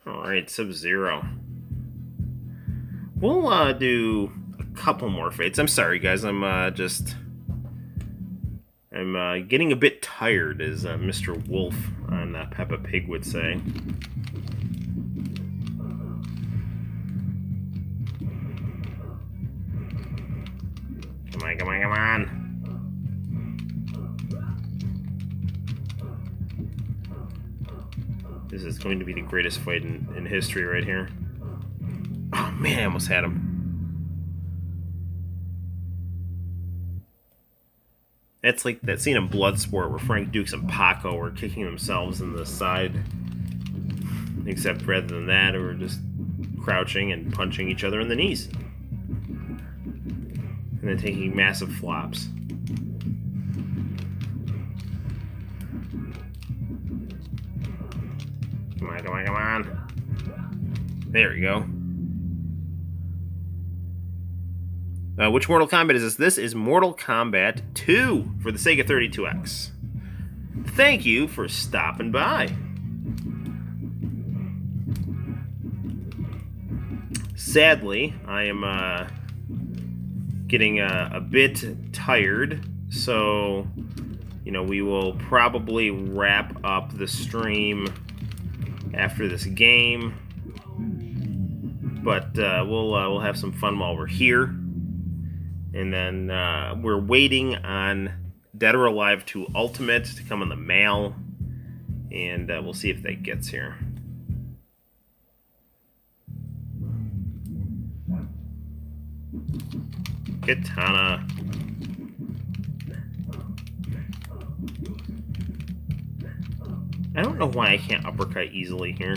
Alright, Sub-Zero. We'll do a couple more fates. I'm sorry, guys. I'm getting a bit tired, as Mr. Wolf on Peppa Pig would say. Come on, come on, come on. This is going to be the greatest fight in history right here. Oh man, I almost had him. That's like that scene in Bloodsport where Frank Dukes and Paco were kicking themselves in the side. Except rather than that, they were just crouching and punching each other in the knees. And then taking massive flops. Come on, come on, come on. There we go. Which Mortal Kombat is this? This is Mortal Kombat 2 for the Sega 32X. Thank you for stopping by. Sadly, I am getting a bit tired, so we will probably wrap up the stream after this game. But we'll have some fun while we're here. And then we're waiting on Dead or Alive 2 Ultimate to come in the mail. And we'll see if that gets here. Katana. I don't know why I can't uppercut easily here.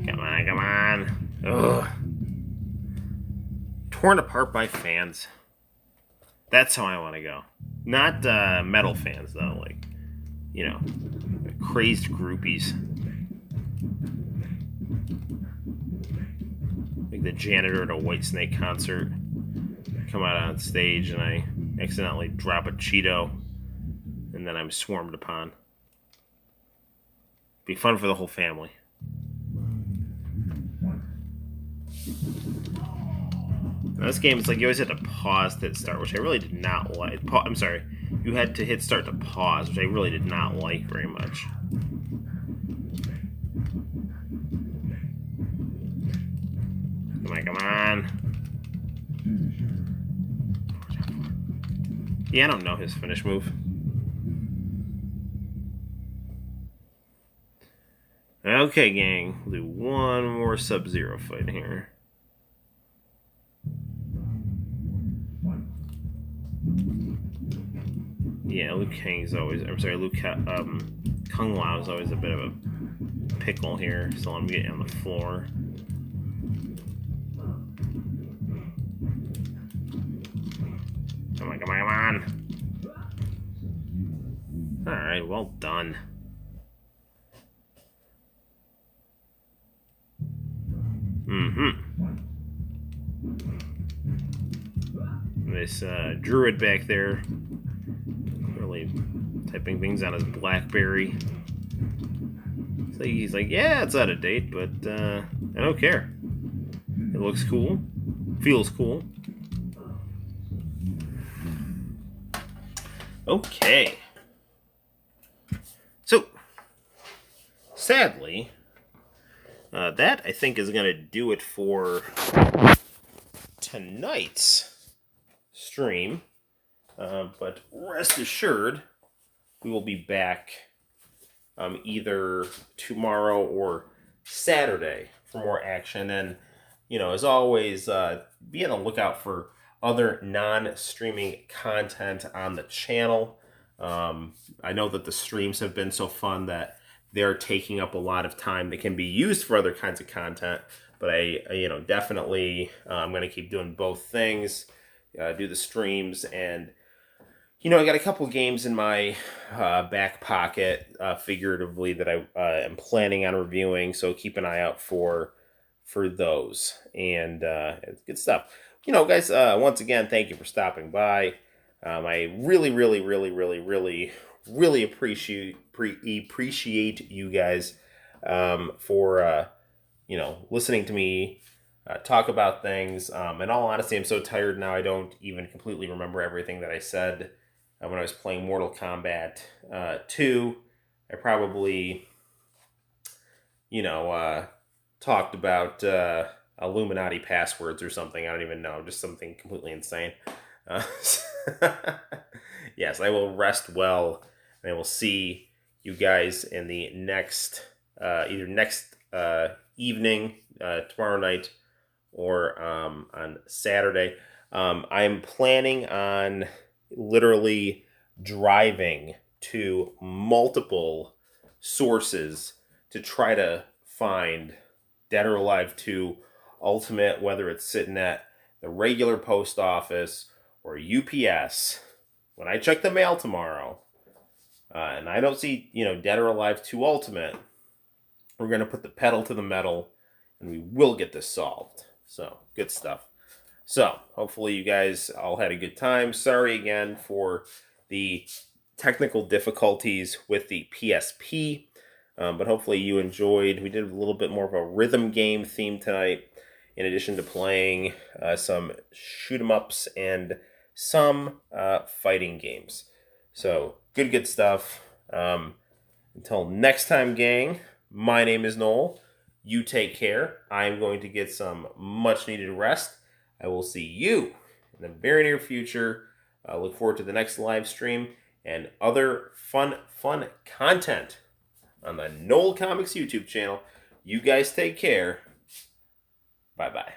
Come on, come on. Ugh. Torn apart by fans. That's how I want to go. Not metal fans, though. Like, you know, crazed groupies. Like the janitor at a Whitesnake concert. Come out on stage and I accidentally drop a Cheeto. And then I'm swarmed upon. Be fun for the whole family. Now this game, it's like you always had to pause to hit start, which I really did not like. I'm sorry. You had to hit start to pause, which I really did not like very much. Come on, come on. Yeah, I don't know his finish move. Okay, gang. We'll do one more Sub-Zero fight here. Yeah, Liu Kang's always... I'm sorry, Kung Lao is always a bit of a pickle here, so I'm getting on the floor. Come on, come on, come on. Alright, well done. This druid back there, really typing things on his BlackBerry. So he's like, yeah, it's out of date, but I don't care. It looks cool, feels cool. Okay. So, sadly, that I think is going to do it for tonight's stream. But rest assured, we will be back either tomorrow or Saturday for more action. And, you know, as always, be on the lookout for other non-streaming content on the channel. I know that the streams have been so fun that they're taking up a lot of time that can be used for other kinds of content. But I definitely, I'm going to keep doing both things, do the streams, and, I got a couple games in my back pocket, figuratively, that I am planning on reviewing. So keep an eye out for those, and it's good stuff. Guys, once again, thank you for stopping by. I really, really, really, really, really, really appreciate you guys for listening to me talk about things. In all honesty, I'm so tired now I don't even completely remember everything that I said when I was playing Mortal Kombat 2. I probably talked about Illuminati passwords or something. I don't even know, just something completely insane. Yes, I will rest well, and I will see you guys in the next either next evening, tomorrow night, or on Saturday. I am planning on literally driving to multiple sources to try to find Dead or Alive 2 Ultimate, whether it's sitting at the regular post office or UPS. When I check the mail tomorrow, and I don't see, Dead or Alive 2 Ultimate, we're going to put the pedal to the metal, and we will get this solved. So, good stuff. So, hopefully you guys all had a good time. Sorry again for the technical difficulties with the PSP, but hopefully you enjoyed. We did a little bit more of a rhythm game theme tonight, in addition to playing some shoot-em-ups and some fighting games. So, good stuff. Until next time, gang, my name is Noel. You take care. I am going to get some much-needed rest. I will see you in the very near future. Look forward to the next live stream and other fun content on the Noel ComiX YouTube channel. You guys take care. Bye-bye.